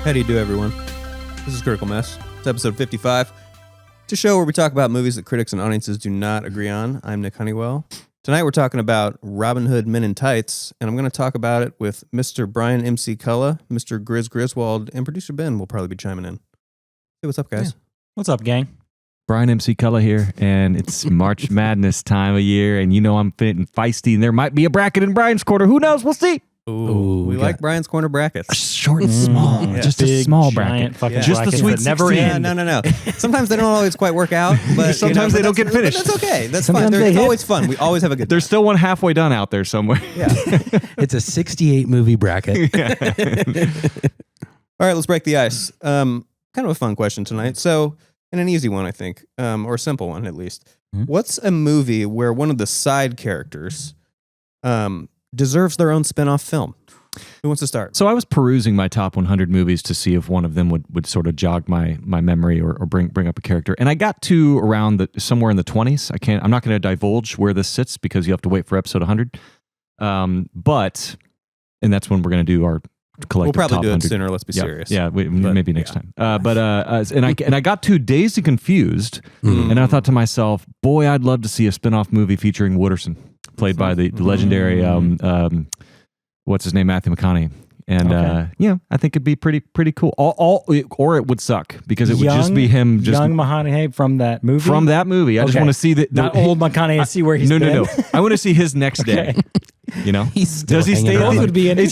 How do you do, everyone? This is Critical Mess. It's episode 55. It's a show where we talk about movies that critics and audiences do not agree on. I'm Nick Honeywell. Tonight we're talking about Robin Hood Men in Tights, and I'm going to talk about it with Mr. Brian M.C. Cullah, Mr. Gris Griswold, and producer Ben will probably be chiming in. Hey, what's up, guys? Yeah. What's up, gang? Brian M.C. Cullah here, and it's March Madness time of year, and you know I'm feeling feisty, and there might be a bracket in Brian's corner. Who knows? We'll see. Ooh, we like Brian's corner brackets. Short and small. Yeah. Just Big, a small giant bracket. fucking Just the brackets sweet that never 16. end. No. Sometimes they don't always quite work out, but Sometimes they don't get finished. But that's okay. That's Sometimes fine. they It's hit. always fun. We always have a good time. There's still one halfway done out there somewhere. Yeah. It's a 68 movie bracket. All right, let's break the ice. Kind of a fun question tonight. So, and an easy one, I think, or a simple one at least. Mm-hmm. What's a movie where one of the side characters deserves their own spin-off film? Who wants to start? So I was perusing my top 100 movies to see if one of them would sort of jog my memory or bring up a character, and I got to around somewhere in the 20s. I'm not going to divulge where this sits because you have to wait for episode 100. And that's when we're going to do our collective. We'll probably top do it 100. sooner. Let's be serious. Yeah, maybe next time. And I got to Dazed and Confused, and I thought to myself, boy, I'd love to see a spin-off movie featuring Wooderson, played by the legendary what's his name, Matthew McConaughey. And I think it'd be pretty cool. Or it would suck because it would just be him. Young McConaughey from that movie. From that movie, I just want to see that. Not old McConaughey. To see where he's been. No. I want to see his next day. You know, Does he stay? Those would be Is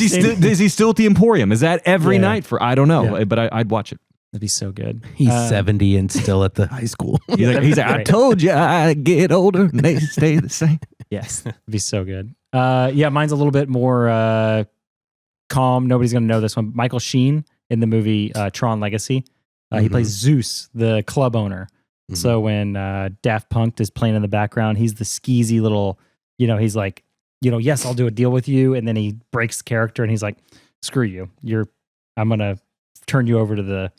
he still at the Emporium? Is that every night for? I don't know, Yeah. but I'd watch it. That'd be so good. He's 70 and still at the high school. He's like, I told you I get older and they stay the same. Yes, it'd be so good. Mine's a little bit more calm. Nobody's gonna know this one. Michael Sheen in the movie Tron Legacy. He plays Zeus, the club owner. Mhm. So when Daft Punk is playing in the background, he's the skeezy little. He's like, yes, I'll do a deal with you, and then he breaks character, and he's like, screw you. I'm gonna turn you over to the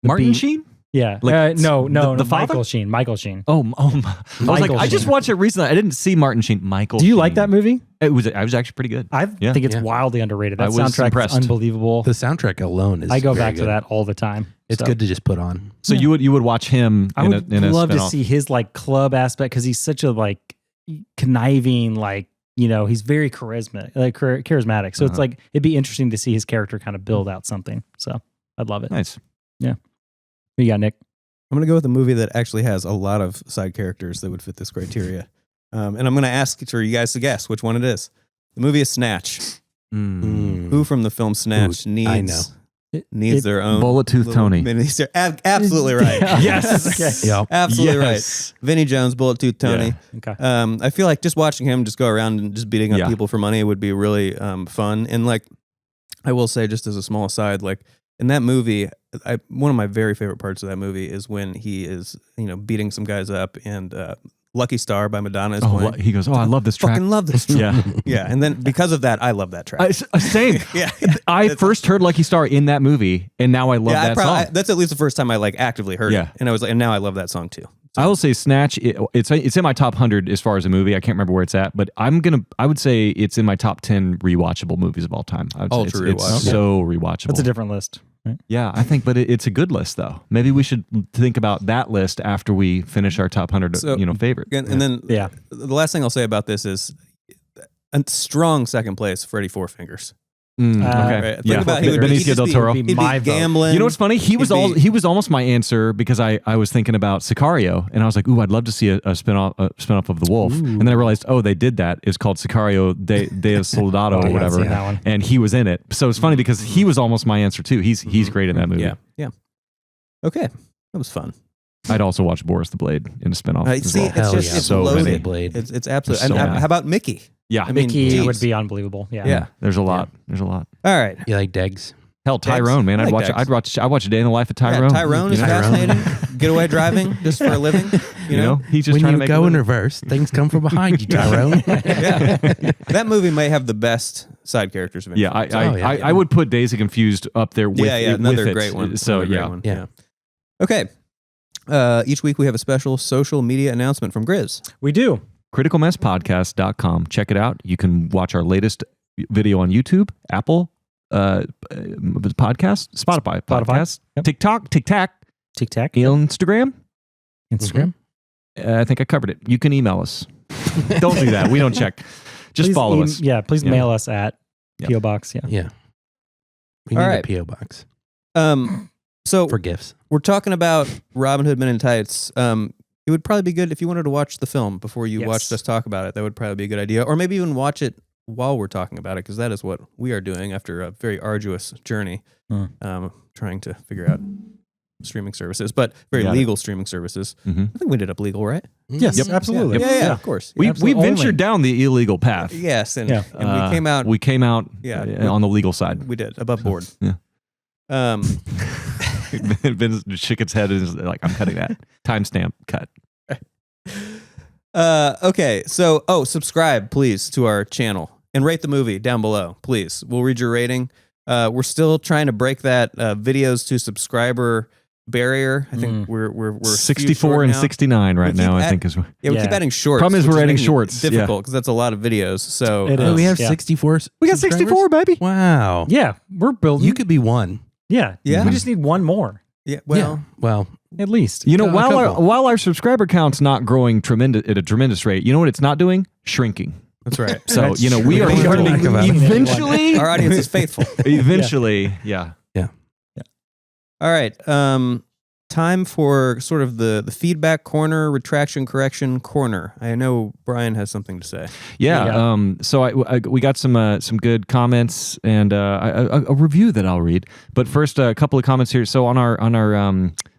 Martin bean- Sheen? Yeah. Like, No, the father? Michael Sheen. Oh, I was like, Michael I just Sheen. watched it recently. I didn't see Martin Sheen. Michael. Do you Sheen. like that movie? I was actually pretty good. I Yeah. think it's Yeah. wildly underrated. I That was soundtrack impressed. is unbelievable. The soundtrack alone is I go very back to good. that all the time. It's So good to just put on. So you would watch him. I would in a love to spin-off. see his like club aspect because he's such a like conniving, like he's very charismatic. So it's like it'd be interesting to see his character kind of build out something. So I'd love it. Nice. Who you got, Nick? I'm going to go with a movie that actually has a lot of side characters that would fit this criteria. And I'm going to ask for you guys to guess which one it is. The movie is Snatch. Who from the film Snatch needs their own Bullet Tooth Tony. Absolutely right. Yes. Okay. Yep. Absolutely Yes. right. Vinnie Jones, Bullet Tooth Tony. Okay. I feel like just watching him just go around and just beating up Yeah. people for money would be really fun. And like, I will say, just as a small aside, like in that movie, one of my very favorite parts of that movie is when he is, beating some guys up, and Lucky Star by Madonna is playing. He goes, I love this track. Fucking love this track. Yeah. Yeah. And then because of that, I love that track. Same. Yeah. I first heard Lucky Star in that movie, and now I love that song. that's at least the first time I like actively heard it. And I was like, and now I love that song too. I will say Snatch. It's in my top 100 as far as a movie. I can't remember where it's at, but I would say it's in my top 10 rewatchable movies of all time. I would say it's so rewatchable. That's a different list. Right? Yeah, I think, but it's a good list though. Maybe we should think about that list after we finish our top 100, favorite. And then the last thing I'll say about this is a strong second place, Freddie Four Fingers. Okay. Right. Think about Benicio del Toro. He'd be He'd my be vote. gambling. You know what's funny? He was almost my answer because I was thinking about Sicario, and I was like, "Ooh, I'd love to see a spinoff of The Wolf." And then I realized, oh, they did that. It's called Sicario de Soldado or whatever, seen that one. and he was in it. So it's funny because he was almost my answer too. He's great in that movie. Yeah. Okay, that was fun. I'd also watch Boris the Blade in a spinoff. as See, well. it's so loaded. many. Blade. It's absolutely. So And many. how about Mickey? Yeah, I mean, Mickey geez. would be unbelievable. Yeah. There's a lot. There's a lot. All right. You like Degs? Hell, Tyrone, man. I I'd like watch. Dex. I watch A Day in the Life of Tyrone. Yeah, Tyrone is fascinating. Getaway driving just for a living. You know? He's just When trying you to make go a in living. reverse, things come from behind you, Tyrone. Yeah. That movie may have the best side characters of any Yeah, film. I would put Dazed and Confused up there with another with it. great one. So Another great yeah. one. Yeah. Okay. Each week we have a special social media announcement from Gris. We do. criticalmesspodcast.com. Check it out. You can watch our latest video on YouTube, Apple, podcast, Spotify podcast, Yep. TikTok, TikTok, Tic Tac. Instagram. Instagram. I think I covered it. You can email us. Don't do that. We don't check. Just Please follow us. Yeah, please Yeah. mail us at Yeah. P.O. Box. Yeah. Yeah. We All need right. a P.O. box So for gifts. we're talking about Robin Hood Men in Tights. It would probably be good if you wanted to watch the film before you Yes. watched us talk about it. That would probably be a good idea. Or maybe even watch it while we're talking about it, because that is what we are doing after a very arduous journey, trying to figure out streaming services, but very Got it. legal streaming services. Mhm. I think we ended up legal, right? Yes, Yep. absolutely. Yeah, of course. We Absolutely. ventured down the illegal path. Yes, and, Yeah. and we came out. We came out. Yeah. On the legal side. We did above board. Yeah. Um, Vince shook its head and is like, "I'm cutting that timestamp cut." Okay, so subscribe please to our channel and rate the movie down below, please. We'll read your rating. We're still trying to break that videos to subscriber barrier. I think we're a few 64 short and now. 69 right We now. keep I think is. Yeah, we keep Yeah. adding shorts. Problem is which we're adding making it shorts, yeah. difficult because that's a lot of videos. So It Oh, is. we have Yeah. 64. We got subscribers? 64, baby. Wow. Yeah, we're building. You could be one. Yeah. Yeah. We just need one more, yeah, well, Yeah. Well, at least. You know, A while couple. our subscriber count's not growing at a tremendous rate, you know what it's not doing? Shrinking. that's right. So That's you know true. we are We don't turning talk about it. eventually. Our audience is faithful. Eventually, yeah. All right. Time for sort of the feedback corner, retraction correction corner. I know Brian has something to say. Yeah. Yeah. So we got some good comments and a review that I'll read. But first, a couple of comments here. So on our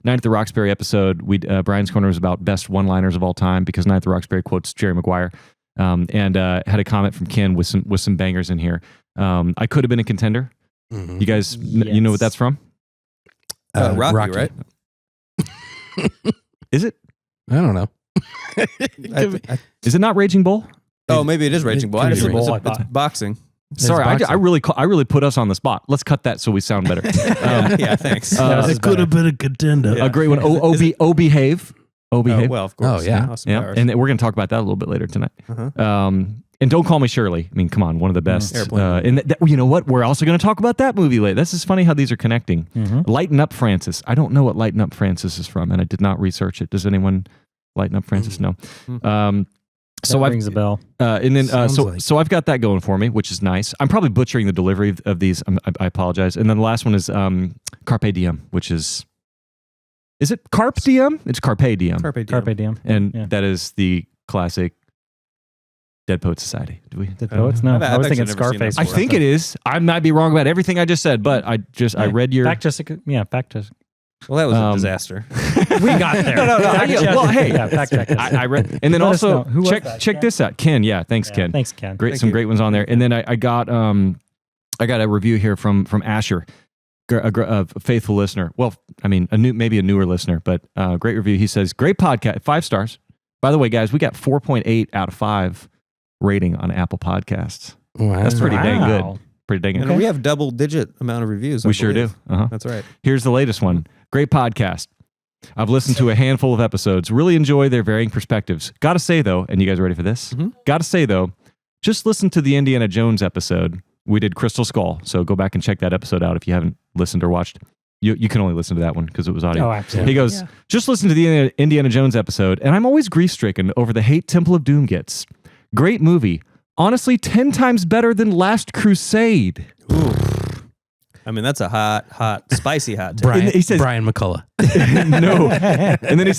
Night at the Roxbury episode, Brian's corner was about best one-liners of all time because Night at the Roxbury quotes Jerry Maguire, and had a comment from Ken with some bangers in here. I could have been a contender. mhm. You guys, you know what that's from? Rocky, right? Is it? I don't know. Is it not Raging Bull? Maybe it is Raging Bull. I could just be it's, Raging Bull, I it's thought. boxing. Sorry, boxing. I really put us on the spot. Let's cut that so we sound better. Yeah, thanks. This is It could have been a contender. A great one. O Behave. O Behave. Well, of course. Oh, yeah. Austin Yeah, Powers. and we're going to talk about that a little bit later tonight. Uh-huh. And Don't Call Me Shirley. I mean, come on, one of the best. Airplane. And you know what? We're also going to talk about that movie later. This is funny how these are connecting. Mhm. Lighten Up Francis. I don't know what Lighten Up Francis is from, and I did not research it. Does anyone Lighten Up Francis know? So That I've rings a bell. and then Sounds like- so I've got that going for me, which is nice. I'm probably butchering the delivery of these. I apologize. And then the last one is Carpe Diem, which is it Carpe Diem? It's Carpe Diem. Carpe Diem. Carpe Diem. And Yeah. that is the classic Dead Poet Society. Do we? The Poets? No, I've I was actually thinking never seen that Scarface. I before. think it is. I might be wrong about everything I just said, but I read your. Fact Jessica. Yeah, fact Jessica. Well, that was a Um, disaster. We got there. No. Fact check Well, us. hey, Yeah, fact check us. I read, and then Let us also know. Who was check that, check Ken? this out, Ken. Yeah, thanks, Yeah, Ken. Thanks, Ken. Great, Thank some you. great ones on there. And then I got a review here from Asher, a faithful listener. Well, I mean, maybe a newer listener, but great review. He says, "Great podcast, 5 stars." By the way, guys, we got 4.8 out of 5 rating on Apple Podcasts. Wow. That's pretty dang good. Wow. Pretty dang good. And we have double-digit amount of reviews. I We sure do. believe. Uh-huh. That's right. Here's the latest one. Great podcast. I've listened to a handful of episodes. Really enjoy their varying perspectives. Gotta say, though, and you guys ready for this? Mhm. Gotta say, though, just listen to the Indiana Jones episode. We did Crystal Skull, so go back and check that episode out if you haven't listened or watched. You can only listen to that one because it was audio. Oh, absolutely. He goes, just listen to the Indiana Jones episode, and I'm always grief-stricken over the hate Temple of Doom gets. Great movie. Honestly, 10 times better than Last Crusade. I mean, that's a hot, spicy hot take. Brian, He says- Brian McCullough. No. And then he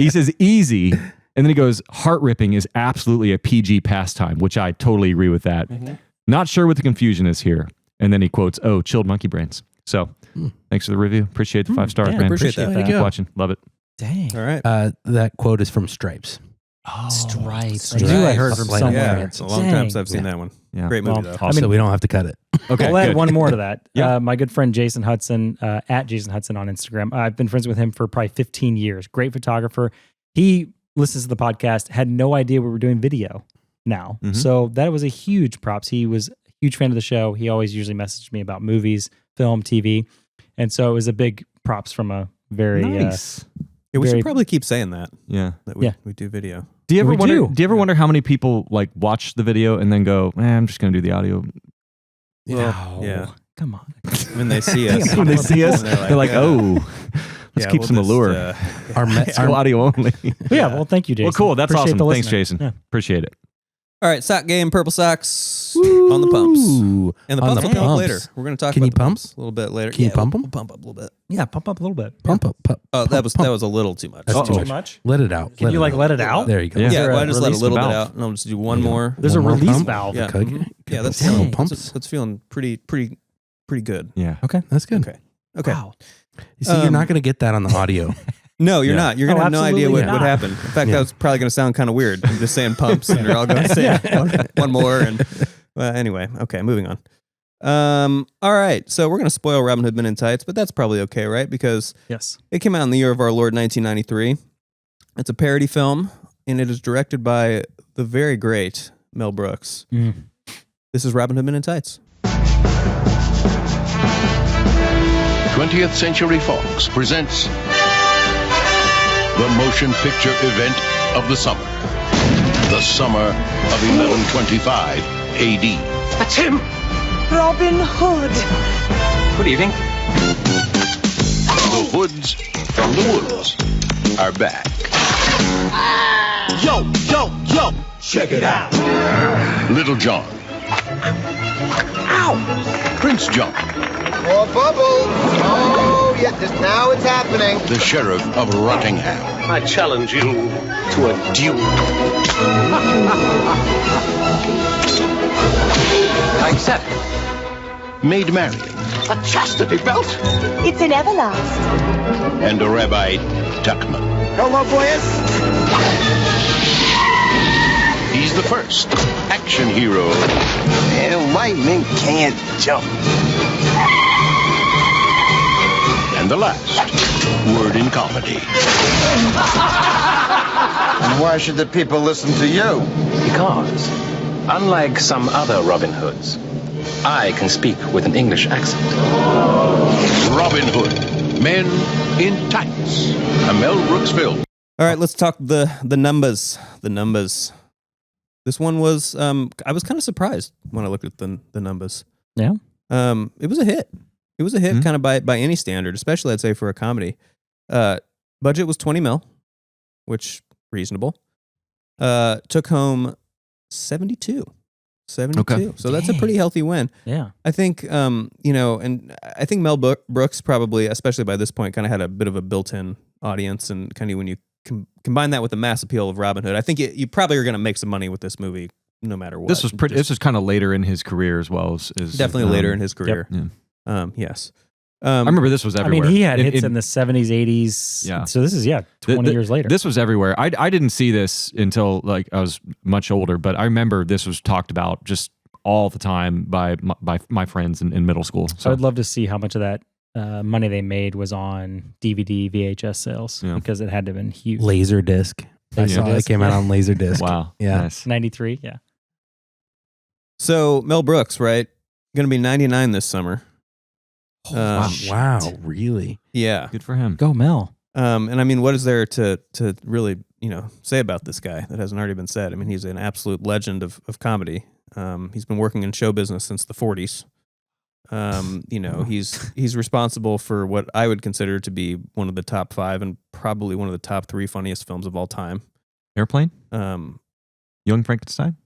says easy. And then he goes, heart ripping is absolutely a PG pastime, which I totally agree with that. Not sure what the confusion is here. And then he quotes, "Oh, chilled monkey brains." So thanks for the review. Appreciate the 5 stars, Yeah, man. appreciate that. Way to Keep go. watching. Love it. Dang. All right. That quote is from Stripes. Stripes. I Stripes. knew I heard from Yeah, somewhere. Yeah, it's a long time Dang. since I've seen that one. Yeah. Great movie, Well, though. So we don't have to cut it. Okay. I'll add good. one more to that. Yeah. My good friend Jason Hudson, at Jason Hudson on Instagram. I've been friends with him for probably 15 years. Great photographer. He listens to the podcast, had no idea we were doing video now. Mhm. So that was a huge props. He was a huge fan of the show. He always usually messaged me about movies, film, TV. And so it was a big props from a very, Nice. Yeah, we very- should probably keep saying that Yeah. we Yeah. we do video. Do you ever We wonder? do. Do you ever wonder how many people like watch the video and then go, "I'm just going to do the audio"? Well, yeah. Come on. when they see us. When they see us, they're like, oh, let's keep some allure. Our Audio only. Yeah, well, thank you, Jason. Well, cool. That's Appreciate awesome. the Thanks, listening. Jason. Yeah. Appreciate it. All right, sock game, purple socks on the pumps. Ooh, And the on pumps the will come up pumps. later. We're going to talk Can about you the pumps a little bit later. Can you pump them? We'll pump up a little bit. Yeah, pump up a little bit. Pump up. Oh, that was a little too much. That's Uh-oh. too much. Too much? Let it out. Can you let it out? There you go. Yeah. Yeah, there well, a I just let a release little bit valve? out, and I'll just do one more. There's a One more release pump? valve. Yeah. Okay. Mhm. Yeah, that's Little feeling pumps. That's feeling pretty good. Yeah. Okay. That's good. Okay. Wow. You see, you're not going to get that on the audio. No, you're Yeah. not. You're gonna Oh, have no idea absolutely what not. happened. In fact, that was probably gonna sound kind of weird. I'm just saying pumps, and you're all going to say one more. And anyway, okay, moving on. All right, so we're gonna spoil Robin Hood Men in Tights, but that's probably okay, right? Because Yes. it came out in the year of our Lord 1993. It's a parody film, and it is directed by the very great Mel Brooks. This is Robin Hood Men in Tights. 20th Century Fox presents the motion picture event of the summer. The summer of 1125 AD. That's him! Robin Hood. Good evening. The Hoods from the Woods are back. Yo, yo, yo! Check it out. Little John. Ow! Prince John. More bubbles. Oh, yes, now it's happening. The Sheriff of Rottingham. I challenge you to a duel. I accept. Maid Marian. A chastity belt? It's an everlast. And Rabbi Tuckman. Hello, boys. He's the first action hero. And white men can't jump. And the last word in comedy. And why should the people listen to you? Because, unlike some other Robin Hoods, I can speak with an English accent. Robin Hood, Men in Tights. A Mel Brooks film. All right, let's talk the numbers. The numbers. This one was I was kind of surprised when I looked at the numbers. Yeah. It was a hit. It was a hit kind of by any standard, especially I'd say for a comedy. Budget was 20 mil, which reasonable. Took home 72. 72. Okay. So that's a pretty healthy win. Yeah. I think and I think Mel Brooks probably, especially by this point, kind of had a bit of a built-in audience, and kind of when you combine that with the mass appeal of Robin Hood, I think you probably are going to make some money with this movie no matter what. This was kind of later in his career as well. As definitely later in his career. Yeah. Yes. I remember this was I everywhere. mean, he had hits in the 70s, 80s. Yeah. So this is, 20 years later. This was everywhere. I didn't see this until like I was much older, but I remember this was talked about just all the time by my friends in middle school. So I'd love to see how much of that money they made was on DVD, VHS sales, because it had to have been huge. Laserdisc. I saw it came out on Laserdisc. Wow. Yeah. Nice. 93, yeah. So Mel Brooks, right? Going to be 99 this summer. Wow. Really? Yeah. Good for him. Go Mel. And I mean, what is there to really, say about this guy that hasn't already been said? I mean, he's an absolute legend of comedy. He's been working in show business since the 40s. He's responsible for what I would consider to be one of the top 5 and probably one of the top 3 funniest films of all time. Airplane? Young Frankenstein?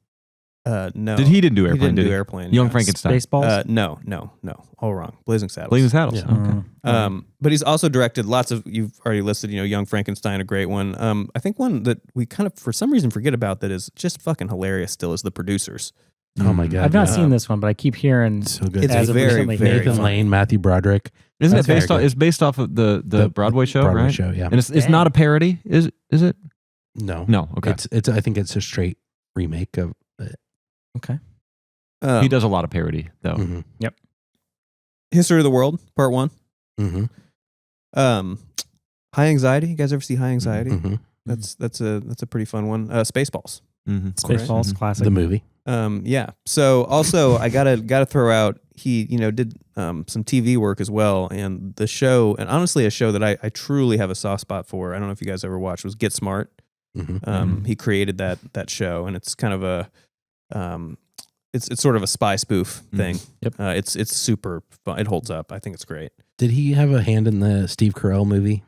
No. He didn't do Airplane, He didn't did do he? Airplane. Young no. Frankenstein. Spaceballs? No. All wrong. Blazing Saddles. Blazing Saddles. Yeah. Okay. But he's also directed lots of, you've already listed, Young Frankenstein, a great one. I think one that we kind of, for some reason, forget about that is just fucking hilarious still is The Producers. Oh my God. I've not seen this one, but I keep hearing So good. It's as of very, recently. very Nathan funny. Lane, Matthew Broderick. Isn't That's it based very off? It's based off of the Broadway show, Broadway right? show, yeah. And it's not a parody, is it? No. No. Okay. It's I think it's a straight remake of it. Okay. He does a lot of parody though. Mhm. History of the World, Part 1. Mhm. High Anxiety. You guys ever see High Anxiety? Mhm. That's a pretty fun one. Spaceballs. Mm-hmm. Spaceballs, classic. The movie. Yeah. So also I gotta throw out, he did some TV work as well, and the show, and honestly a show that I truly have a soft spot for, I don't know if you guys ever watched, was Get Smart. Mhm. He created that show, and it's kind of a it's sort of a spy spoof thing. Yep. It's super fun. It holds up. I think it's great. Did he have a hand in the Steve Carell movie?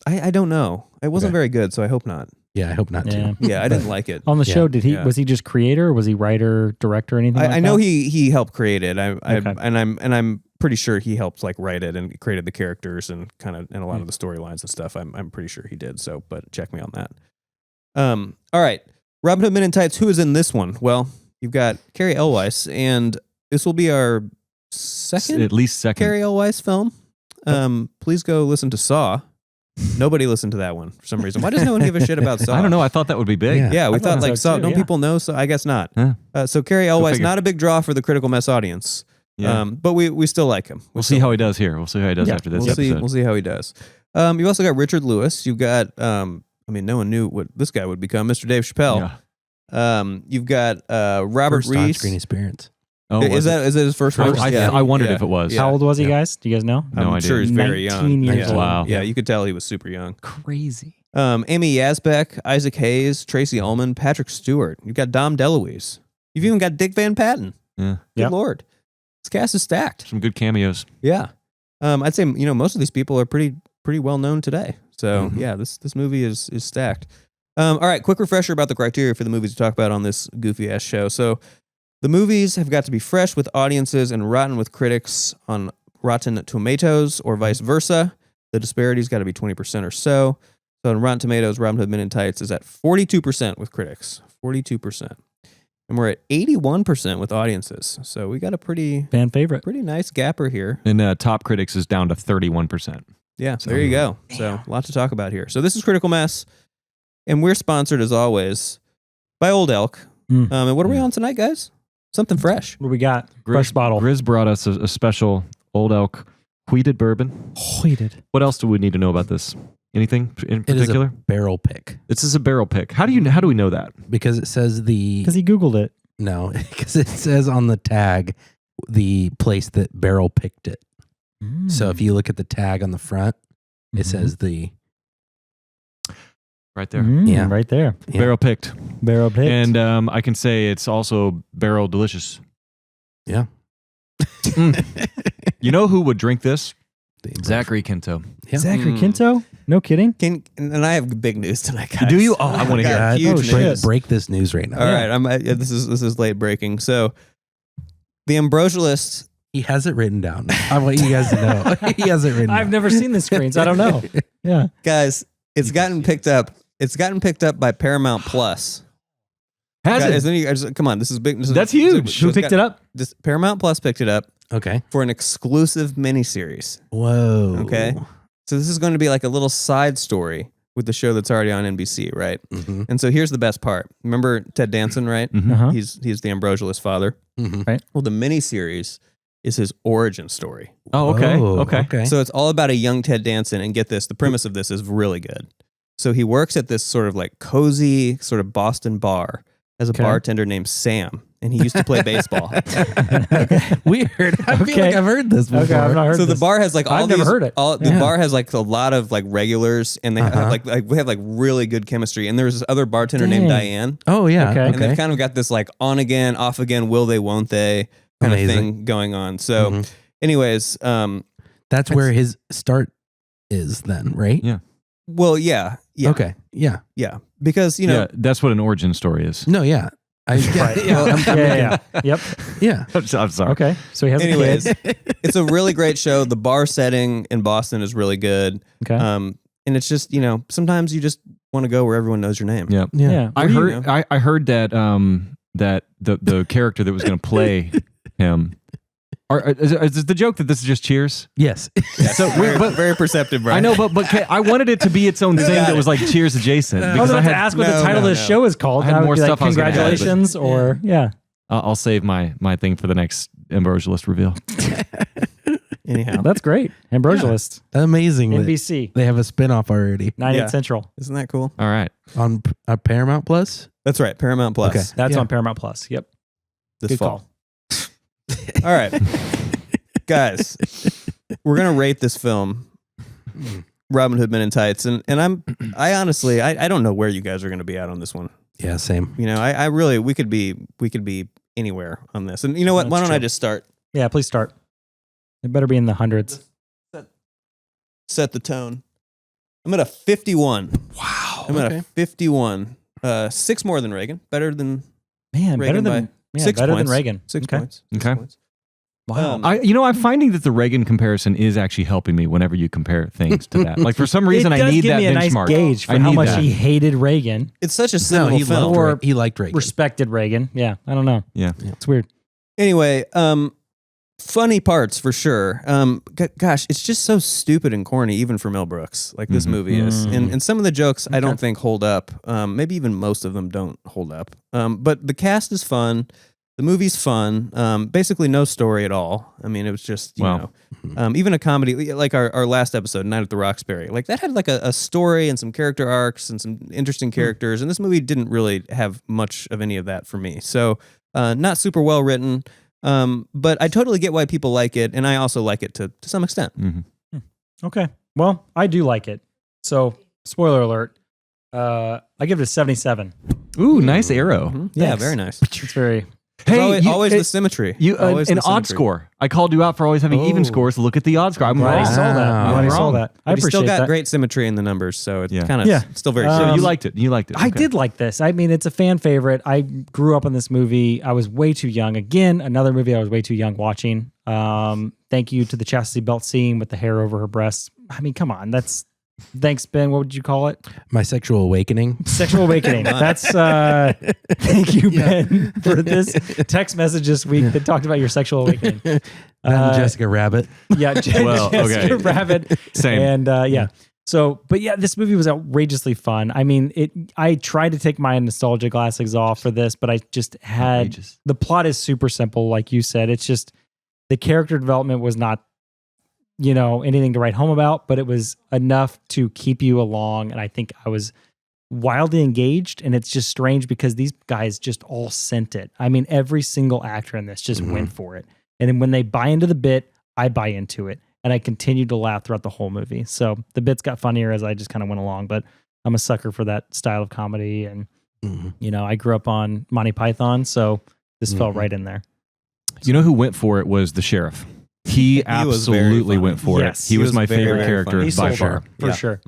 I don't know. It wasn't Okay. very good, so I hope not. Yeah, I hope not Yeah. too. Yeah, I didn't like it. On the Yeah. show, did he Yeah. was he just creator or was he writer, director, anything like I know that? he helped create it. Okay. I'm pretty sure he helped like write it and created the characters and a lot of the storylines and stuff. I'm pretty sure he did. So, but check me on that. All right, Robin Hood Men in Tights. Who is in this one? Well, you've got Cary Elwes, and this will be our second At least second. Cary Elwes film. Please go listen to Saw. Nobody listened to that one for some reason. Why does no one give a shit about Saw? I don't know. I thought that would be big. Yeah. Yeah, we I thought thought like so Saw. too, Don't yeah. people know? So I guess not. Yeah. So Cary Elwes, figure. not a big draw for the Critical Mess audience. Yeah. But we still like him. We'll see how he does here. We'll see how he does after this We'll see. episode. We'll see how he does. You also got Richard Lewis. You've got. No one knew what this guy would become. Mr. Dave Chappelle. Yeah. You've got Robert First Rees. on-screen experience. Oh, Is it his first? I, one? I wondered if it was. Yeah. How old was he, guys? Do you guys know? No I'm idea. sure he's very 19 young. years yeah. old. Wow. Yeah, you could tell he was super young. Crazy. Amy Yasbeck, Isaac Hayes, Tracey Ullman, Patrick Stewart. You've got Dom DeLuise. You've even got Dick Van Patten. Yeah. Good Yep. Lord. This cast is stacked. Some good cameos. Yeah. I'd say, most of these people are pretty well known today. So yeah, this movie is stacked. All right, quick refresher about the criteria for the movies to talk about on this goofy ass show. So the movies have got to be fresh with audiences and rotten with critics on Rotten Tomatoes or vice versa. The disparity's got to be 20% or so. So on Rotten Tomatoes, Robin Hood Men in Tights is at 42% with critics. 42%. And we're at 81% with audiences. So we got a pretty Fan favorite. nice gapper here. And Top Critics is down to 31%. Yeah, so there you go. So a lot to talk about here. So this is Critical Mess, and we're sponsored as always by Old Elk. Mm. And what are we on tonight, guys? Something fresh. What do we got? Fresh bottle. Gris brought us a special Old Elk wheated bourbon. Wheated. What else do we need to know about this? Anything in It is particular? a barrel pick This is a barrel pick. How do we know that? because it says the Because he Googled it. no because it says on the tag the place that barrel picked it. So if you look at the tag on the front, it says the Right there. Yeah. Right there. Yeah. Barrel picked. Barrel picked. And I can say it's also barrel delicious. yeah. You know who would drink this? The- Zachary Quinto. Yeah. Zachary Mm. Quinto? No kidding. And I have big news tonight, guys. Do you? Oh, I wanna got hear God, huge Oh, break, news. break this news right now. All right, this is late breaking. So the Ambrosialist. He has it written down. I want you guys to know. He has it written I've down. never seen the screens. I don't know. Yeah. Guys, it's gotten picked up. It's gotten picked up by Paramount Plus. Has Guys, it? come on, this is big. That's huge. Who picked it up? Paramount Plus picked it up Okay. for an exclusive miniseries. Whoa. Okay. So this is going to be like a little side story with the show that's already on NBC, right? Mm-hmm. And so here's the best part. Remember Ted Danson, right? Mhm. Uh-huh. He's the Ambrosialist father. Mm-hmm. Well, the miniseries is his origin story. Oh, okay. Okay. Okay. So it's all about a young Ted Danson. And get this, the premise of this is really good. So he works at this sort of like cozy sort of Boston bar as a Okay. bartender named Sam. And he used to play baseball. Weird. I feel Okay. like I've heard this before. Okay, I've not heard So the this. bar has like all I've these, never heard it. The Yeah. bar has like a lot of like regulars, and they have like we have like really good chemistry. And there's this other bartender named Dang. Diane, Oh yeah. Okay. and Okay. they've kind of got this like on again, off again, will they, won't they kind of Amazing. thing going on. So, Mhm. anyways, That's where his start is then, right? Yeah. well, yeah, Okay. Yeah. yeah, because you know, Yeah, that's what an origin story is. No. Yeah. Yeah. Yep. Yeah. I'm sorry. Okay. So he has anyways, a kid. it's a really great show. The bar setting in Boston is really good. Okay. And it's just sometimes you just want to go where everyone knows your name. Yeah. Yeah. Yeah. I What do you heard. know? I heard that that the character that was going to play him. Is the joke that this is just Cheers? Yes. So, Very perceptive, Brian. I know, but I wanted it to be its own thing that was like Cheers adjacent I was because I about to had. ask what the no, title no, of this no. show is called. I had That would more be like stuff I was gonna add, but- congratulations or yeah. I'll save my thing for the next Ambrosialist reveal. Anyhow, That's great. Ambrosialist. Amazing. that NBC. They have a spinoff already 98 Yeah. Central. isn't that cool? All right. on Paramount Plus. That's right, Paramount Plus. Okay. That's Yeah. on Paramount Plus. Yep. This Good fall. All right, guys, we're gonna rate this film, Robin Hood Men in Tights, and I honestly I don't know where you guys are gonna be at on this one. Yeah. Same. I really we could be anywhere on this. And you know what? Why don't I just start? Yeah, please start. It better be in the hundreds. Set the tone. I'm at a 51. Wow. I'm at a 51. 6 more than Reagan. Better than Man, Reagan better than by yeah, 6 better points. than Reagan. 6 Okay. points. 6 Okay. points. Wow. I'm finding that the Reagan comparison is actually helping me whenever you compare things to that. Like for some reason, it I does need give that me a benchmark. nice gauge for I how need much that. he hated Reagan, It's such a No, seminal he film. loved he liked Reagan. respected Reagan. Yeah, I don't know. Yeah. It's weird. Anyway, funny parts for sure. Gosh, it's just so stupid and corny, even for Mel Brooks, like this movie is. And some of the jokes I don't think hold up. Maybe even most of them don't hold up. But the cast is fun. The movie's fun. Basically no story at all. I mean, it was just, you know, even a comedy, like our last episode, Night at the Roxbury, like that had like a story and some character arcs and some interesting characters. And this movie didn't really have much of any of that for me. So not super well written. But I totally get why people like it. And I also like it to some extent. Okay. Well, I do like it. So, spoiler alert. I give it a 77. Ooh, nice arrow. Yeah, Thanks. very nice. It's very. It's always the symmetry. Always An the odd symmetry. score. I called you out for always having even scores. Look at the odd score. I'm I wrong. saw that. I saw that. I But you still appreciate got that. great symmetry in the numbers, so it's Yeah. kind of Yeah. still very So serious. you liked it. You liked it. I Okay. did like this. I mean, it's a fan favorite. I grew up on this movie. I was way too young. Again, another movie I was way too young watching. Thank you to the chastity belt scene with the hair over her breasts. I mean, come on. Thanks, Ben. What would you call it? My sexual awakening. Sexual awakening. That's thank you, Ben, for this text message this week that talked about your sexual awakening. Jessica Rabbit. Yeah, Well, Jessica okay. Rabbit. Same. And yeah. So, but yeah, this movie was outrageously fun. I mean, I tried to take my nostalgia glasses off for this, but I just had Outrageous. the plot is super simple, like you said. It's just the character development was not, anything to write home about, but it was enough to keep you along. And I think I was wildly engaged. And it's just strange because these guys just all sent it. I mean, every single actor in this just went for it. And then when they buy into the bit, I buy into it. And I continued to laugh throughout the whole movie. So the bits got funnier as I just kind of went along, but I'm a sucker for that style of comedy. And, I grew up on Monty Python, so this fell right in there. You know who went for it was the sheriff. He was very absolutely funny. went for Yes. it. He was my very, favorite very character funny. He by sold far. it, for sure.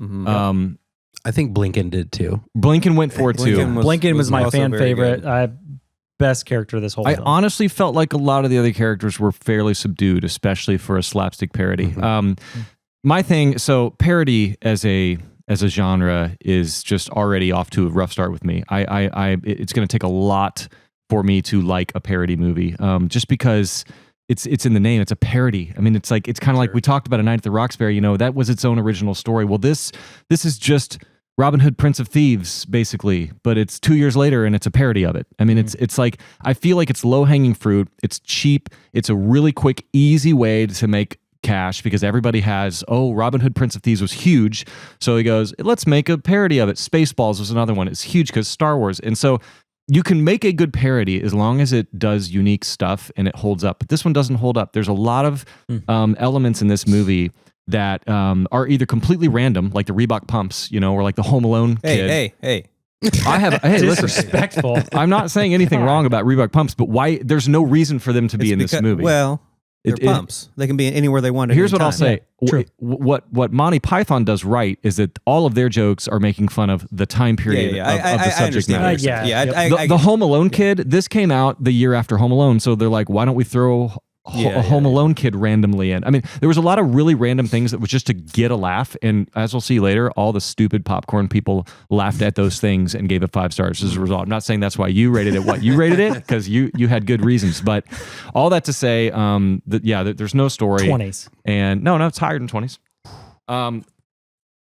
I think Blinken did too. Blinken went for it too. Blinken was my also fan very favorite. good. Best character of this whole I film. honestly felt like a lot of the other characters were fairly subdued, especially for a slapstick parody. My thing, so parody as a genre is just already off to a rough start with me. It's going to take a lot for me to like a parody movie, just because it's in the name. It's a parody. I mean, it's kind of like we talked about A Night at the Roxbury. That was its own original story. Well, this is just Robin Hood, Prince of Thieves, basically, but it's 2 years later and it's a parody of it. I mean, it's like, I feel like it's low hanging fruit. It's cheap. It's a really quick, easy way to make cash because everybody has, Robin Hood, Prince of Thieves was huge. So he goes, let's make a parody of it. Spaceballs was another one. It's huge because Star Wars. And so you can make a good parody as long as it does unique stuff and it holds up. But this one doesn't hold up. There's a lot of elements in this movie that are either completely random, like the Reebok pumps, or like the Home Alone kid. Hey. Listen, Disrespectful. I'm not saying anything wrong about Reebok pumps, but why? There's no reason for them to be in this movie. Well, they're pumps. They can be anywhere they want. Here's what I'll say. say. True. What Monty Python does right is that all of their jokes are making fun of the time period of the subject matter. The Home Alone kid, this came out the year after Home Alone, so they're like, why don't we throw a Home Alone kid randomly in? I mean, there was a lot of really random things that was just to get a laugh, and as we'll see later, all the stupid popcorn people laughed at those things and gave it 5 stars as a result. I'm not saying that's why you rated it what you rated it, because you had good reasons, but all that to say that there's no story. 20s. And no, it's higher than 20s.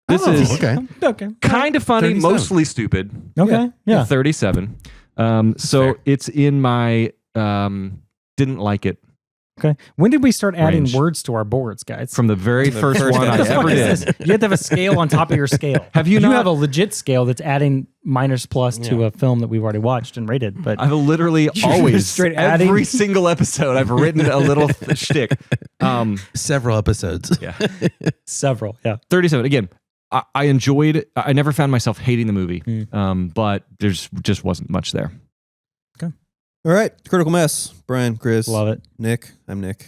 This is Okay. kind of funny, 37. mostly stupid. Okay. Yeah. 37. It's in my didn't like it Okay. When did we start adding range. words to our boards, guys? from the very first first one I episode. ever What is did. this? You have to have a scale on top of your scale. Have you not- have a legit scale that's adding minus plus to a film that we've already watched and rated. But I've literally always, straight every adding? single episode, I've written a little shtick. Several episodes. Yeah. several. Yeah. 37. Again, I enjoyed it. I never found myself hating the movie, but there's just wasn't much there. Okay. All right, Critical Mess. Brian, Chris, Love it. Nick. I'm Nick.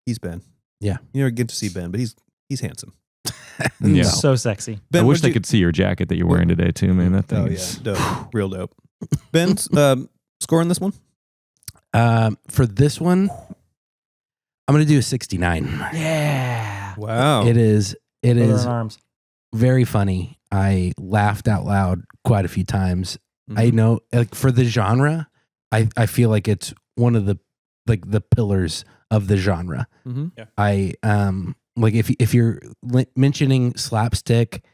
He's Ben. Yeah. You never get to see Ben, but he's handsome. Yeah. So sexy. Ben, I wish what'd they you- could see your jacket that you're wearing today too, man. That thing Oh is yeah, dope. Real dope. Ben, score on this one? For this one, I'm going to do a 69. Yeah. Wow. It is Brother in arms. very funny. I laughed out loud quite a few times. Mm-hmm. I know, like, for the genre, I feel like it's one of the pillars of the genre. Mm-hmm. I like if you're mentioning slapstick,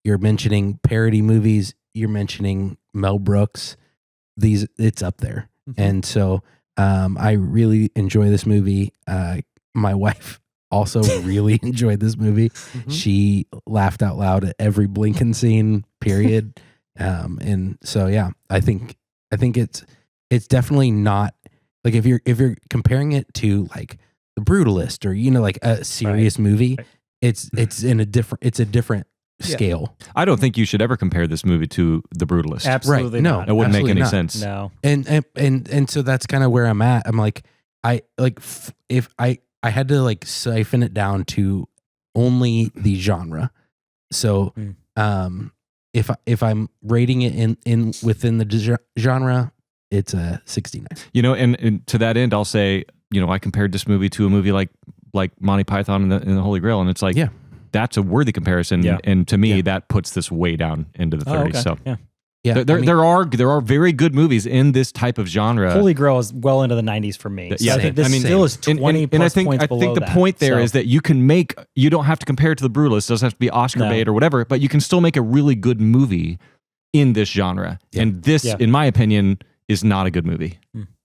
you're mentioning parody movies, you're mentioning Mel Brooks, it's up there. Mm-hmm. And so I really enjoy this movie. My wife also really enjoyed this movie. Mm-hmm. She laughed out loud at every Blinken scene, period. And so yeah, I think it's definitely not like if you're comparing it to like The Brutalist or like a serious movie, Right. it's a different scale. I don't think you should ever compare this movie to The Brutalist. Absolutely Right. No. not. It wouldn't make Absolutely any not. sense. No. And so that's kind of where I'm at. I'm like, if I had to like siphon it down to only the genre. So, if I'm rating it in within the genre, it's a 69. And to that end, I'll say, I compared this movie to a movie like Monty Python and the Holy Grail, and it's like, Yeah. that's a worthy comparison. Yeah. And to me, Yeah. that puts this way down into the 30s. Oh, okay. So Yeah. Yeah, there are very good movies in this type of genre. Holy Grail is well into the 90s for me. So Yeah, I think this still is 20 and I plus think points I below think the that. point there is So, that you don't have to compare it to The Brutalist. It doesn't have to be Oscar No. bait or whatever, but you can still make a really good movie in this genre. Yeah. And this, Yeah. in my opinion, is not a good movie.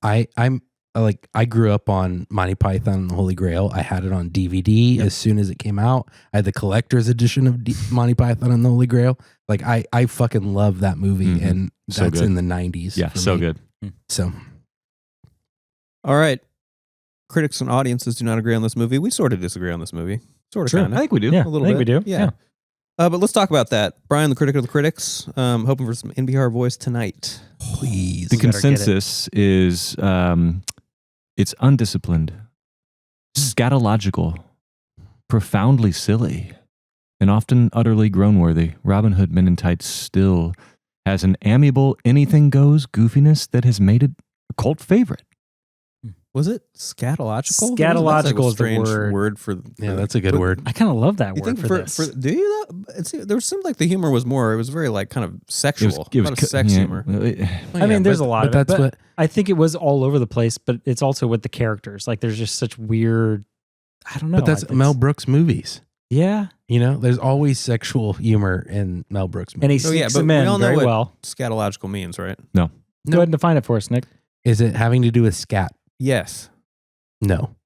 I'm like, I grew up on Monty Python and the Holy Grail. I had it on DVD as soon as it came out. I had the collector's edition of Monty Python and the Holy Grail. Like I fucking love that movie, Mhm. and So that's good. in the 90s. Yeah, for so me. good. So All right. Critics and audiences do not agree on this movie. We sort of disagree on this movie. Sort of, Sure. kind I of. think we do. Yeah, A little I think bit. we do. Yeah. But let's talk about that. Brian, the critic of the critics, hoping for some NPR voice tonight. please, The We better get it. consensus is it's undisciplined, scatological, profoundly silly, and often utterly groan-worthy. Robin Hood Men in Tights still has an amiable anything-goes goofiness that has made it a cult favorite. Was it scatological? Scatological That's like a is the strange word. for yeah, that's a good but- word. I kind of love that You word think for this. do you? There seemed like the humor was more. It was very like kind of sexual. It was a lot of sex humor. I mean, there's a lot of but it, that's but what I think it was all over the place, but it's also with the characters. Like there's just such weird, I don't know. But that's I think Mel it's- Brooks movies. Yeah. There's always sexual humor in Mel Brooks And he movies. Oh, yeah, sneaks but them we in all know very what- well. Scatological means, right? No. Go ahead and define it for us, Nick. Is it having to do with scat? Yes. No.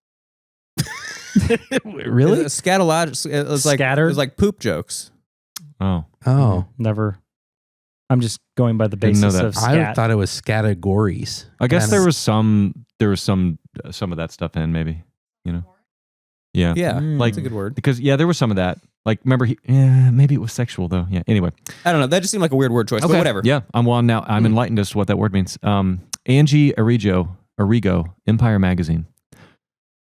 Really? Scatological. It was like Scattered? It was like poop jokes. Oh. Oh, Never. I'm just going by the Didn't know basis that. of I scat. thought it was categories. I guess Kind there of- was some of that stuff in maybe, Yeah. Yeah, Like- that's a good word. Because there was some of that. Like remember maybe it was sexual though. Yeah. Anyway. I don't know. That just seemed like a weird word choice. But whatever. Yeah. I'm enlightened as to what that word means. Angie Arrigo, Empire Magazine.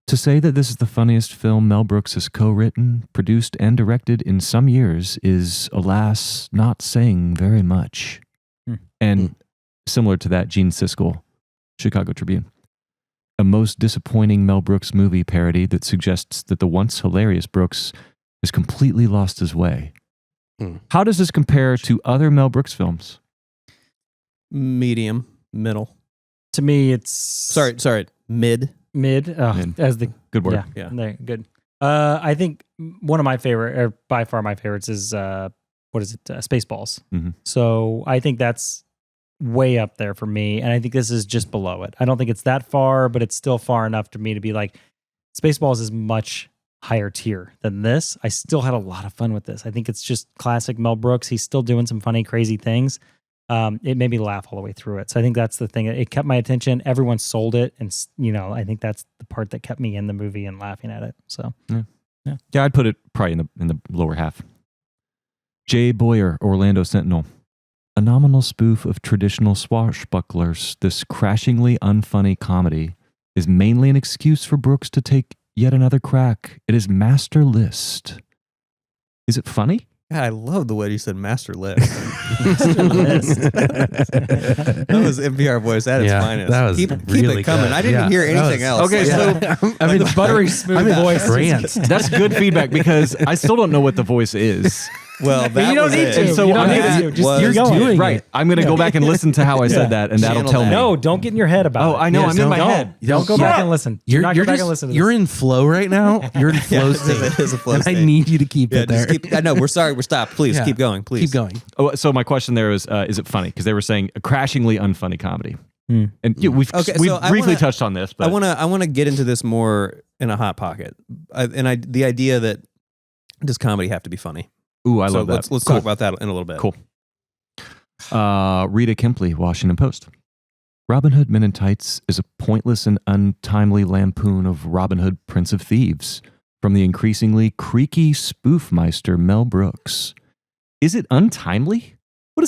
To say that this is the funniest film Mel Brooks has co-written, produced, and directed in some years is, alas, not saying very much. And similar to that, Gene Siskel, Chicago Tribune. A most disappointing Mel Brooks movie parody that suggests that the once hilarious Brooks has completely lost his way. How does this compare to other Mel Brooks films? Medium, middle. To me, it's Sorry. Mid. mid. Mid. As the Good word. Yeah. there, good. I think one of my favorite, or by far my favorites, is Spaceballs. Mhm. So I think that's way up there for me, and I think this is just below it. I don't think it's that far, but it's still far enough to me to be like, Spaceballs is much higher tier than this. I still had a lot of fun with this. I think it's just classic Mel Brooks. He's still doing some funny, crazy things. It made me laugh all the way through it. So I think that's the thing. It kept my attention. Everyone sold it, and I think that's the part that kept me in the movie and laughing at it. So Yeah, I'd put it probably in the lower half. Jay Boyer, Orlando Sentinel. A phenomenal spoof of traditional swashbucklers, this crashingly unfunny comedy is mainly an excuse for Brooks to take yet another crack at his master list. Is it funny? Yeah, I love the way you said master list. Master list. That was NPR voice at its finest. That was keep really it coming. good. I didn't hear anything else. Okay, Like, so I mean, the buttery smooth voice. that's good feedback because I still don't know what the voice is. well, But that you don't was need it. to. And so You don't I'm need gonna- to. Just was you're going. doing Right. it. I'm going to go back and listen to how I said that, and that'll Channel tell that. me. No, don't get in your head about Oh, it. I know. Yeah, I'm in my don't- head. Don't go back and listen. Do You're not go back just, and listen to you're this. in flow right now. You're in flow it is a- state. it is a flow and I state. need you to keep Yeah, it there. just keep. I know. We're sorry. We're stopped. Please Yeah. keep going. Please Keep going. Oh, so my question there is it funny? Because they were saying a crashingly unfunny comedy. And we've Okay, we've so I briefly wanna- touched on this, but I want to get into this more in a hot pocket, the idea that does comedy have to be funny? ooh, I so love that. Let's Cool. talk about that in a little bit. Cool. Rita Kempley, Washington Post. Robin Hood Men in Tights is a pointless and untimely lampoon of Robin Hood, Prince of Thieves, from the increasingly creaky spoofmeister Mel Brooks. Is it untimely? What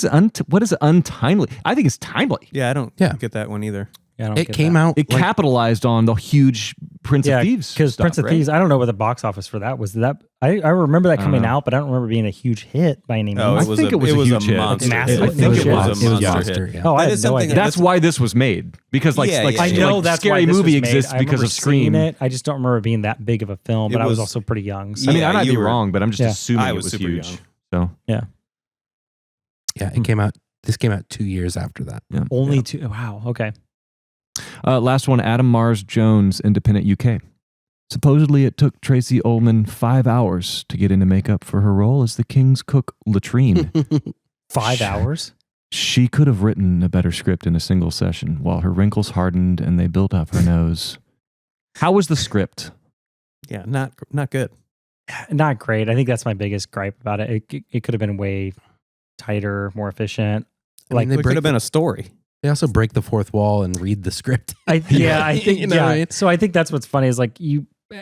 is untimely? I think it's timely. Yeah, I don't Yeah. get that one either. Yeah, I don't It get came that. out. It like, capitalized on the huge Prince Yeah, of Thieves because stuff, Prince of right? Thieves. I don't know what the box office for that was. That I remember that I don't coming know. out, but I don't remember being a huge hit by any means. Oh, I it was think a, it was a huge hit. monster. Massive. I think it No was shit. a It was monster monster, hit. yeah. Oh, I That had is no something idea. That's why this was made because Yeah, yeah. I know like that's Scary why this Movie was made. exists I because remember of Scream. seeing it. I just don't remember it being that big of a film, but It I was was- also pretty young. So. I mean, Yeah, I might you be were- wrong, but I'm just Yeah. assuming I it was was super huge. young. So Yeah, it came out. This came out 2 years after that. Only two. Wow. Okay. last one, Adam Mars Jones, Independent UK. Supposedly, it took Tracey Ullman 5 hours to get into makeup for her role as the King's cook latrine. 5 hours. She could have written a better script in a single session while her wrinkles hardened and they built up her nose. How was the script? Yeah, not good. Not great. I think that's my biggest gripe about it. It could have been way tighter, more efficient. Like It could have been a story. They also break the fourth wall and read the script. I think You know what I mean? So I think that's what's funny is like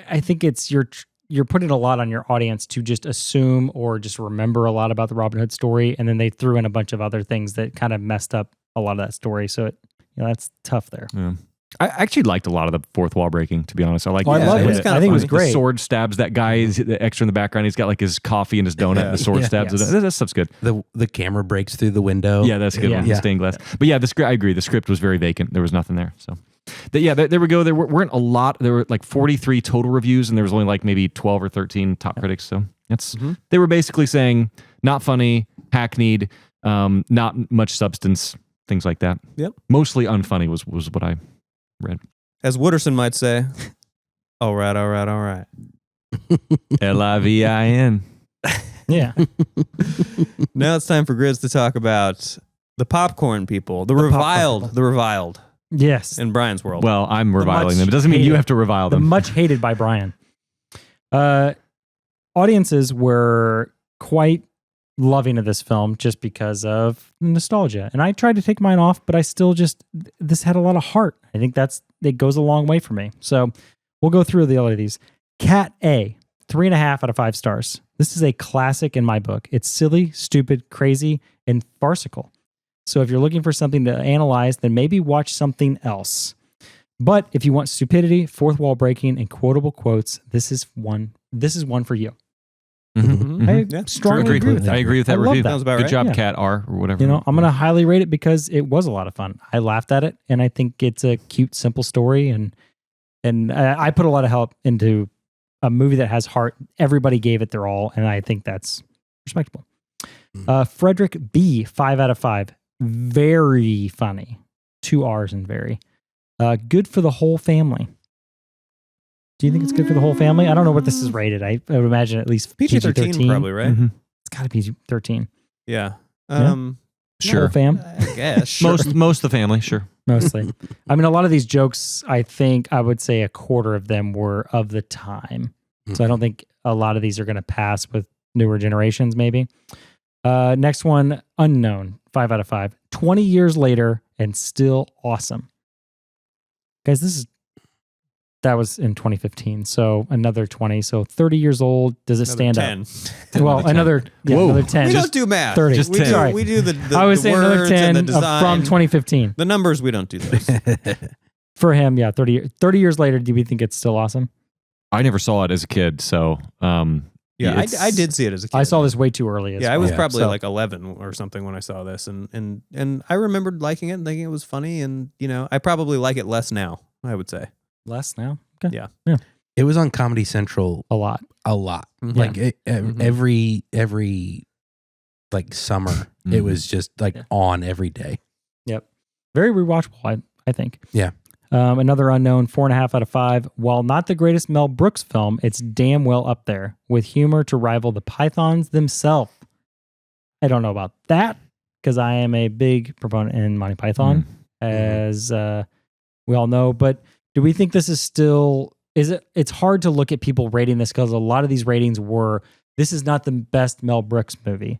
I think it's you're putting a lot on your audience to just assume or just remember a lot about the Robin Hood story, and then they threw in a bunch of other things that kind of messed up a lot of that story. So that's tough there. Yeah. I actually liked a lot of the fourth wall breaking, to be honest. I like Oh, I Yeah, love it was it. kinda I think it was funny. great. The sword stabs that guy, the extra in the background. He's got like his coffee and his donut. Yeah. And the sword Yeah. stabs Yes. it. That stuff's good. The camera breaks through the window. Yeah, that's a good Yeah. one. Yeah. Stained glass. But yeah, the script. I agree. The script was very vacant. There was nothing there. So, there we go. There weren't a lot. There were like 43 total reviews, and there was only like maybe 12 or 13 top critics. So that's they were basically saying not funny, hackneyed, not much substance, things like that. Yep. Mostly unfunny was what I read. As Wooderson might say, all right. Livin. Yeah. Now it's time for Gris to talk about the popcorn people, the reviled Yes. in Brian's world. Well, I'm reviling much them. It doesn't mean you hated- have to revile The them. much hated by Brian. Audiences were quite loving of this film just because of nostalgia. And I tried to take mine off, but I still this had a lot of heart. I think it goes a long way for me. So we'll go through the other of these. Cat A, 3.5 out of 5 stars. This is a classic in my book. It's silly, stupid, crazy, and farcical. So if you're looking for something to analyze, then maybe watch something else. But if you want stupidity, fourth wall breaking, and quotable quotes, this is one for you. Mhm. I Yeah, strongly agree with that. I agree with that I love review. that. Sounds about Good right. job, Yeah. Cat R or whatever. You know, I'm going to highly rate it because it was a lot of fun. I laughed at it, and I think it's a cute, simple story, and I put a lot of help into a movie that has heart. Everybody gave it their all, and I think that's respectable. Frederick B, 5 out of 5. Very funny. 2 R's in very. Good for the whole family. Do you think it's good for the whole family? I don't know what this is rated. I would imagine at least PG-13 probably, right? Mhm. It's got to be 13. Yeah. Whole Sure. fam. I guess. Sure. Most of the family, sure. Mostly. I mean, a lot of these jokes, I think I would say a quarter of them were of the time. So I don't think a lot of these are going to pass with newer generations, maybe. Next one, Unknown, 5 out of 5. 20 years later and still awesome. Guys, this is That was in 2015. So another 20. So 30 years old. Does it stand 10. up? Well, another 10. We don't do math. 30. Just we 10. do, Sorry. we do the I was the saying another words 10 and the design. from 2015. The numbers, we don't do those. For him, yeah, 30 years later, do we think it's still awesome? I never saw it as a kid, so Yeah, I did see it as a kid. I saw this way too early. Yeah, I was Yeah. probably So- like 11 or something when I saw this, and I remembered liking it and thinking it was funny, and I probably like it less now. I would say. Less now? Okay. Yeah. It was on Comedy Central A lot. a lot. Mhm. Like Mhm. every like summer, it Mhm. was just like Yeah. on every day. Yep. Very rewatchable, I think. Yeah. Another unknown, 4.5 out of 5. While not the greatest Mel Brooks film, it's damn well up there with humor to rival the Pythons themselves. I don't know about that because I am a big proponent in Monty Python, as we all know. But do we think this is still? It's hard to look at people rating this because a lot of these ratings were. This is not the best Mel Brooks movie.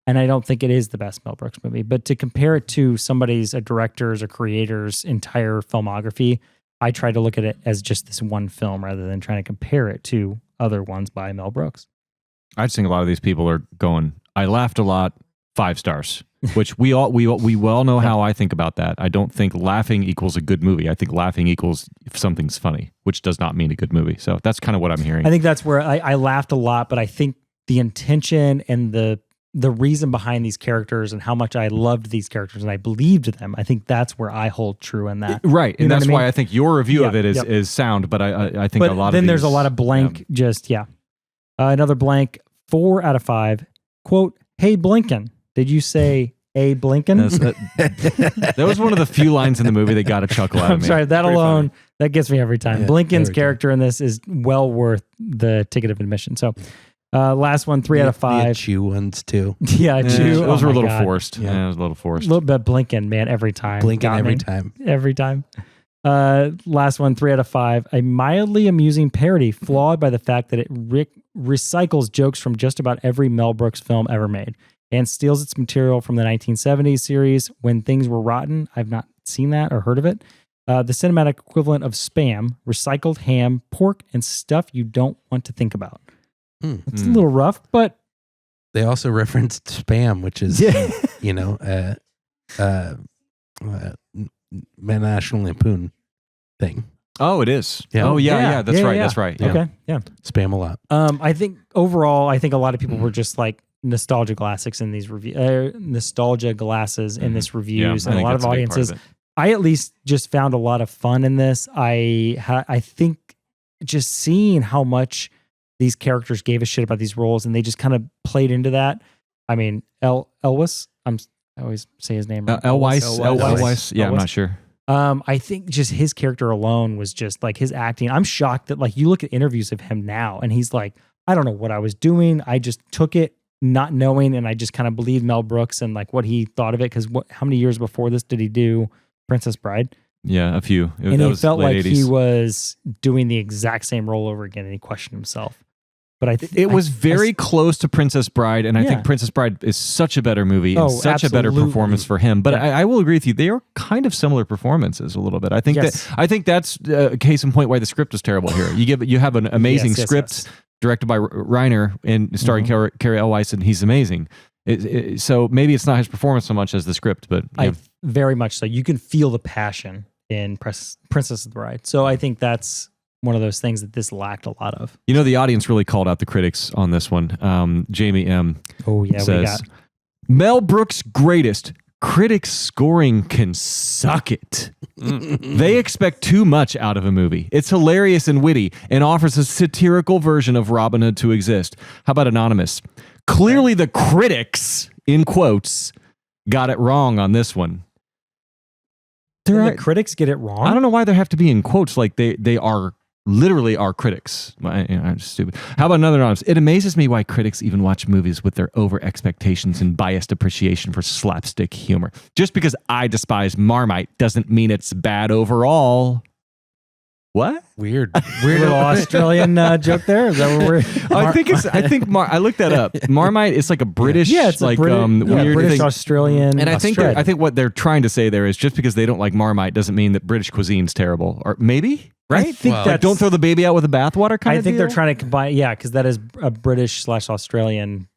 And I don't think it is the best Mel Brooks movie, but to compare it to a director's or creator's entire filmography, I try to look at it as just this one film rather than trying to compare it to other ones by Mel Brooks. I just think a lot of these people are going, I laughed a lot, 5 stars, which we all know how I think about that. I don't think laughing equals a good movie. I think laughing equals if something's funny, which does not mean a good movie. So that's kind of what I'm hearing. I think that's where I laughed a lot, but I think the intention and the reason behind these characters and how much I loved these characters and I believed them, I think that's where I hold true in that. Right. You And know that's what I mean? why I think your review of Yeah, it is, yep. is sound, but I think But a lot then of there's a these- lot of blank, another blank, 4 out of 5. Quote, hey, Blinken, did you say a Blinken? That was one of the few lines in the movie that got a chuckle out of I'm me. sorry, that Pretty alone, that gets me every time. Yeah, Blinken's every time. character in this is well worth the ticket of admission. So last one, 3 out of 5. Chew ones too. Yeah, Yeah, Chew. those Oh were a my little God. forced. Yeah. Yeah, it was a little A forced. little bit Blinken, man, every time. Blinking Got every me. time. Every time. Last one, 3 out of 5. A mildly amusing parody, flawed by the fact that it recycles jokes from just about every Mel Brooks film ever made and steals its material from the 1970s series When Things Were Rotten. I've not seen that or heard of it. The cinematic equivalent of Spam, recycled ham, pork, and stuff you don't want to think about. It's a little rough, but They also referenced Spam, which is National Lampoon thing. Oh, it is. Yeah. Oh, yeah. That's right. yeah. That's right. Yeah. Okay, yeah. Spam a lot. I think overall, I think a lot of people were just like nostalgia classics in these nostalgia glasses in this reviews, I and a think lot that's of a big part of audiences. it. I at least just found a lot of fun in this. I think just seeing how much these characters gave a shit about these roles, and they just kind of played into that. I mean, Elwes. I always say his name. Right. Elwes. Elwes. Yeah, I'm Elwes. not sure. I think just his character alone was just like his acting. I'm shocked that like you look at interviews of him now and he's like, I don't know what I was doing. I just took it not knowing. And I just kind of believed Mel Brooks and like what he thought of it. Cause how many years before this did he do Princess Bride? Yeah, a few. And that he was felt late like 80s. he was doing the exact same role over again and he questioned himself. But I think It was very close to Princess Bride, and I Yeah. think Princess Bride is such a better movie and Oh, such a better absolutely. performance for him. But Yeah. I will agree with you; they are kind of similar performances a little bit. I think Yes. that's a case in point why the script is terrible here. You have an amazing Yes, yes, script yes. directed by Reiner and starring Cary Elwes, and he's amazing. So maybe it's not his performance so much as the script, but yeah. Very much so. You can feel the passion in Princess Bride. So I think that's one of those things that this lacked a lot of. You know, the audience really called out the critics on this one. Jamie M. Oh yeah, we says, got Mel Brooks greatest. Critics scoring can suck it. They expect too much out of a movie. It's hilarious and witty and offers a satirical version of Robin Hood to exist. How about Anonymous? Clearly the critics, in quotes, got it wrong on this one. the critics get it wrong. I don't know why they have to be in quotes like they are literally our critics. I'm just stupid. How about another anonymous? It amazes me why critics even watch movies with their over expectations and biased appreciation for slapstick humor. Just because I despise Marmite doesn't mean it's bad overall. What? Weird. Weird little Australian joke there. Is that what we're? I looked that up. Marmite is like a British, Yeah, it's like a weird British thing. Australian. And I think Australian. what they're trying to say there is just because they don't like Marmite doesn't mean that British cuisine's terrible. Or maybe right? I think Well, Like, don't throw the baby out with the bathwater kind I of think deal? they're trying to combine. Yeah, because that is a British/Australian.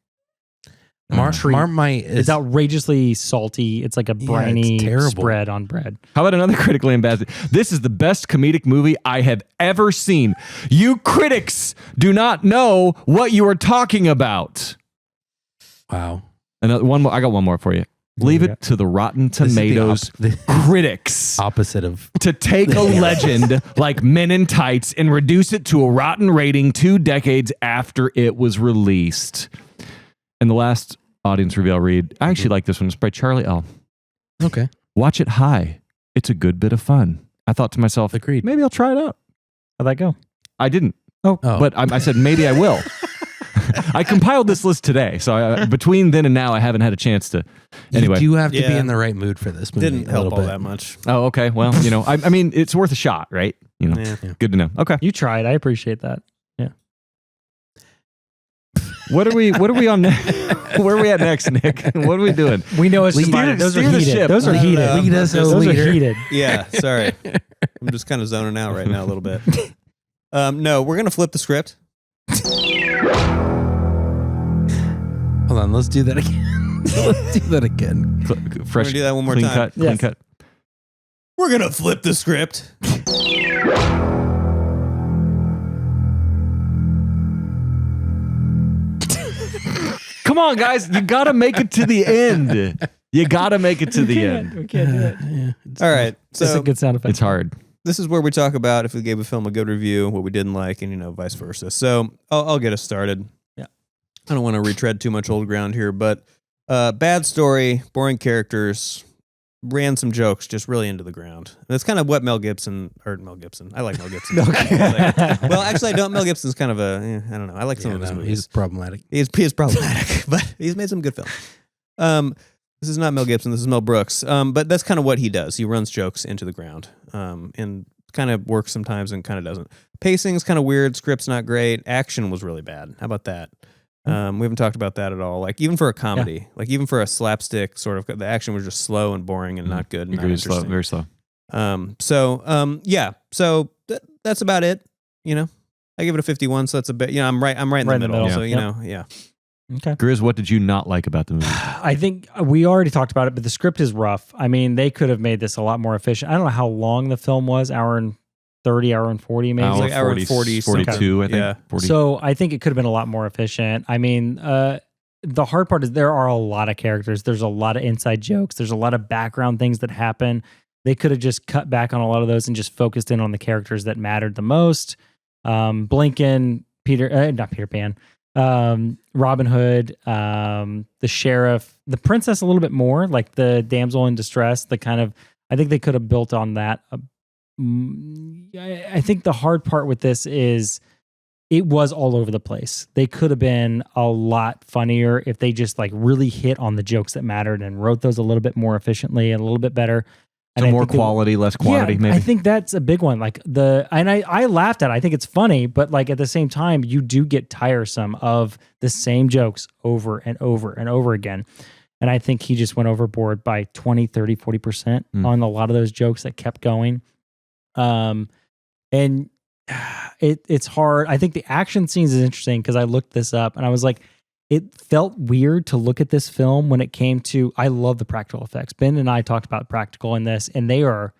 Marmite It's is outrageously salty. It's like a briny terrible. spread on bread. How about another critically ambassador? This is the best comedic movie I have ever seen. You critics do not know what you are talking about. wow. Another one more. I got one more for you. Leave it to the Rotten This is Tomatoes the critics opposite of to take a legend like Men in Tights and reduce it to a rotten rating 2 decades after it was released. And the last audience review I'll read, I actually like this one. It's by Charlie L. okay. Watch it high. It's a good bit of fun. I thought to myself, Agreed. maybe I'll try it out. How'd that go? I didn't. Oh. But I said maybe I will. I compiled this list today, so between then and now, I haven't had a chance to. Anyway, You do have to be Yeah. in the right mood for this movie. Didn't a help little all bit. that much. oh, okay. Well, I mean, it's worth a shot, right? Yeah. Good to know. Okay, You tried. I appreciate that. what are we on? Where are we at next, Nick? What are we doing? We know it's Steer- divided. Those are steer the heated. ship. Those are I don't heated. know. Lead us, Those oh are leader. heated. Yeah, sorry. I'm just kind of zoning out right now a little bit. No, we're gonna flip the script. Hold on, let's do that again. Let's do that again. Fresh. We're gonna do that one more clean time. cut. Clean Yes. cut. We're gonna flip the script. Come on, guys! You got to make it to the end. You got to make it to the end. We can't do it. Yeah. All right. This is So a good sound effect. It's hard. this is where we talk about if we gave a film a good review, what we didn't like, and vice versa. So I'll get us started. Yeah. I don't want to retread too much old ground here, but bad story, boring characters, ran some jokes just really into the ground. And that's kind of what Mel Gibson. I like Mel Gibson. Well, actually, I don't. Mel Gibson's kind of I don't know. I like some of his movies. He's problematic. He's problematic, but he's made some good films. This is not Mel Gibson. This is Mel Brooks. But that's kind of what he does. He runs jokes into the ground, and kind of works sometimes and kind of doesn't. Pacing's kind of weird. Script's not great. Action was really bad. How about that? We haven't talked about that at all. Like even for a comedy, like even for a slapstick sort of, the action was just slow and boring and not good. And not Very slow. interesting. Very slow. Yeah. So that's about it. I give it a 51. So that's a bit. I'm right in the middle. So yeah. Okay. Grizz, what did you not like about the movie? I think we already talked about it, but the script is rough. I mean, they could have made this a lot more efficient. I don't know how long the film was, hour and 30, hour and 40 maybe. Like hour and 40, 42, I think. Yeah. 40. So I think it could have been a lot more efficient. I mean, the hard part is there are a lot of characters. There's a lot of inside jokes. There's a lot of background things that happen. They could have just cut back on a lot of those and just focused in on the characters that mattered the most. Blinken, not Peter Pan, Robin Hood, the sheriff, the princess a little bit more, like the damsel in distress, I think they could have built on that. I think the hard part with this is it was all over the place. They could have been a lot funnier if they just like really hit on the jokes that mattered and wrote those a little bit more efficiently and a little bit better. So And I more think quality, less quantity, maybe. I think that's a big one. Like I laughed at it. I think it's funny, but like at the same time, you do get tiresome of the same jokes over and over and over again. And I think he just went overboard by 20, 30, 40% on a lot of those jokes that kept going. And it's hard. I think the action scenes is interesting because I looked this up and I was like, it felt weird to look at this film when it came to, I love the practical effects. Ben and I talked about practical in this and they are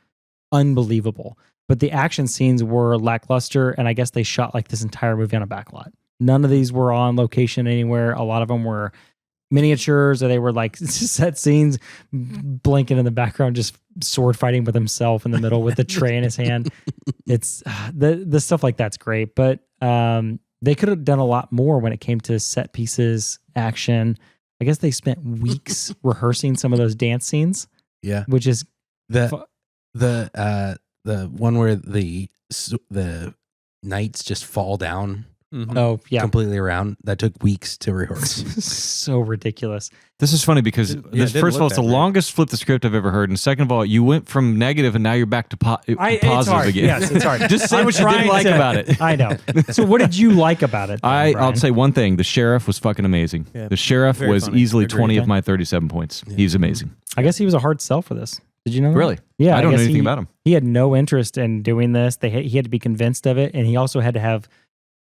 unbelievable. But the action scenes were lackluster and I guess they shot like this entire movie on a backlot. None of these were on location anywhere. A lot of them were miniatures or they were like set scenes. Blinken in the background just sword fighting with himself in the middle with the tray in his hand. It's the stuff like that's great, but they could have done a lot more when it came to set pieces, action. I guess they spent weeks rehearsing some of those dance scenes. Yeah, which is the one where the knights just fall down. Mm-hmm. Oh yeah, completely around. That took weeks to rehearse. So ridiculous. This is funny because first of all, it's the longest flip the script I've ever heard, and second of all, you went from negative and now you're back to positive again. Yes, it's hard. Just say what you didn't like about it. I know. So what did you like about it? I'll say one thing: the sheriff was fucking amazing. Yeah, the sheriff very was funny. easily Agreed. 20 of my 37 points. He's amazing. I guess he was a hard sell for this. Did you know that? Really? Yeah. I don't know guess anything about him. He had no interest in doing this. He had to be convinced of it. And he also had to have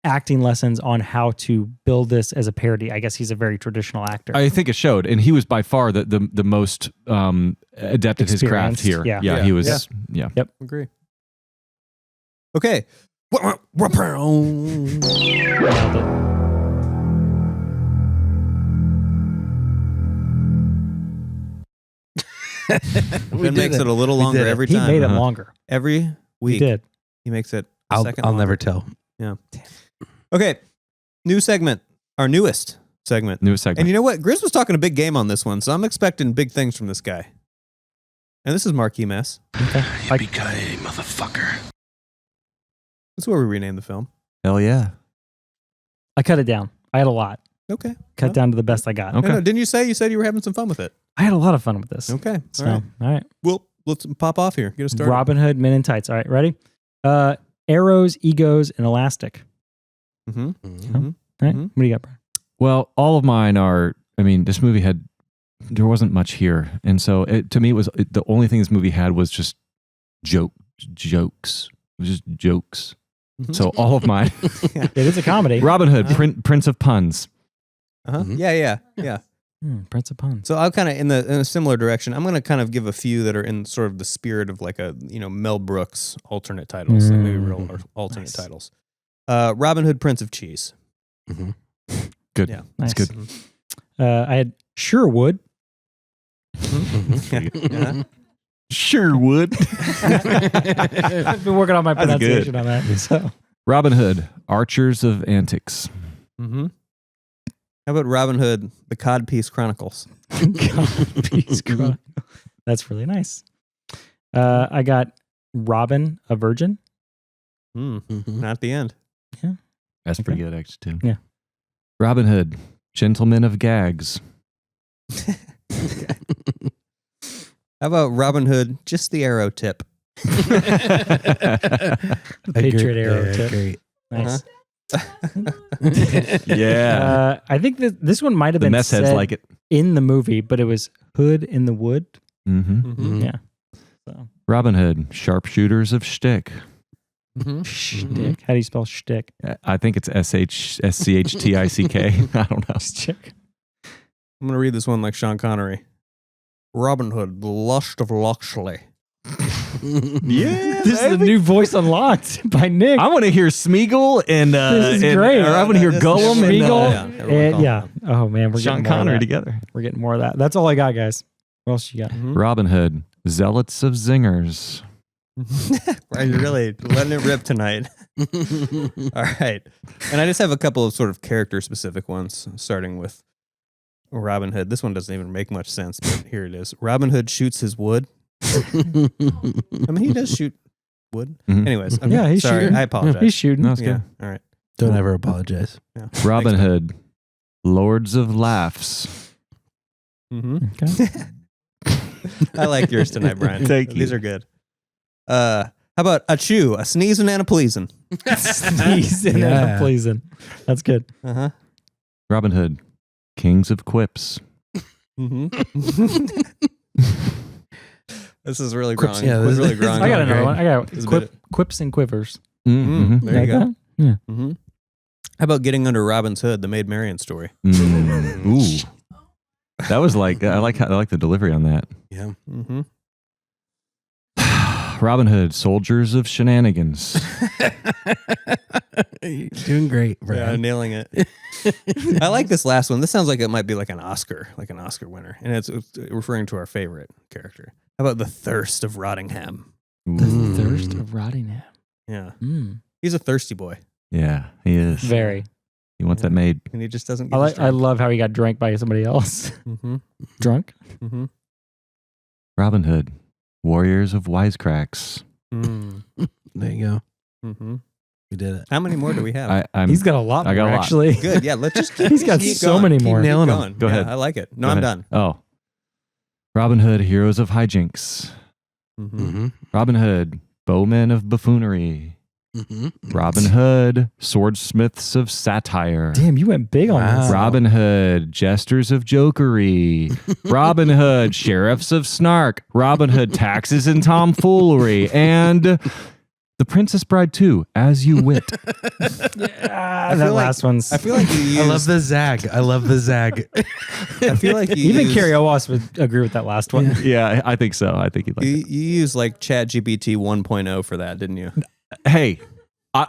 acting lessons on how to build this as a parody. I guess he's a very traditional actor. I think it showed, and he was by far the most adept at his craft here. Yeah. He was. Yeah. Yep. Agree. Okay. Nailed it. Ben makes it a little longer did it. every He time. made it longer. Every He week. did. He makes it a second I'll longer. never tell. Yeah. Okay. New segment. Our newest segment. Newest segment. And you know what? Gris was talking a big game on this one, so I'm expecting big things from this guy. And this is Marquee Mess. Okay. Like, Yippee-ki-yay, motherfucker. That's where we rename the film. Hell yeah. I cut it down. I had a lot. Okay. Cut down to the best I got. Okay. No, didn't you say you were having some fun with it? I had a lot of fun with this. Okay. So, All right. all right. Well, let's pop off here. Get us started. Robin Hood, Men in Tights. All right, ready? Arrows, egos, and elastic. Mm-hmm. All right. Mhm. What do you got, Brian? Well, all of mine are. I mean, this movie there wasn't much here, and so to me, the only thing this movie had was just jokes. It was just jokes. Mhm. So all of mine. It is a comedy. Robin Hood, Prince of Puns. Uh-huh. Mhm. Yeah. Prince of Puns. So I'll kind of in a similar direction. I'm going to kind of give a few that are in sort of the spirit of like a Mel Brooks alternate titles, like maybe real or alternate Nice. titles. Robin Hood, Prince of Cheese. Mhm. Good. Yeah. Nice. That's good. I had Sherwood. Yeah. Sherwood. I've been working on my That's good. pronunciation on that. So Robin Hood, Archers of Antics. Mm-hmm. How about Robin Hood, the Codpiece Chronicles? Peace Chronicle. That's really nice. I got Robin, a virgin. Not the end. That's Okay. pretty good, actually, too. Yeah. Robin Hood, Gentleman of Gags. How about Robin Hood, just the arrow tip? The Patriot arrow tip. Great. Nice. Yeah. I think that this one might have The been mess heads said like it. in the movie, but it was Hood in the Wood. Mm-hmm. Mm-hmm. Yeah. So Robin Hood, Sharpshooters of Shtick. Mm-hmm. shtick. How do you spell shtick? I think it's SHSCHTICK. I don't know. Shtick. I'm going to read this one like Sean Connery. Robin Hood, the Lust of Locksley. Yeah, This is the new voice unlocked by Nick. I want to hear Smeagol and This is great. Or I want to hear This is Gollum and Smeagol. everyone Yeah. call him. Oh man, we're Sean getting more of Connery that. together. We're getting more of that. That's all I got, guys. What else you got? Robin Hood, Zealots of Zingers. Right, you're really letting it rip tonight. All right. And I just have a couple of sort of character specific ones, starting with Robin Hood. This one doesn't even make much sense, but here it is. Robin Hood shoots his wood. I mean, he does shoot wood. Mhm. Anyways, I'm Yeah, he's sorry. shooting. I apologize. He's shooting. No, it's Yeah. good. All right. Don't ever apologize. Yeah. Robin Thanks, man. Hood, Lords of Laughs. Mm-hmm. Okay. I like yours tonight, Brian. Thank you. These are good. How about a chew, a sneezing, and a pleasing? Sneezing Yeah. and pleasing. That's good. Uh-huh. Robin Hood, Kings of Quips. Mm-hmm. This is really Quips, growing. yeah, This is this- really growing. I got on another me. one. I got This is a bit- quips and quivers. Mm-hmm. There you Like go. that? Yeah. Mm-hmm. How about getting under Robin's hood, the Maid Marian story? Ooh. That was like I like the delivery on that. Yeah. Mm-hmm. Robin Hood, Soldiers of Shenanigans. You're doing great, Yeah, Brad. nailing it. I like this last one. This sounds like it might be like an Oscar winner, and it's referring to our favorite character. How about the Thirst of Rottingham? The Ooh. thirst of Rottingham. Yeah, Mm. he's a thirsty boy, Yeah, he is. Very. He wants that made. and he just doesn't. I love how he got drank by somebody else. Mm-hmm. Drunk? Mm-hmm. Robin Hood, Warriors of Wisecracks. Mm. There you go. Mm-hmm. We did it. How many more do we have? He's got a lot more, I got a lot. actually. Good. Yeah, let's just. He's got keep so going. many Keep more. nailing 'em. going. Go Yeah, ahead. I like it. No, Go I'm ahead. done. Oh. Robin Hood, Heroes of Hijinks. Mm-hmm. Mm-hmm. Robin Hood, Bowmen of Buffoonery. Robin Hood, swordsmiths of satire. Damn, you went big on this. Robin Hood, jesters of jokery. Robin Hood, sheriffs of snark. Robin Hood, taxes and tomfoolery. And The Princess Bride 2, As You Wit. That last one's. I feel like you used, I love the zag. I love the zag. I feel like you Even used, Cary Elwes would agree with that last one. Yeah, I think so. I think he'd like you used like ChatGPT 1.0 for that, didn't you? it. Hey,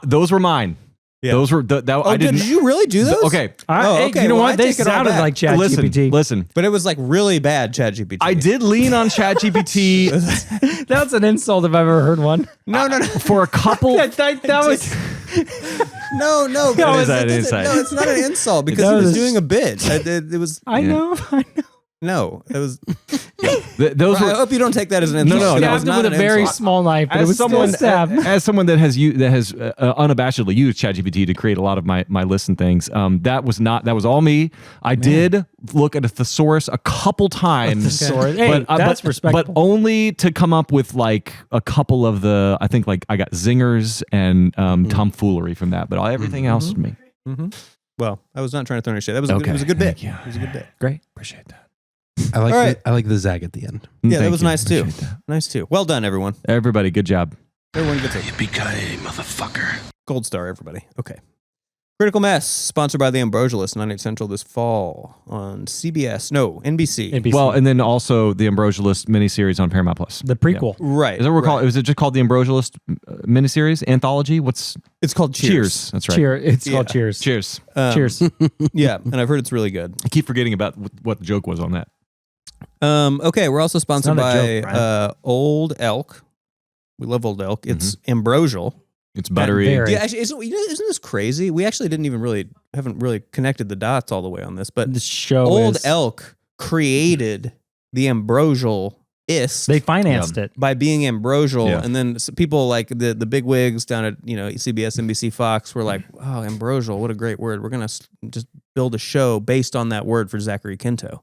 those were mine. Yeah. Those were I didn't. Did you really do those? Okay, Hey, you know well, what? I They take it all sounded back. like ChatGPT. listen. But it was like really bad ChatGPT. I did lean on ChatGPT That's an insult if I've ever heard one. No. for a couple. that was. No, No, is that inside? No, it's not an insult because That he was was- doing a bit. It was I know. no. It was. Those I were. hope you don't take that as an insult. no, That was Stabbed not with a an very insult. small knife, but it was still a stab. as someone that has unabashedly used ChatGPT to create a lot of my lists and things, that was all me. I did look at a thesaurus a couple times, Thesaurus. Hey, that's respectable. but only to come up with like a couple of the. I think like I got zingers and tomfoolery from that, but everything else was me. Well, I was not trying to throw any shit. That was it was a good bit. It was a good bit. Great, appreciate that. I like All right. I like the zag at the end. Yeah, that Thank was you. nice too. Appreciate that. Nice too. Well done, everyone. Everybody, good job. Everyone gets a Yippee-ki-yay, motherfucker. gold star, everybody. Okay. Critical Mess, sponsored by the Ambrosialist, 9/8 Central this fall on CBS. No, NBC. NBC. Well, and then also the Ambrosialist miniseries on Paramount Plus. the prequel. Right. Is that what we're called? Was it just called the Ambrosialist miniseries anthology? It's called Cheers. That's right. It's called Cheers. Cheers. Cheers. Yeah, and I've heard it's really good. I keep forgetting about what the joke was on that. Okay, we're also sponsored not a by joke, Brian. Old Elk. We love Old Elk. It's Ambrosial. It's buttery. very- Yeah, actually, isn't this crazy? We actually haven't really connected the dots all the way on this, but The show Old is, Elk created the Ambrosial-ist They financed it. by being ambrosial, Yeah. and then people like the big wigs down at CBS, NBC, Fox were like, "Oh, ambrosial, what a great word! We're gonna just build a show based on that word for Zachary Quinto."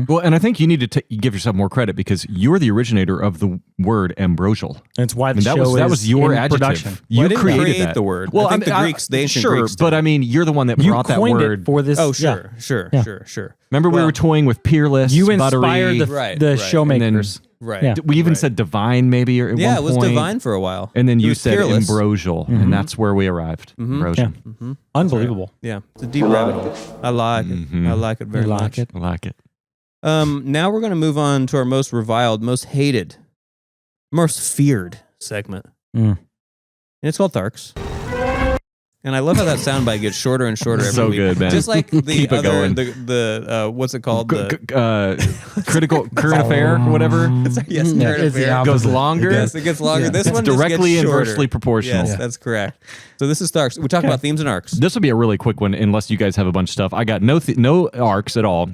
Well, and I think you need to give yourself more credit because you're the originator of the word ambrosial. That's why the And that show was is your in adjective. production. You Well, I didn't created create that. the word. Well, I think the Greeks, the ancient sure, Greeks did. but I mean, you're the one that You brought that coined word. it for this. Oh, yeah. sure. Remember, we Well- were toying with peerless. You buttery. inspired the Right. showmakers. Right. Yeah. We even Right. said divine, maybe. Or at Yeah, one it was point. divine for a while. And then It you was said peerless. ambrosial, and that's where we arrived. Ambrosia. Yeah. Unbelievable. Yeah, it's a deep rabbit hole. I like it. I like it very You like much. it? I like it. Now we're going to move on to our most reviled, most hated, most feared segment. Mm. And it's called Tharks. And I love how that soundbite gets shorter and shorter every So week. good, man. Just like the Keep it other, going. the what's it called? Critical current affair, or whatever. Yes, Yeah, current it's the affair. opposite. Goes longer. Yes, it gets longer. Yeah. This It's one just directly gets shorter. inversely proportional. Yes, that's correct. So this is Tharks. We talk about themes and arcs. This will be a really quick one, unless you guys have a bunch of stuff. I got no arcs at all,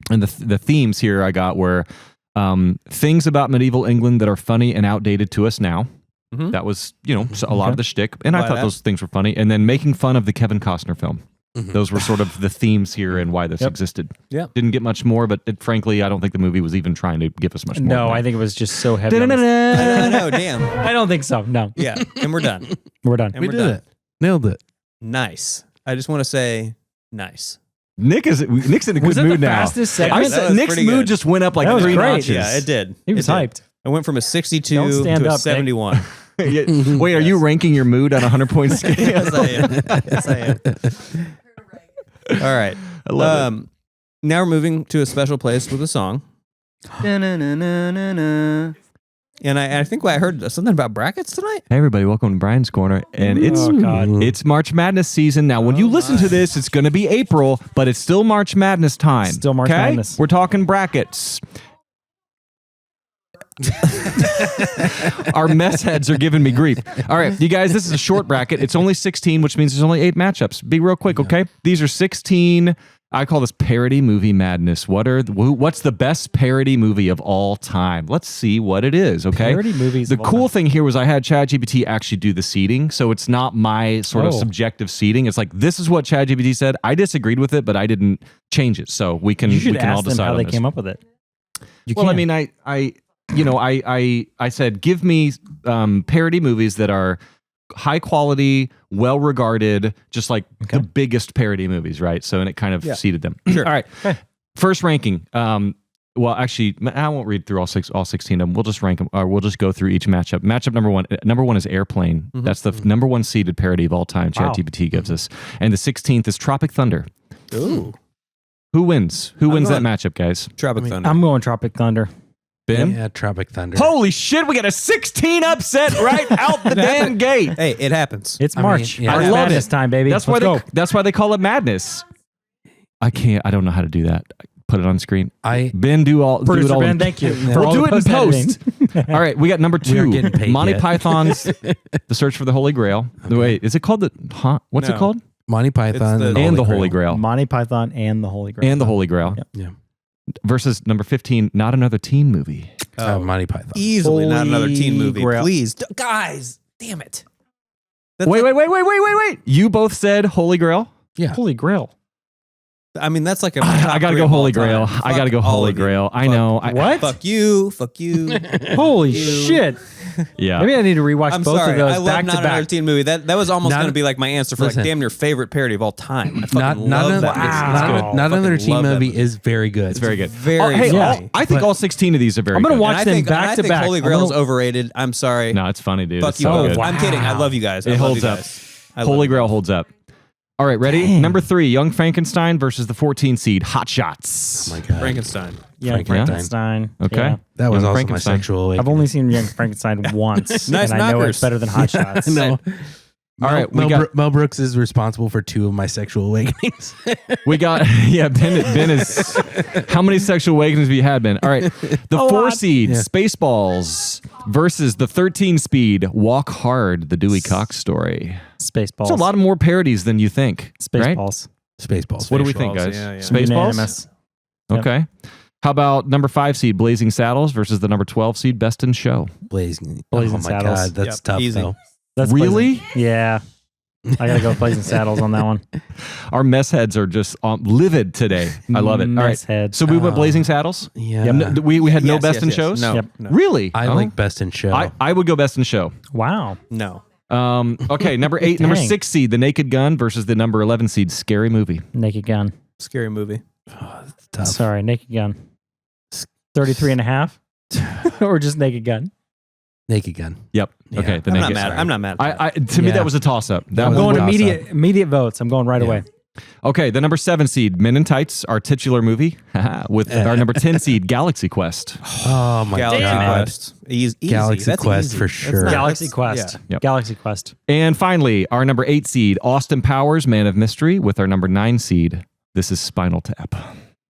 and the themes here I got were things about medieval England that are funny and outdated to us now. Mhm. That was so a lot of the shtick, and I Buy thought that. those things were funny. And then making fun of the Kevin Costner film. Mm-hmm. Those were sort of the themes here and why this existed. Yeah. Didn't get much more, but frankly, I don't think the movie was even trying to give us much more. No, than I think it was just so heavy. on this. I know, damn. I don't think so. No. Yeah, and we're done. We're done. And We we're did done. it. Nailed it. Nice. I just want to say nice. Nick's in a good Was that mood the now. fastest I segment? That said was Nick's pretty mood good. just went up like That was 3 great. notches. Yeah, it did. He was It did. hyped. I went from a 62 Don't stand to a up, Nick. 71. Yeah. Wait, are you ranking your mood on a 100-point scale? Yes, I am. Yes, I am. All right. I love it. Now we're moving to a special place with a song. And I think I heard something about brackets tonight. Hey everybody, welcome to Brian's Corner, and Oh, God. it's March Madness season now. When you listen to this, it's going to be April, but it's still March Madness time. Still March okay? Madness. We're talking brackets. Our mess heads are giving me grief. All right, you guys, this is a short bracket. It's only 16, which means there's only 8 matchups. Be real quick, okay? These are 16. I call this parody movie madness. What's the best parody movie of all time? Let's see what it is, okay? Parody movies The of all cool time. thing here was I had ChatGPT actually do the seeding, so it's not my sort of Oh. subjective seeding. It's like, this is what ChatGPT said. I disagreed with it, but I didn't change it, so we can You should we can all ask them decide how on they this. came up with it. You Well, I can. mean, I said, give me parody movies that are high quality, well regarded, just like the biggest parody movies, right? So and it kind of seeded them. Sure. All right. First ranking. Well, actually, I won't read through all 16 of them. We'll just rank them, or we'll just go through each matchup. Matchup number one. Number one is Airplane. That's the number one seeded parody of all time. ChatGPT gives us, and the 16th is Tropic Thunder. Ooh. Who wins? Who wins that matchup, guys? Tropic Thunder. I'm going Tropic Thunder. Ben? Yeah, Tropic Thunder. Holy shit, we got a 16 upset right out the damn gate. Hey, it happens. It's March. yeah. March I love Madness it. time, baby. That's Let's why go. that's why they call it madness. I don't know how to do that. Put it on screen. Ben, do it Producer all. Ben, thank you. for We'll all do the it in post-editing. post. All right, we got number We aren't 2. getting paid Monty yet. Python's The Search for the Holy Grail. Wait, is it called what's it No. called? Monty Python It's the- And the Holy Grail. Monty Python and the Holy Grail. And the Holy Grail. Yep. Yeah. Versus number 15, Not Another Teen Movie. Monty Python. Easily not another teen Holy movie. Grail. Please. Guys, damn it. Wait. You both said Holy Grail? Yeah. Holy Grail. I mean, that's like a. I gotta go Holy Grail. I gotta go Holy Grail. I know. What? Fuck you. Fuck you. Holy You. shit. Yeah. Maybe I need to rewatch I'm both sorry. of those I love back not to another back. teen movie. That was almost Not- going to be like my answer for Listen. like damn near favorite parody of all time. I Not fucking love that. Wow. not another Fucking teen love that movie is very good. It's very good. Very hey, funny. I think But- all 16 of these are very I'm gonna good. watch And I them think, back and I to think back. Holy I'm Grail's gonna- overrated. I'm sorry. No, it's funny, dude. Fuck It's you. so Oh, good. wow. I'm kidding. I love you guys. I It love holds you up. guys. I love Holy you Grail guys. holds up. All right, ready? Damn. Number 3, Young Frankenstein versus the 14 seed Hot Shots. Oh my god. Frankenstein. Young Frankenstein. Frankenstein. Okay. Yeah. That was Young also my Frankenstein. sexual awakening. I've only seen Young Frankenstein once. Nice and I know knockers. it's better than Hot Shots. No. All right, we got Mel Brooks is responsible for 2 of my sexual awakenings. Ben is how many sexual awakenings have you had, Ben? All right. The 4 seed Spaceballs versus the 13 speed Walk Hard, the Dewey Cox story. Spaceballs. It's a lot more parodies than you think. Right? Spaceballs. Spaceballs. What do we think, Spaceballs, guys? yeah, yeah. Spaceballs? Unanimous. Yep. Okay. How about number 5 seed Blazing Saddles versus the number 12 seed Best in Show? Blazing. Blazing Oh my Saddles. god, that's Yep, tough easy. though. That's Really? Blazing. Yeah. I gotta go with Blazing Saddles on that one. Our mess heads are just livid today. I love it. All right. Mess heads. So we went Blazing Saddles? Yeah. We had no Yes, Best yes, in yes. Shows? No. Yep. no. Really? I Oh. like Best in Show. I would go Best in Show. Wow. No. Okay, number 8, number Dang. 6 seed, The Naked Gun versus the number 11 seed, Scary Movie. Naked Gun. Scary movie. It's tough. Sorry, Naked Gun. 33 and a half? Or just Naked Gun? Naked Gun. Yep. Yeah. Okay, The I'm Naked not mad. Gun. I'm not mad. At that. To me, Yeah. that was a toss-up. That I'm was going a toss-up. immediate votes. I'm going right Yeah. away. Okay, the number 7 seed, Men in Tights, our titular movie, with our number 10 seed, Galaxy Quest. Oh my Galaxy god. Quest. Easy. Galaxy That's Quest easy. for That's sure. not- Galaxy that's- Quest. Yep. Galaxy Quest. And finally, our number 8 seed, Austin Powers, Man of Mystery, with our number 9 seed, This is Spinal Tap.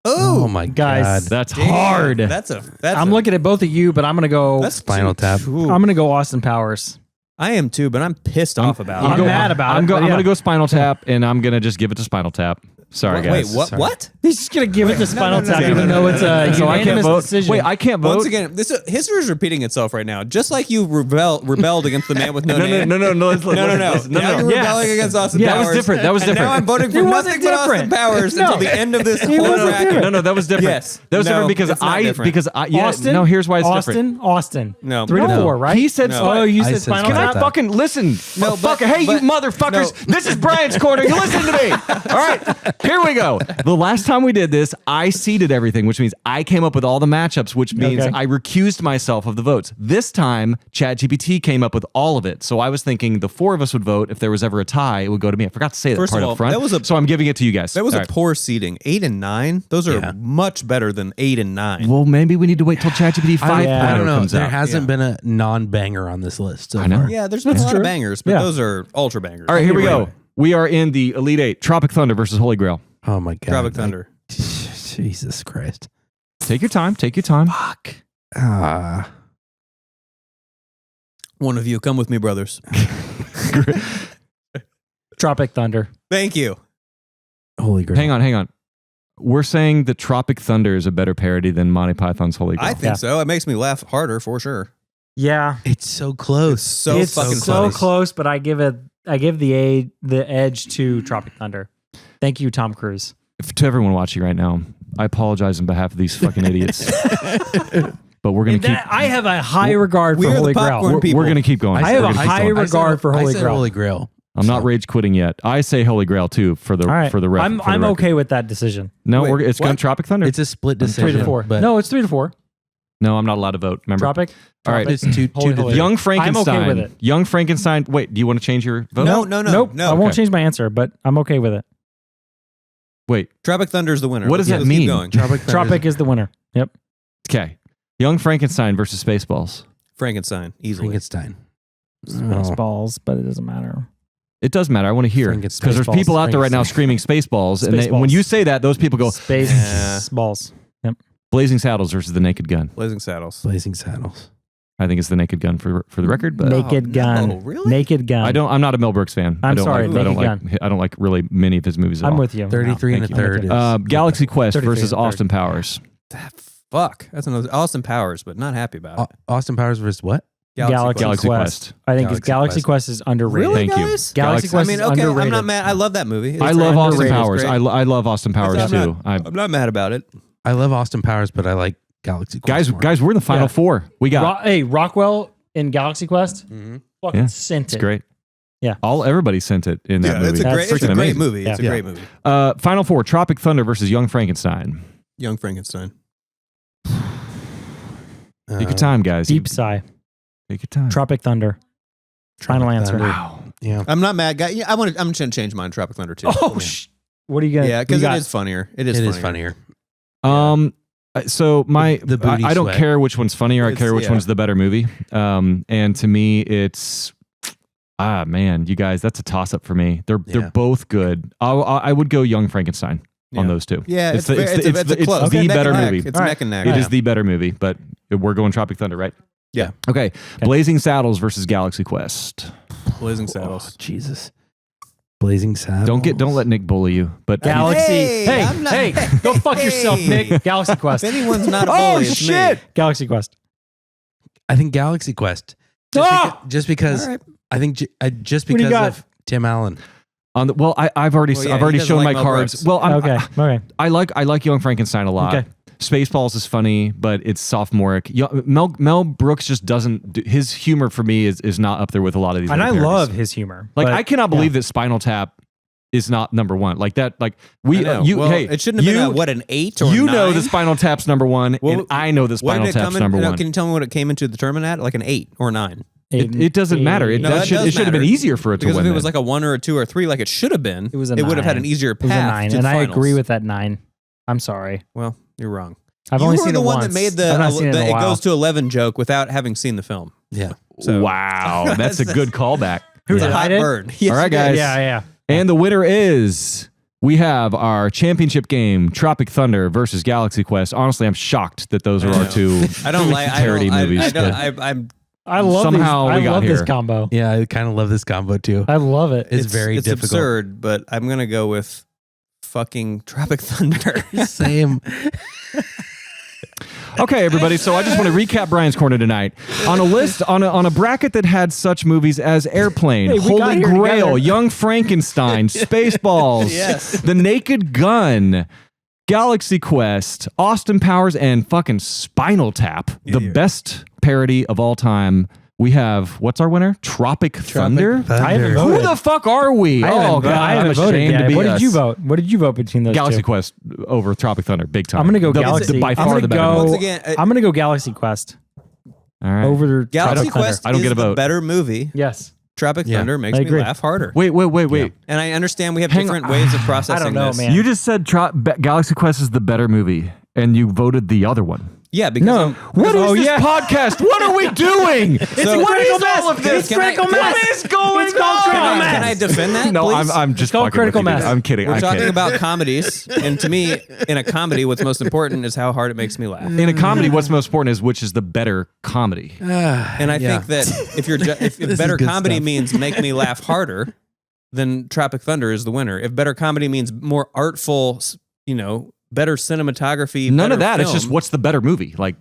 Oh my Guys. god. That's Damn, hard. That's I'm looking at both of you, but I'm gonna go. That's Spinal Tap. Ooh. I'm gonna go Austin Powers. I am too, but I'm pissed off about I'm it. mad about I'm it, but I'm yeah. going to go Spinal Tap, and I'm going to just give it to Spinal Tap. Sorry, Wait, guys. what? Sorry. What? He's just gonna give it to Spinal no, Tap, no, even no, though no, it's no, a no, So I can't unanimous vote. decision. Wait, I can't vote. Once again, history is repeating itself right now. Just like you rebelled against the man with no name. No. No. Now you're Yes. rebelling against Austin Yeah, Powers. that was different. That was And different. now I'm voting for It nothing wasn't but Austin different. Powers No. until the end of this It whole wasn't bracket. different. No, that was different. Yes. That was No, different because it's not different. Austin. No, here's why it's different. Austin. No. 3 to No. 4, right? He said No. Spinal- Oh, you I said said Spinal Can I Tap. fucking listen? No, but- Hey, you but- motherfuckers! no. This is Brian's corner. You listen to me. All right, here we go. The last time we did this, I seeded everything, which means I came up with all the matchups, which means Okay. I recused myself of the votes. This time, ChatGPT came up with all of it. So I was thinking the 4 of us would vote. If there was ever a tie, it would go to me. I forgot to say that First part of all, up front. that was a- so I'm giving it to you guys. That was All a right. poor seeding. 8 and 9. Those are Yeah. much better than 8 and 9. Well, maybe we need to wait till ChatGPT 5.0 I don't know. comes There out. hasn't been a non-banger on this list so I know. far. Yeah, there's been a lot true. of bangers, but Yeah. those are ultra bangers. All right, here we go. Anyway, We are in the Elite 8. Tropic Thunder versus Holy Grail. Oh my god. Tropic Thunder. Jesus Christ. Take your time. Take your time. Fuck. One of you, come with me, brothers. Tropic Thunder. Thank you. Holy Grail. Hang on. We're saying that Tropic Thunder is a better parody than Monty Python's Holy Grail. I think so. It makes me laugh harder for sure. Yeah. It's so close. So it's fucking so close. close, but I give the edge to Tropic Thunder. Thank you, Tom Cruise. To everyone watching right now, I apologize on behalf of these fucking idiots. but we're gonna keep. I have a high regard for we are the Holy popcorn Grail. people. We're gonna keep going. I have We're a gonna keep high going. regard for Holy I said Grail. Holy Grail. I'm not rage quitting yet. I say Holy Grail too for the All right. for the record. I'm okay with that decision. No, Wait, it's going Tropic Thunder. It's a split decision. 3 to 4. But No, it's 3 to 4. No, I'm not allowed to vote. Remember? Tropic. All right. it's two Holy, to holy. Young Frankenstein. I'm okay with it. Young Frankenstein. Wait, do you want to change your vote? No, Nope. I won't Okay. change my answer, but I'm okay with it. Wait. Tropic Thunder is the winner. What does Let's that keep mean? Going. Tropic is the winner. Yep. Okay. Young Frankenstein versus Spaceballs. Frankenstein, easily. Frankenstein. Spaceballs, but it doesn't matter. It does matter. I want to hear Frankenstein. because there's Spaceballs. people out there right now screaming Spaceballs, and Spaceballs. when you say that, those people go Space Yeah. balls. Yep. Blazing Saddles versus the Naked Gun. Blazing Saddles. Blazing Saddles. I think it's the Naked Gun for the record, but Naked no, Gun. really? Naked Gun. I'm not a Mel Brooks fan. I'm I don't sorry, Like, I don't Naked like. I don't like really many of his movies at I'm all. with you. 33 and a Thank you. third is Galaxy Quest 33 versus and a third. Austin Powers. Fuck. That's another Austin Powers, but not happy about it. Austin Powers versus what? Galaxy Quest. Quest. I think Galaxy Galaxy Quest. Quest is underrated. Really, Thank you. guys? Galaxy Quest I mean, is okay, I'm underrated. not mad. I love that movie. I love Austin underrated. Powers. It's I great. love Austin Powers I'm too. I'm not mad about it. I love Austin Powers, but I like Galaxy Quest. more. Guys, we're in the final Yeah. four. We got. Hey, Rockwell in Galaxy Quest. Fucking Yeah, sent It's it. great. Yeah. Everybody sent it in that movie. It's a That's great, it's freaking a great amazing. movie. It's Yeah. a great movie. Final four: Tropic Thunder versus Young Frankenstein. Young Frankenstein. Take your time, guys. Deep sigh. Take your time. Tropic Thunder. Final answer. Thunder. Wow. Yeah. I'm not mad, guy. Yeah, I'm gonna change mine. Tropic Thunder too. Oh, what are you gonna? yeah, because you it got? is funnier. It It is is funnier. So The booty I don't sweat. care which one's funnier. I It's- care which yeah. one's the better movie. And to me, it's man, you guys, that's a toss up for me. They're Yeah. both good. I would go Young Frankenstein on Yeah. those two. Yeah, it's the close. the Neck better and neck. movie. It's All neck and neck. It is the better movie, but we're going Tropic Thunder, right? Yeah. Okay. Blazing Saddles versus Galaxy Quest. Blazing Saddles. Jesus. Blazing Saddles. Don't let Nick bully you. But Galaxy. Hey, Hey, I'm not- hey, go fuck yourself, Nick. Galaxy Quest. If anyone's not a bully, it's me. Galaxy Quest. I think Galaxy Quest. Just because All right. I think just What do you because got? of Tim Allen. I've already Well, yeah, I've he already doesn't shown like my Mel cards. Brooks. Well, Okay. Okay. I like Young Frankenstein a lot. Okay. Spaceballs is funny, but it's sophomoric. Mel Brooks just doesn't. His humor for me is not up there with a lot of these. And I other parodies. love his humor. Like but- I cannot believe that Spinal Tap is not number one. Like that. Like I know. Well, hey, it shouldn't have been an 8 or you 9. know that Spinal Tap's number one, Well, and I know that What Spinal did it come Tap's in? number one. Can you tell me what it came into the tournament at? Like an 8 or 9? It doesn't matter. It No, that should does have been matter. easier for it to Because win. if it then. was like a 1 or a 2 or 3, like it should have been, It was a it would have had 9. an easier It was a path. 9, to and the I agree finals. with that 9. I'm sorry. Well, you're wrong. I've You only were seen the it one once. that made I've not seen it in a it while. goes to 11 joke without having seen the film. Yeah. So wow, that's a good callback. Who it's a did I hot did? bird. Yes, All right, you did. guys. Yeah. And the winner is we have our championship game, Tropic Thunder versus Galaxy Quest. Honestly, I'm shocked that those are our two I don't like parody movies. I'm I love Somehow these. we I got love this here. combo. Yeah, I kind of love this combo too. I love it. It's very difficult. absurd, but I'm gonna go with fucking Tropic Thunder. Same. Okay, everybody. So I just want to recap Brian's Corner tonight. On a list, on a bracket that had such movies as Airplane, Hey, we got Holy here Grail, together. Young Frankenstein, Spaceballs, Yes. The Naked Gun, Galaxy Quest, Austin Powers, and fucking Spinal Tap, the best parody of all time. We have, what's our winner? Tropic Thunder? I haven't Who voted. the fuck are we? I haven't, God, I haven't I'm voted ashamed yet. to be What did you us. vote? What did you vote between those Galaxy two? Quest over Tropic Thunder, big time. I'm gonna go The- Galaxy. by I'm far gonna the better go. movie. Once again, I'm gonna go Galaxy Quest All right. over Galaxy Tropic Thunder. Quest I don't is get a the vote. better movie. Yes. Tropic Yeah, Thunder makes I me agree. laugh harder. Wait. And I understand we have Hang different on. ways of processing I don't know, this. man. You just said Galaxy Quest is the better movie, and you voted the other one. Yeah, because No. I'm- What is Oh, this yeah. podcast? What are we doing? So- What is Critical all Mass. of this? It's Critical What Mass. is going It's called on? Critical Mass. Can I defend that? No, please? I'm just called fucking with Critical you, dude. Mass. I'm kidding. We're I'm talking kidding. about comedies, and to me, in a comedy, what's most important is how hard it makes me laugh. In a comedy, what's most important is which is the better comedy. And I think that if is better good comedy stuff. means make me laugh harder, then Tropic Thunder is the winner. If better comedy means more artful, better cinematography, None better of that. It's film, just what's the better movie. Like,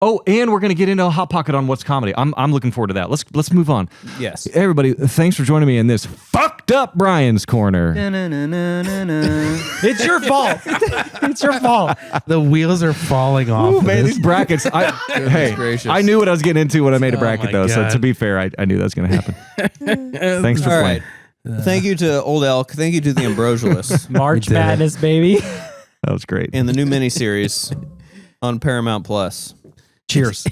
Oh, and we're gonna get into a hot pocket on what's comedy. I'm looking forward to that. Let's move on. Yes. Everybody, thanks for joining me in this fucked up Brian's corner. It's your fault. It's your fault. The wheels are falling off. Ooh, of man, this. these brackets. Hey, gracious. I knew what I was getting into when I made a Oh bracket, my though. So God. to be fair, I knew that was going to happen. Thanks for All playing. right. Thank you to Old Elk. Thank you to the Ambrosialists March did it. Madness, baby. That was great. in the new miniseries on Paramount Plus. Cheers.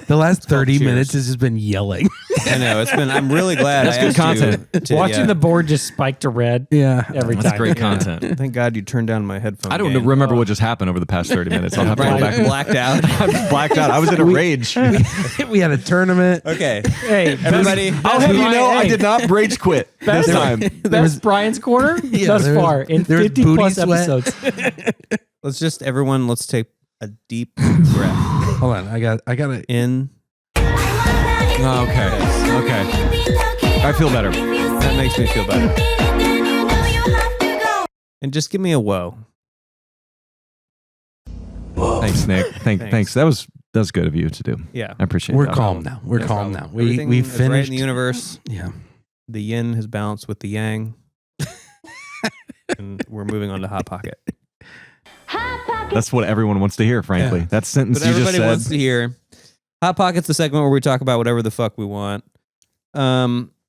The last 30 cheers. minutes has just been yelling. I know it's been. I'm really glad. That's I good asked content. You to, Watching the board just spike to red Yeah. every That's time. great content. Thank God you turned down my headphone. I don't game. remember what just happened over the past 30 minutes. I'll have to go Brian back and blacked out. I'm blacked out. I was in a rage. We had a tournament. Okay, Hey, everybody. I'll have you Brian, know, I hey. did not rage quit this time. That's Brian's corner thus there was- far in there was 50 booty plus sweat. Let's episodes. take a deep breath Hold on. I got it. in. Oh, okay. I feel better. That makes me feel better. And just give me a whoa. Thanks, Nick. Thanks. That was good of you to do. Yeah, I appreciate We're that. calm now. We're no calm problem. now. Everything We is right finished. in the universe. Yeah. The yin has balanced with the yang, and we're moving on to Hot Pocket. That's what everyone wants to hear, frankly. Yeah. That sentence But you just everybody said. wants to hear. Hot Pocket's the segment where we talk about whatever the fuck we want.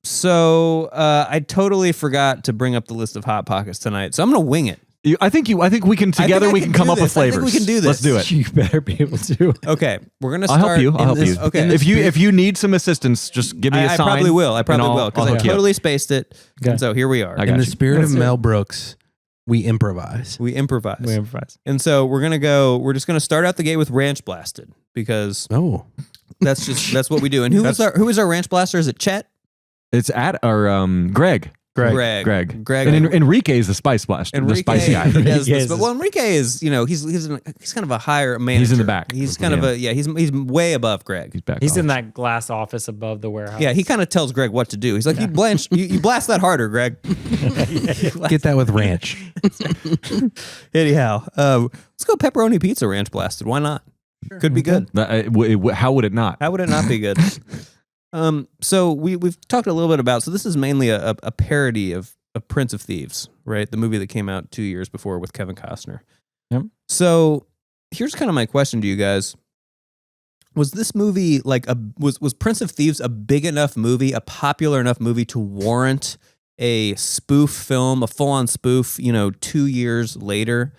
So I totally forgot to bring up the list of Hot Pockets tonight, so I'm gonna wing it. I think we can together I we can can come do up with this. I think flavors. we can do this. Let's do it. You better be able to. Okay, we're gonna I'll start. help you. I'll in help this- you. Okay, If you need some assistance, just give me a I sign. probably will. I probably and will I'll because I hook you up. totally spaced it. Okay. And so here we are. I In got the you. spirit of That's it. Mel Brooks, we improvise. We improvise. We improvise. And so we're just gonna start out the gate with Ranch Blasted because Oh. that's what we do. And who is our Ranch Blaster? Is it Chet? It's at our Greg. Greg. And Enrique is the spice blast. The spice guy. He does Enrique this, is but well, Enrique is he's kind of a higher manager. He's in the back. He's kind of he's way above Greg. He's back. He's in off. that glass office above the warehouse. Yeah, he kind of tells Greg what to do. He's like, you blast that harder, Greg. Get that with ranch. Anyhow, let's go pepperoni pizza Ranch Blasted. Why not? Could be good. How would it not? How would it not be good? So we've talked a little bit about. So this is mainly a parody of Prince of Thieves, right? The movie that came out 2 years before with Kevin Costner. Yep. So here's kind of my question to you guys: was this movie was Prince of Thieves a big enough movie, a popular enough movie to warrant a spoof film, a full-on spoof? 2 years later.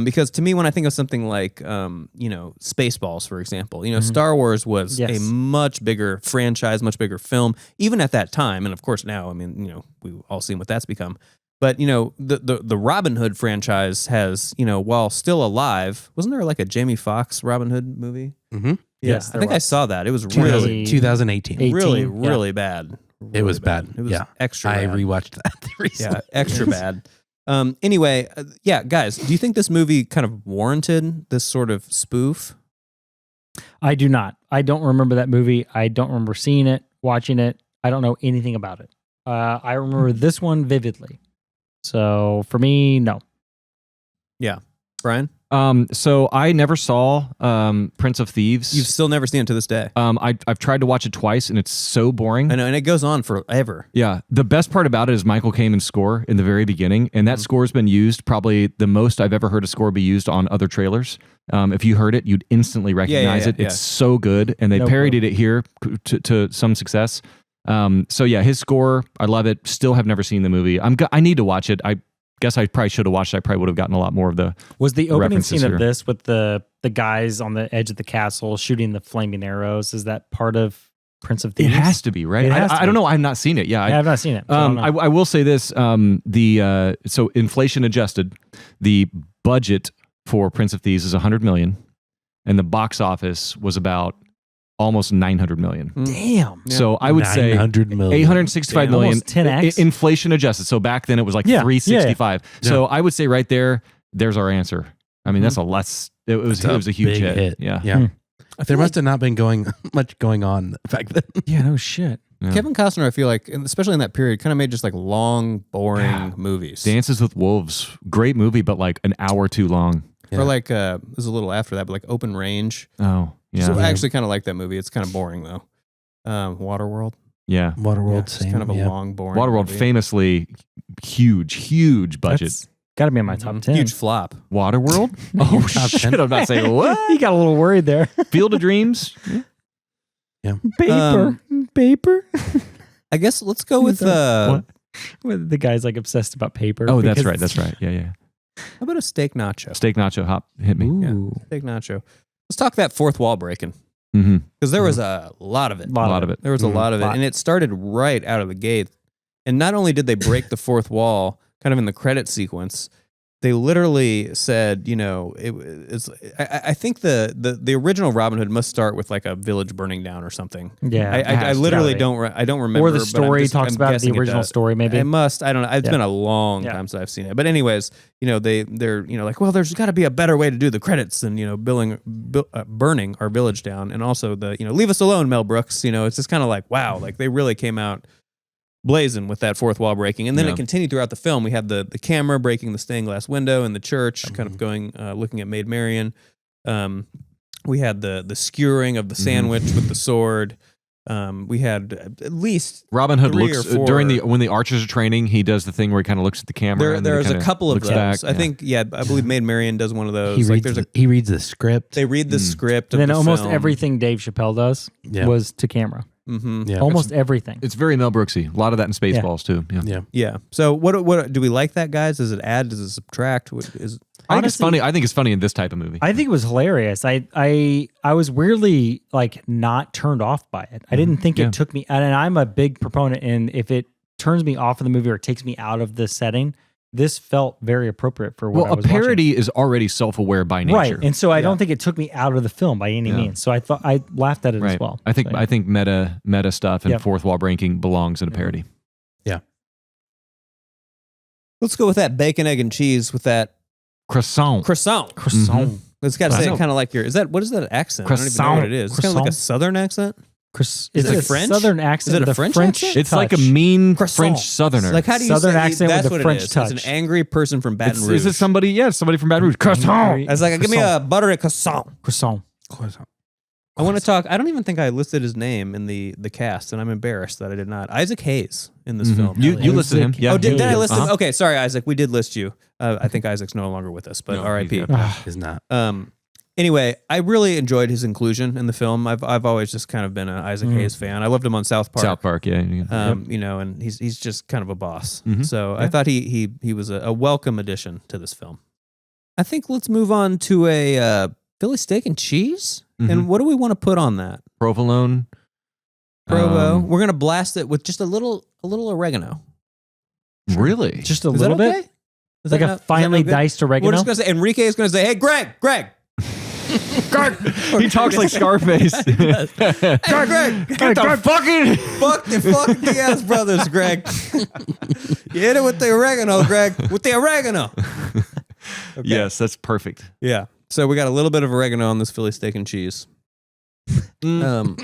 Because to me, when I think of something like, Spaceballs, for example, Star Wars was Yes. a much bigger franchise, much bigger film, even at that time. And of course now, I mean, we've all seen what that's become. But, the Robin Hood franchise has, while still alive, wasn't there like a Jamie Foxx Robin Hood movie? Mm-hmm. Yes, I there think I was. saw that. It was really, 2018. 18, really, yeah. really bad. It was Really bad. It was Yeah. extra I bad. rewatched that recently. Yeah, extra bad. Anyway, guys, do you think this movie kind of warranted this sort of spoof? I do not. I don't remember that movie. I don't remember seeing it, watching it. I don't know anything about it. I remember this one vividly. So for me, no. Brian? So I never saw Prince of Thieves. You've still never seen it to this day. I've tried to watch it twice, and it's so boring. I know, and it goes on forever. Yeah. The best part about it is Michael Kamen's score in the very beginning, and that score's been used probably the most I've ever heard a score be used on other trailers. If you heard it, you'd instantly recognize it. yeah. It's so good, and they No parodied it here to some success. So yeah, his score, I love it. Still have never seen the movie. I need to watch it. I guess I probably should have watched it. I probably would have gotten a lot more of the Was the opening references scene here. of this with the guys on the edge of the castle shooting the flaming arrows? Is that part of Prince of It Thieves? has to be, right? It has to I don't be. know. I've not seen it. Yeah, I have not seen it. so I don't know. I will say this: so inflation adjusted, the budget for Prince of Thieves is $100 million, and the box office was about almost $900 million. Damn. So I would say 900 million. 865 million, Almost 10x. inflation adjusted. So back then it was like Yeah, 365. yeah. So I would say right there's our answer. I mean, that's a less. It was a huge big hit. Yeah. Yeah. There must have not been much going on back then. Yeah, no shit. Yeah. Kevin Costner, I feel like, and especially in that period, kind of made just like long, boring movies. Dances with Wolves, great movie, but like an hour too long. Or like it was a little after that, but like Open Range. Oh, yeah. So I actually kind of like that movie. It's kind of boring though. Waterworld. Yeah. Waterworld, It's kind of a long, boring. Waterworld, movie. famously huge budget. That's got to be in my top 10. Huge flop. Waterworld? Oh, top shit. 10? I'm not saying what? You got a little worried there. Field of Dreams? Paper. I guess let's go with What? With the guy's like obsessed about paper. Oh, that's because- right. Yeah. how about a steak nacho? Steak nacho hop. Hit me. Ooh. Steak nacho. Let's talk that fourth wall breaking Mm-hmm. because there was a lot of it. A lot of it. There was a lot of it, Lot. and it started right out of the gate. And not only did they break the fourth wall, kind of in the credit sequence, they literally said, it's. I think the original Robin Hood must start with like a village burning down or something. Yeah. I literally don't remember. Or the but story talks I'm about guessing the it original does. story, maybe. It must. I don't know. It's Yeah. been a long Yeah. time since I've seen it. But anyways, they're like, well, there's got to be a better way to do the credits than burning our village down, and also the leave us alone, Mel Brooks. It's just kind of like wow, like they really came out blazing with that fourth wall breaking, and then Yeah. it continued throughout the film. We had the camera breaking the stained glass window in the church, kind of going looking at Maid Marian. We had the skewering of the sandwich with the sword. We had at least Robin Hood 3 or looks 4. when the archers are training. He does the thing where he kind of looks at the camera. and then he there's a kinda couple of looks those. back. I think, I believe Maid Marian does one of those. He Like reads, there's he reads the script. they read the script. And of then the almost film. everything Dave Chappelle does Yeah. was to camera. Mhm. Yeah. Almost everything. It's very Mel Brooksy. A lot of that in Spaceballs too. Yeah. Yeah. Yeah. So what do we like that, guys? Does it add? Does it subtract? What is I think it's Honestly- funny. I think it's funny in this type of movie. I think it was hilarious. I was weirdly like not turned off by it. I didn't think Yeah. it took me, and I'm a big proponent. And if it turns me off of the movie or takes me out of the setting, this felt very appropriate for what I Well, a was watching. parody is already self-aware by nature. Right, and so I don't think it took me out of the film by any Yeah. means. So I laughed at it Right. as well. I think So, meta stuff and Yep. fourth wall breaking belongs in a parody. let's go with that bacon, egg, and cheese with that Croissant. croissant. croissant. It's got to say Croissant. kind of like what is that accent? I don't even know what it is. It's kind of like a Croissant. southern accent. Is it it a French? Southern accent? Is it a with French accent? It's like a touch? mean Croissant. French southerner. Like how do you Southern say accent that's with a what French it is. touch. It's an angry person from Baton Rouge. Is it somebody? Yeah, somebody from Baton Rouge. Croissant. It's like give me a buttery croissant. Croissant. I want to talk. I don't even think I listed his name in the cast, and I'm embarrassed that I did not. Isaac Hayes in this film. You listed him. Yeah. Oh, did I list him? Uh-huh. Okay, sorry, Isaac. We did list you. I think Isaac's no longer with us, but No, R.I.P. he's Is not. Anyway, I really enjoyed his inclusion in the film. I've always just kind of been an Isaac Hayes fan. I loved him on South Park. South Park. Yeah. And he's just kind of a boss. Mhm. So I thought he was a welcome addition to this film. I think let's move on to a Philly steak and cheese. And what do we want to put on that? Provolone. Provo. We're gonna blast it with just a little oregano. Really? Just a Is that little okay? bit. Is Like that a not- is that finely no good? diced We're oregano. just gonna say Enrique is gonna say, "Hey, Greg." He talks like Scarface. Hey, Greg. Get the fucking. Fuck the Diaz brothers, Greg. You hit it with the oregano, Greg. With the oregano. Okay. Yes, that's perfect. Yeah. So we got a little bit of oregano on this Philly steak and cheese. Can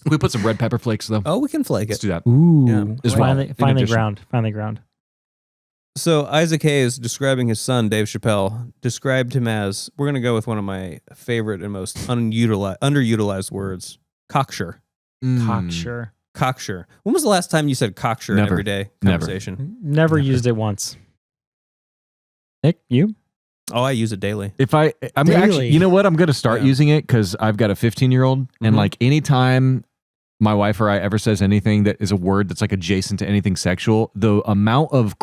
we put some red pepper flakes though? We can flake Let's it. do that. Ooh, Yeah. As well, in finally addition. ground. So Isaac Hayes, describing his son, Dave Chappelle, described him as, we're going to go with one of my favorite and most underutilized words, cocksure. Cocksure. Cocksure. When was the last time you said cocksure in Never. everyday Never. conversation? Never used it once. Nick, you? Oh, I use it daily. I'm Daily. actually, you know what? I'm going to start Yeah. using it because I've got a 15-year-old, and Mhm. like anytime my wife or I ever says anything that is a word that's like adjacent to anything sexual, the amount of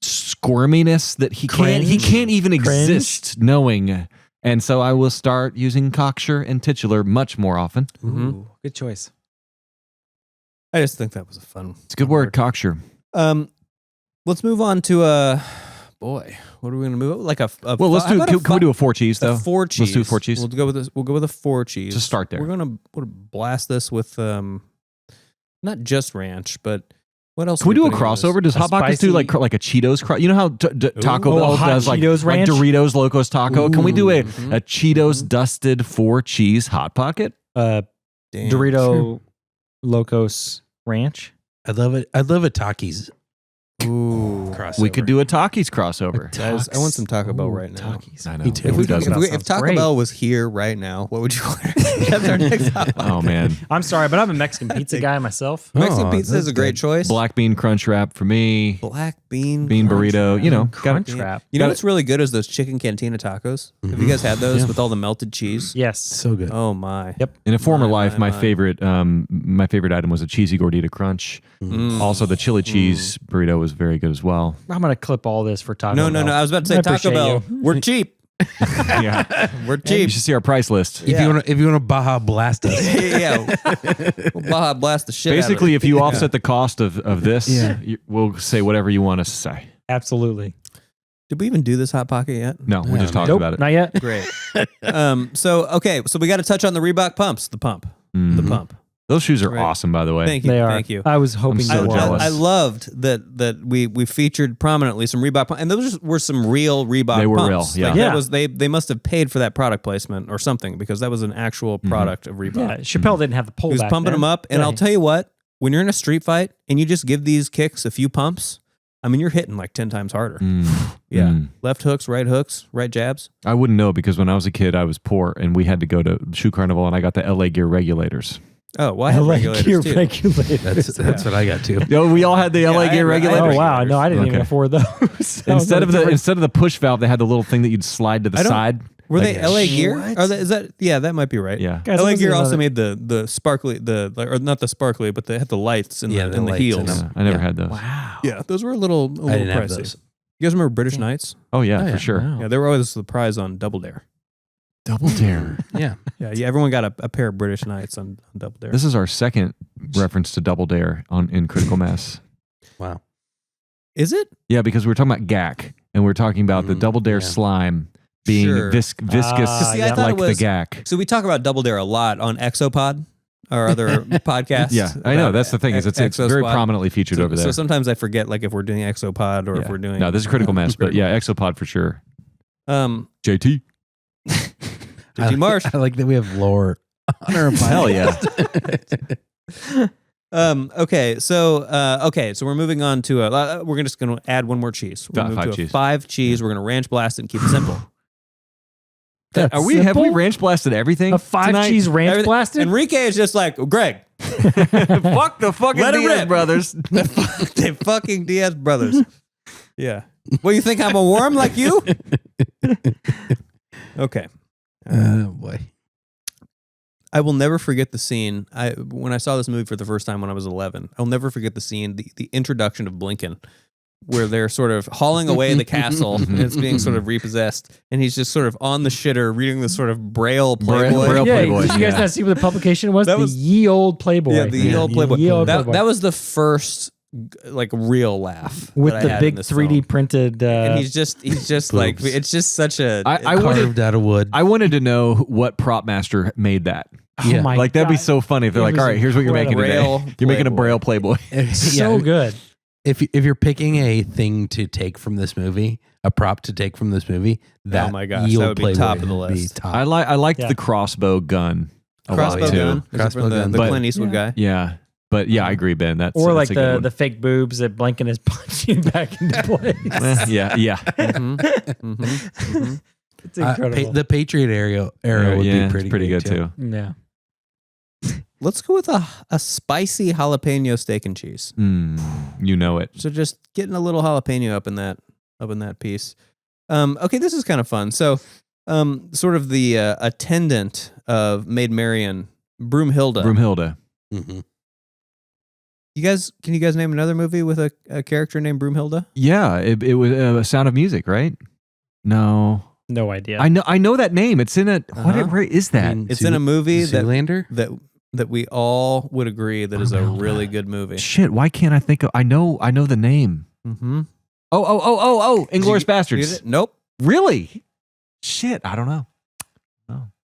squirminess that he can't even exist knowing. And so I will start using cocksure and titular much more often. Ooh, good choice. I just think that was a fun. It's a good word, cocksure. Let's move on to boy. What are we going to move? Like a Well, let's do. Can we do a 4 cheese though? A 4 cheese. Let's do 4 cheese. We'll go with this. We'll go with a 4 cheese. Just start there. We're gonna blast this with not just ranch, but what else? Can we do a put in this? crossover? Does A Hot Pockets do spicy- like a Cheetos? You know how Taco Ooh. Bell Oh, Hot does like Cheetos ranch? Doritos Locos Taco? Can we do a Mhm. Cheetos dusted 4 cheese Hot Pocket? Damn. Dorito Locos Ranch. I love it. I love a Takis. Ooh. crossover. We could do a Takis crossover. Guys, I want some Taco Bell right now. I know. Me too. If, we, Who doesn't? if Taco great. Bell was here right now, what would you order? That's our next topic. Oh man, I'm sorry, but I'm a Mexican pizza guy myself. Mexican Oh, pizza is that's a great good. choice. black bean crunch wrap for me. Black bean Burrito. You know, Crunch got wrap. You know what's really good is those chicken cantina tacos. Have you guys had those Yeah. with all the melted cheese? Yes. So good. Oh my. Yep. In a former My, life, my, my my. favorite item was a cheesy gordita crunch. Mm. Also, the chili cheese burrito was very good as well. I'm gonna clip all this for Taco No, Bell. no, no. I was about to say I Taco appreciate Bell. you. We're cheap. Yeah, We're you cheap. should see our price list. If you want to Baja blast us, Yeah. We'll Baja blast the shit out of Basically, it. if you offset the cost of this, Yeah. we'll say whatever you want us to say. Absolutely. Did we even do this Hot Pocket yet? No, we just talked Nope, about it. not yet. Great. So we got to touch on the Reebok pumps. The pump. The Mhm. pump. Those shoes are Right. awesome, by the way. Thank you. They are. Thank you. I was hoping so you were. jealous. I loved that we featured prominently some Reebok pumps, and those were some real Reebok They were pumps. real, yeah. Like, Yeah. that was they must have paid for that product placement or something, because that was an actual product of Reebok. Yeah, Chappelle didn't have the pull. He was back pumping then. them up, and Yeah. I'll tell you what, when you're in a street fight and you just give these kicks a few pumps, I mean, you're hitting like 10 times harder. Yeah. Mm. Left hooks, right jabs. I wouldn't know because when I was a kid, I was poor and we had to go to Shoe Carnival and I got the LA Gear regulators. Oh, well, I have regulators too. regulators. that's what I got too. Yo, we all had the I LA had- Gear I had regulators. Oh wow! No, I didn't even Okay. afford those. Instead of the push valve, they had the little thing that you'd slide to the I don't- side. Were Like they a LA Gear? What? Are they, is that? Yeah, that might be right. Yeah. Guys, LA I wasn't Gear even also on made the sparkly or not the sparkly, but they had the lights in Yeah, the, the in the lights heels. in them. I never Yeah. had those. Wow. Yeah, those were a little I didn't have pricey. those. You guys remember British Knights? Oh yeah, Oh, for yeah. sure. Wow. Yeah, they were always the prize on Double Dare. Double Dare. Yeah. Yeah, everyone got a pair of British Knights on Double Dare. This is our second reference to Double Dare in Critical Mass. Wow. Is it? Yeah, because we were talking about GAC and we are talking about the Double Dare yeah. slime being Sure. viscous See, I thought like it was- the GAC. So we talk about Double Dare a lot on Exopod, our other podcast. Yeah, I know. about That's the thing. Is it's Exo very Squad. prominently featured over there. So sometimes I forget, like, if we're doing Exopod or if Yeah. we're doing. No, this is Critical Mass, but yeah, Exopod for sure. JT. JT Marsh. I like that we have lore on our Hell yeah. Okay, so we're moving on to we're just going to add one more cheese. We're gonna move Five to a cheese. 5 cheese. We're going to ranch blast it and keep it simple. That's Have we simple? ranch blasted everything? A 5 tonight? cheese ranch Everything- blasted? Enrique is just like, Greg, Fuck the fucking Let it Diaz rip. brothers. the fucking Diaz brothers. Yeah. Well, you think I'm a worm like you? Okay. Oh boy. I will never forget the scene. When I saw this movie for the first time when I was 11, I'll never forget the scene, the introduction of Blinken, where they're sort of hauling away the castle and it's being sort of repossessed, and he's just sort of on the shitter reading the sort of Braille Playboy. Braille yeah, Playboy, did you guys yeah. not see what the publication was? That The was- Ye Old Playboy. Yeah, the old Playboy. Ye Old That, Playboy. that was the first like real laugh with that I the had big in this 3D film. printed. And he's just like, boobs. it's just such a. I wanted, Carved out of wood. I wanted to know what prop master made that. oh yeah, my Like that'd be God. so funny if they're It like, was all right, here's what you're making incredible. today. Braille You're making a Playboy. Braille Playboy. so good. If you're picking a thing to take from this movie, a prop to take from this movie, that Oh my gosh, Ye that Old would be Playboy top of the would be list. top. I liked Yeah. the crossbow gun a lot Crossbow too. gun. Is it Crossbow from gun. the But- Clint Eastwood guy. Yeah, but yeah, I agree, Ben. That's Or like that's a good one. the fake boobs that Blinken is punching back into place. yeah. It's incredible. The Patriot era would yeah, be it's pretty good too. yeah. Let's go with a spicy jalapeno steak and cheese. You know it. So just getting a little jalapeno up in that piece. Okay, this is kind of fun. So, sort of the attendant of Maid Marian, Broomhilda. Broomhilda. Mm-hmm. Can you guys name another movie with a character named Broomhilda? Yeah, it was Sound of Music, right? No, No idea. I know that name. It's in a Uh-huh. where is that? It's in a movie Zoolander? that we all would agree that is a really good movie. Shit, why can't I think of? I know the name. Mm-hmm. Oh, Inglourious Get Bastards. it? Nope. Really? Shit, I don't know.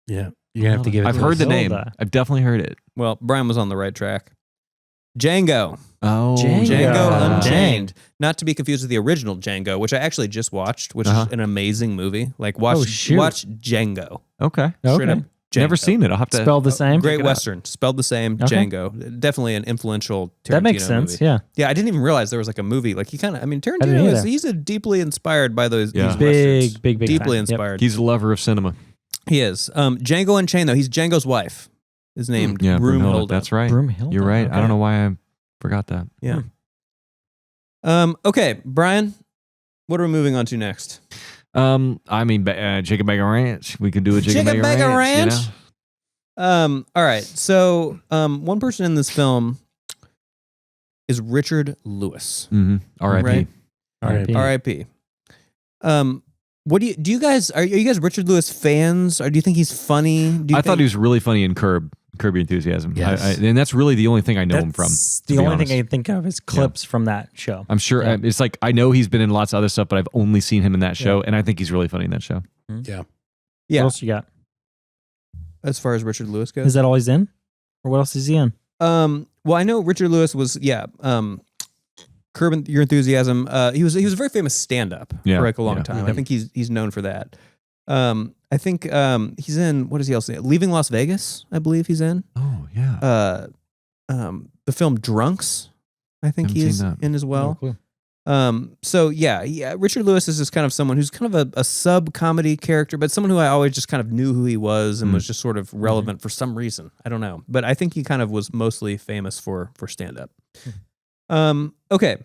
Yeah. You're gonna have to give it I've to heard us. the name. Zelda. I've definitely heard it. Well, Brian was on the right track. Django. Oh, Django. Django Unchained. Unchained. Not to be confused with the original Django, which I actually just watched, which Uh-huh. is an amazing movie. Like watch Oh, shoot. watch Django. Okay. Straight Okay. up. Never seen it. I'll have to. Spelled the same. Great Western, spelled the same. Okay. Django, definitely an influential Tarantino That makes sense. movie. Yeah. Yeah, I didn't even realize there was like a movie. Like he kind of, I mean, didn't Tarantino either. he's a deeply inspired by those Yeah. these westerns. Big deeply fan. Yep. inspired. He's a lover of cinema. He is. Django Unchained though. He's Django's wife. Is named Yeah, Broomhilda. That's right. Broomhilda. You're right. I Okay. don't know why I forgot that. Yeah. Okay, Brian, what are we moving on to next? I mean, Chicken Bacon Ranch. We could do a Chicken Bacon Bacon Ranch. Ranch? All right. So, one person in this film is Richard Lewis. Mm-hmm. R.I.P. Right. R.I.P. R.I.P. What do you guys are you guys Richard Lewis fans? Or do you think he's funny? I thought he was really funny in Curb Your Enthusiasm. Yes. And that's really the only thing I know him from. That's to the be only honest. thing I can think of is clips from that show. I'm sure Yeah. it's like I know he's been in lots of other stuff, but I've only seen him in that show, and I think he's really funny in that show. Yeah. Yeah. What else you got? As far as Richard Lewis goes, Is that all he's in? Or what else is he in? well, I know Richard Lewis was Curb Your Enthusiasm. He was a very famous stand-up for like a long time. I think he's known for that. I think he's in, what is he else in? Leaving Las Vegas, I believe he's in. Oh yeah. The film Drunks, I think Haven't he's seen that. in as well. No clue. So yeah, Richard Lewis is just kind of someone who's kind of a sub comedy character, but someone who I always just kind of knew who he was and was just sort of relevant for some reason. I don't know, but I think he kind of was mostly famous for stand up. Okay.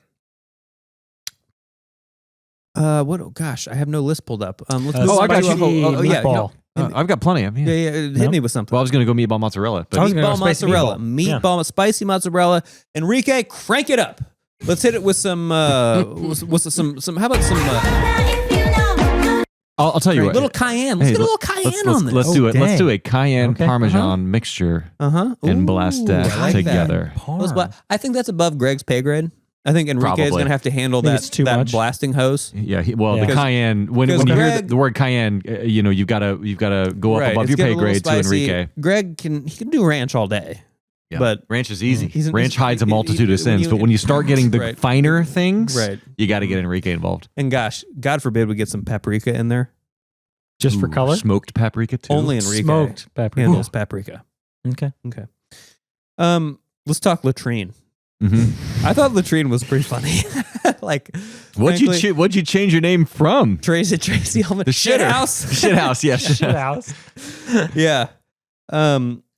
What? Oh gosh, I have no list pulled up. Let's move I on got to- you. yeah, Meatball. I've got plenty. I mean, yeah. Hit me with something. Well, I was going to go meatball mozzarella, but I was gonna go Meatball spicy mozzarella, meatball. meatball, spicy mozzarella. Enrique, crank it up. Let's hit it with some. With some. How about some I'll tell you what. little cayenne? Let's Hey, get a little cayenne on this. Let's do it. Let's dang. do a cayenne Okay. parmesan mixture and blast that I like together. I think that's above Greg's pay grade. I think Enrique is Probably. going to have to handle Think that, it's too that much? blasting hose. Yeah, the Because- cayenne. When because you hear Greg- the word cayenne, you've got to go up Right, above it's your getting pay a little grade to spicy. Enrique. Greg can do ranch all day. Yeah. But ranch is easy. he's- Ranch hides a he- multitude he- of sins, when you- but when you start getting the Right. finer things, Right. you got to get Enrique involved. And gosh, God forbid we get some papaprika in there. Just for Ooh, color? smoked paprika too. Only Enrique Smoked paprika. handles paprika. Okay. Let's talk latrine. Mm-hmm. I thought latrine was pretty funny. Like, What'd you change your name from? Tracy Ullman. The Shit shitter. house. Shit house. Yes. Shit house. Yeah.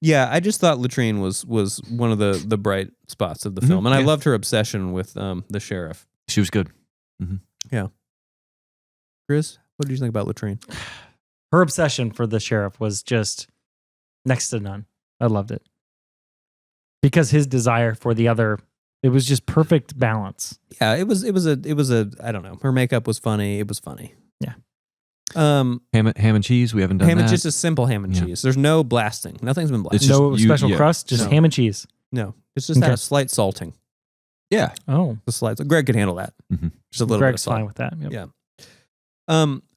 Yeah, I just thought latrine was one of the bright spots of the film. And I yeah. loved her obsession with the sheriff. She was good. Chris, what did you think about latrine? Her obsession for the sheriff was just next to none. I loved it. Because his desire for the other, it was just perfect balance. Yeah, it was a I don't know. Her makeup was funny. It was funny. Yeah. Ham Ham and cheese. We haven't done and that. just a simple ham and Yeah. cheese. There's no blasting. Nothing's been blasted. It's just No you- special yeah. crust, just No. ham and cheese. No, it's just Okay. a slight salting. yeah. Oh, The slight. Greg could handle that. Mhm. Just a little Greg's bit of salt. fine with that. Yep. Yeah.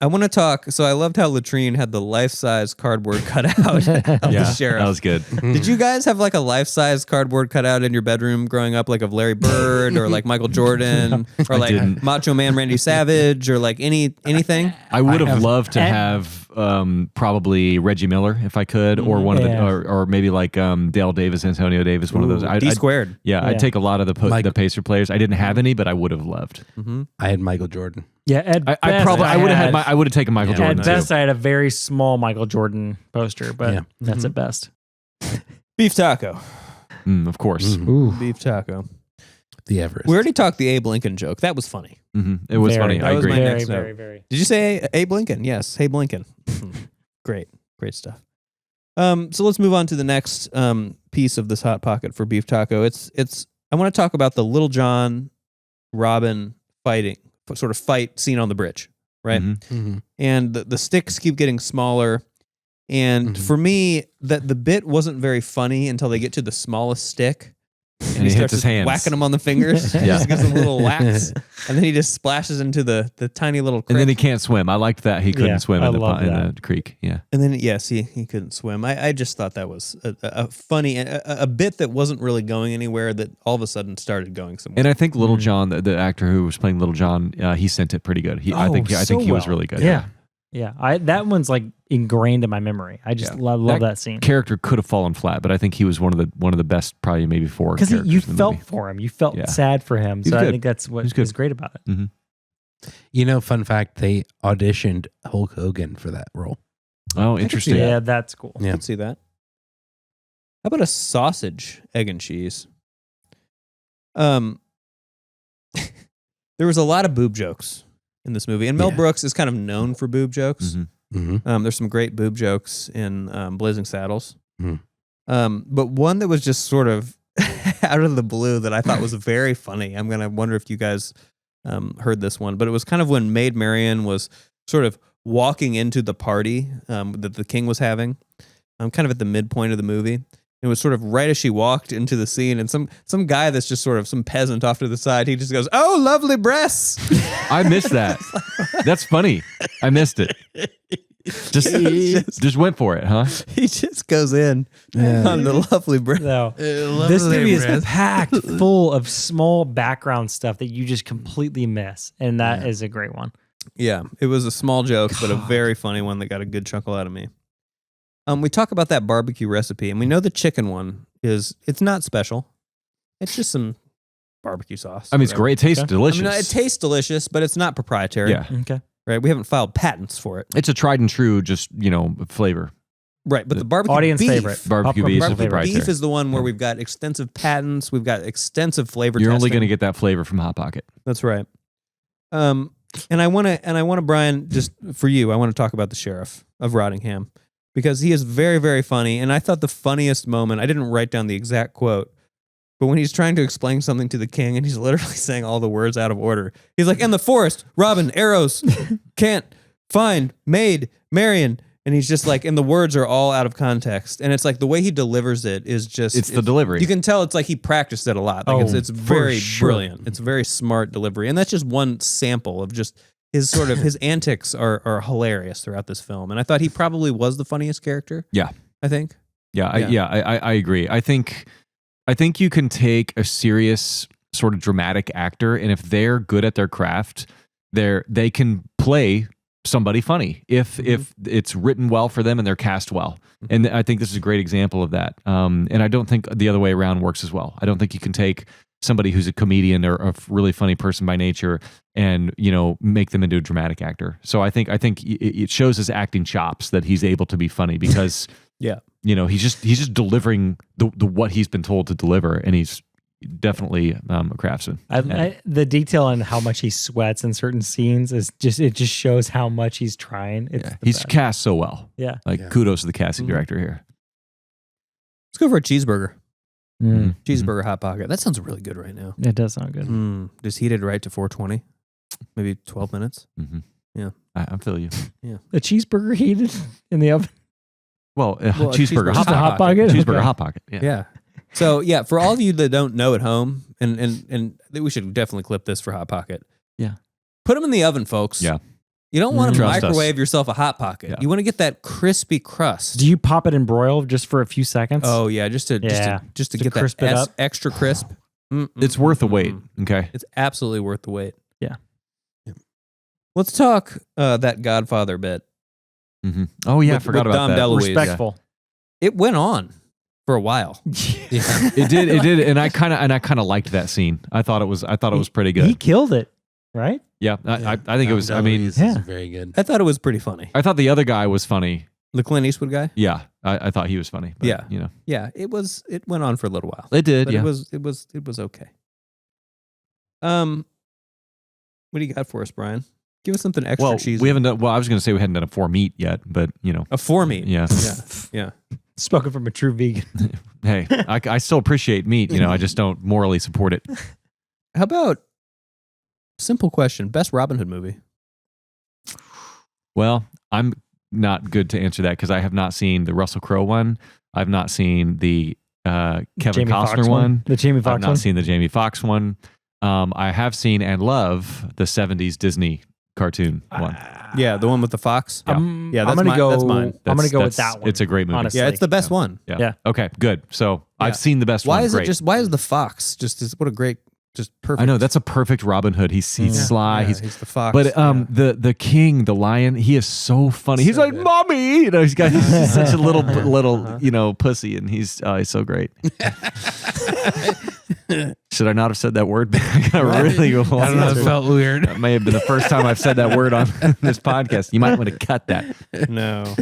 I want to talk. So I loved how latrine had the life-size cardboard cutout of the sheriff. That was good. Did you guys have like a life-size cardboard cutout in your bedroom growing up, like of Larry Bird or like Michael Jordan or I like didn't. Macho Man Randy Savage or like anything? I would have have- loved to have probably Reggie Miller if I could, or one of the, Yeah. or maybe like Dale Davis, Antonio Davis, one of those. D squared. Yeah, I'd Yeah. take a lot of the Michael- Pacer players. I didn't have any, but I would have loved. Mm-hmm. I had Michael Jordan. Yeah, at I best, probably I would have had I would have taken Michael Yeah. Jordan At too. best, I had a very small Michael Jordan poster, but Yeah. that's at best. Beef taco. Of course. Ooh, Beef taco. The Everest. We already talked the Abe Lincoln joke. That was funny. It was Very, funny. That I was agree. my very, next note. very, very. Did you say Abe Lincoln? Yes, Abe Lincoln. Great stuff. So let's move on to the next piece of this hot pocket for beef taco. It's. I want to talk about the Little John Robin fight scene on the bridge, right? Mhm. Mm-hmm. And the sticks keep getting smaller. And for me, that the bit wasn't very funny until they get to the smallest stick. And he hits starts his just hands. whacking them on the fingers. Yeah. Just gives them little whacks. And then he just splashes into the tiny little creek. And then he can't swim. I liked that he couldn't Yeah, swim I in love the creek. Yeah. And then, yes, he couldn't swim. I just thought that was a funny, a bit that wasn't really going anywhere that all of a sudden started going somewhere. And I think Little John, the actor who was playing Little John, he sent it pretty good. I think he was well. really good. Yeah. Yeah, that one's like ingrained in my memory. I just love that scene. Character could have fallen flat, but I think he was one of the best, probably maybe four. Because Because you felt for him, you felt sad for him. So I think that's what is great about it. Mm-hmm. Fun fact: they auditioned Hulk Hogan for that role. Oh, interesting. Yeah, that's cool. I can see that. How about a sausage, egg and cheese? There was a lot of boob jokes in this movie, and Mel Brooks is kind of known for boob jokes. There's some great boob jokes in Blazing Saddles, but one that was just sort of out of the blue that I thought was very funny. I'm gonna wonder if you guys heard this one, but it was kind of when Maid Marian was sort of walking into the party that the king was having, kind of at the midpoint of the movie. It was sort of right as she walked into the scene, and some guy that's just sort of some peasant off to the side, he just goes, "Oh, lovely breasts." I missed that. That's funny. I missed it. Just went for it, huh? He just goes in on the lovely breasts. No, this movie is packed full of small background stuff that you just completely miss, and that is a great one. Yeah, it was a small joke, but a very funny one that got a good chuckle out of me. We talk about that barbecue recipe, and we know the chicken one it's not special. It's just some barbecue sauce. I mean, it's great. It tastes delicious. I mean, it tastes delicious, but it's not proprietary. Yeah. Okay. Right? We haven't filed patents for it. It's a tried and true, just, flavor. Right, but the barbecue audience beef, favorite. Barbecue beef is proprietary. beef is the one where we've got extensive patents. We've got extensive flavor You're testing. only going to get that flavor from Hot Pocket. That's right. And I want to, Brian, just for you, I want to talk about the sheriff of Rottingham because he is very, very funny. And I thought the funniest moment, I didn't write down the exact quote, but when he's trying to explain something to the king and he's literally saying all the words out of order. He's like, "In the forest, Robin, arrows, can't find, maid, Marion." And he's just like, and the words are all out of context. And it's like the way he delivers it is just... It's the delivery. You can tell it's like he practiced it a lot. Like it's very brilliant. It's a very smart delivery. And that's just one sample of just his his antics are hilarious throughout this film. And I thought he probably was the funniest character. Yeah. I think. I agree. I think you can take a serious sort of dramatic actor, and if they're good at their craft, they can play somebody funny if it's written well for them and they're cast well. And I think this is a great example of that. And I don't think the other way around works as well. I don't think you can take somebody who's a comedian or a really funny person by nature and make them into a dramatic actor. So I think it shows his acting chops that he's able to be funny because he's just delivering the what he's been told to deliver, and he's definitely a craftsman. The detail on how much he sweats in certain scenes it just shows how much he's trying. He's cast so well. Yeah, kudos to the casting director here. Let's go for a cheeseburger. Cheeseburger Hot Pocket. That sounds really good right now. It does sound good. Just heated right to 420, maybe 12 minutes. Yeah, I feel you. Yeah, a cheeseburger heated in the oven. Well, a cheeseburger Hot Pocket. Cheeseburger Hot Pocket. Yeah. So for all of you that don't know at home, and we should definitely clip this for Hot Pocket. Yeah. Put them in the oven, folks. Yeah. You don't want to Trust microwave yourself a Hot Pocket. Yeah. You want to get that crispy crust. Do you pop it in broil just for a few seconds? Oh yeah, just to get crisp that it up. extra crisp. It's worth the wait. Okay. It's absolutely worth the wait. Yeah. Let's talk that Godfather bit. Oh yeah, I With forgot about Dom that. DeLuise. Respectful. It went on for a while. It did, and I kind of liked that scene. I thought it was pretty good. He killed it, right? Yeah, I think it was. I mean, it's very good. I thought it was pretty funny. I thought the other guy was funny. The Clint Eastwood guy. Yeah, I thought he was funny. But, Yeah. Yeah, it went on for a little while. It did. But yeah, it was okay. What do you got for us, Brian? Give us something extra cheesy. we haven't done. Well, I was going to say we hadn't done a 4 meat yet, but a 4 meat. Yeah. Yeah. Spoken from a true vegan. Hey, I still appreciate meat. I just don't morally support it. How about simple question? Best Robin Hood movie? Well, I'm not good to answer that because I have not seen the Russell Crowe one. I've not seen the Kevin Jamie Costner Foxx one. The Jamie Foxx I've not one. seen the Jamie Foxx one. I have seen and love the 70s Disney cartoon one. Yeah, the one with the fox. Yeah. Yeah, I'm that's gonna go. That's mine. I'm gonna go with That's- that one. It's a great movie. honestly. Yeah, it's the best one. Yeah. Yeah. Okay, good. So Yeah. I've seen the best Why one. is Great. it just? Why is the fox just? What a great just perfect. I know that's a perfect Robin Hood. He's sly. Yeah, he's the fox. But the king, the lion, he is so funny. He's So like, good. "Mommy," he's got he's such a little pussy, and he's so great. Should I not have said that word? I got really. I don't know. It felt weird. That may have been the first time I've said that word on this podcast. You might want to cut that. No.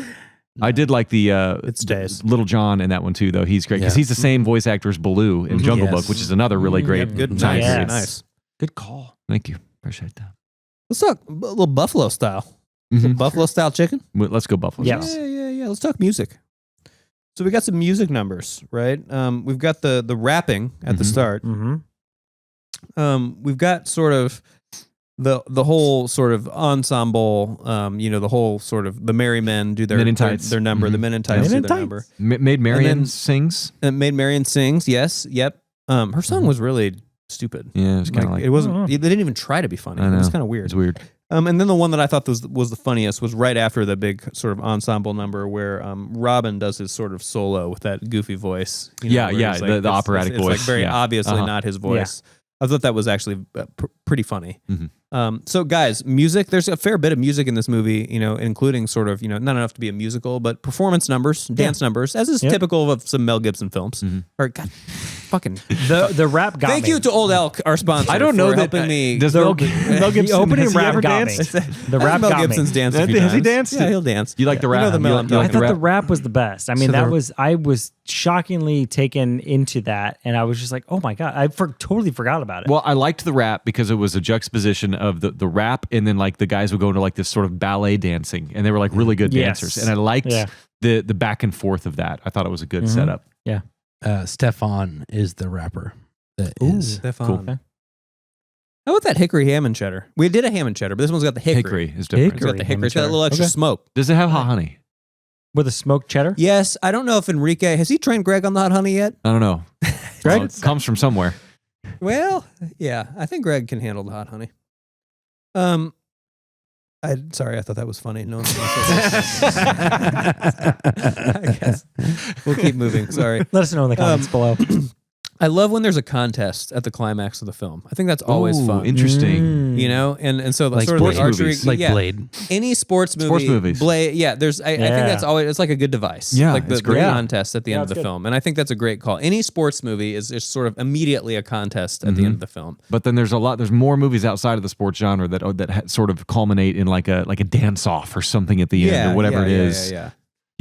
I did like the It stays. Little John in that one too, though. He's great because Yeah. he's the same voice actor as Baloo in Jungle Yes. Book, which is another really great Good. time Nice. period. Nice. Good call. Thank you. Appreciate that. Let's talk a little Buffalo style. Mhm. Buffalo style chicken. Let's go Buffalo. Yes. Yeah. Let's talk music. So we got some music numbers, right? We've got the rapping at the Mhm. start. Mm-hmm. We've got sort of the whole sort of ensemble. The whole sort of the Merry Men do Men in Tights. their number. The Mhm. Men in Tights Men do in their Tights. number. Made Marion And then- sings. Made Marion sings. Yes. Yep. Her song was really stupid. Yeah, it's kind of like it wasn't. Oh. They didn't even try to be funny. I It was know. kind of weird. It's weird. And then the one that I thought was the funniest was right after the big sort of ensemble number where Robin does his sort of solo with that goofy voice. Yeah, where yeah, he's the it's- operatic it's like voice, very yeah. obviously Uh-huh. not his voice. I thought that was actually pretty funny. So guys, music, there's a fair bit of music in this movie, including sort of, not enough to be a musical, but performance numbers, dance numbers, as is typical of some Mel Gibson films. Or God, fucking. The rap got Thank me. you to Old Elk, our sponsor. I don't know for that helping me. does The- Mel the Gibson opening has he rap ever got me. danced? The I think rap Mel got Gibson's me. danced a few Has he times. danced? Yeah, he'll dance. You like the You rap? know the Mel I'm You like I talking the thought about. the rap was the best. I mean, So I was shockingly taken into that, and I was just like, oh my god, I totally forgot about it. Well, I liked the rap because it was a juxtaposition of the rap, and then like the guys would go into like this sort of ballet dancing, and they were like really good Yes. dancers, and I liked Yeah. the back and forth of that. I thought it was a good setup. Stefan is the rapper. That Ooh. is. Stefan. Cool. Okay. How about that hickory ham and cheddar? We did a ham and cheddar, but this one's got the hickory. Hickory is different. It's got the Hickory ham hickory. and It's got a cheddar. little extra Okay. smoke. Does it have hot honey? With a smoked cheddar. Yes, I don't know if Enrique has he trained Greg on the hot honey yet. I don't know. Greg? Well, it comes from somewhere. Well, yeah, I think Greg can handle the hot honey. Sorry, I thought that was funny. No one's gonna say that. I guess we'll keep moving. Sorry. Let us know in the comments below. I love when there's a contest at the climax of the film. I think that's always Ooh, fun. Interesting. And so Like sort of sports the archery, movies, like yeah, Blade. any sports movie, Sports movies. Blade, yeah. There's, I think that's Yeah. always it's like a good device. Yeah, like it's the great. contest at the end of it's the good. film, and I think that's a great call. Any sports movie is just sort of immediately a contest at the end of the film. But then there's more movies outside of the sports genre that sort of culminate in like a dance off or something at the end or whatever it is. Yeah.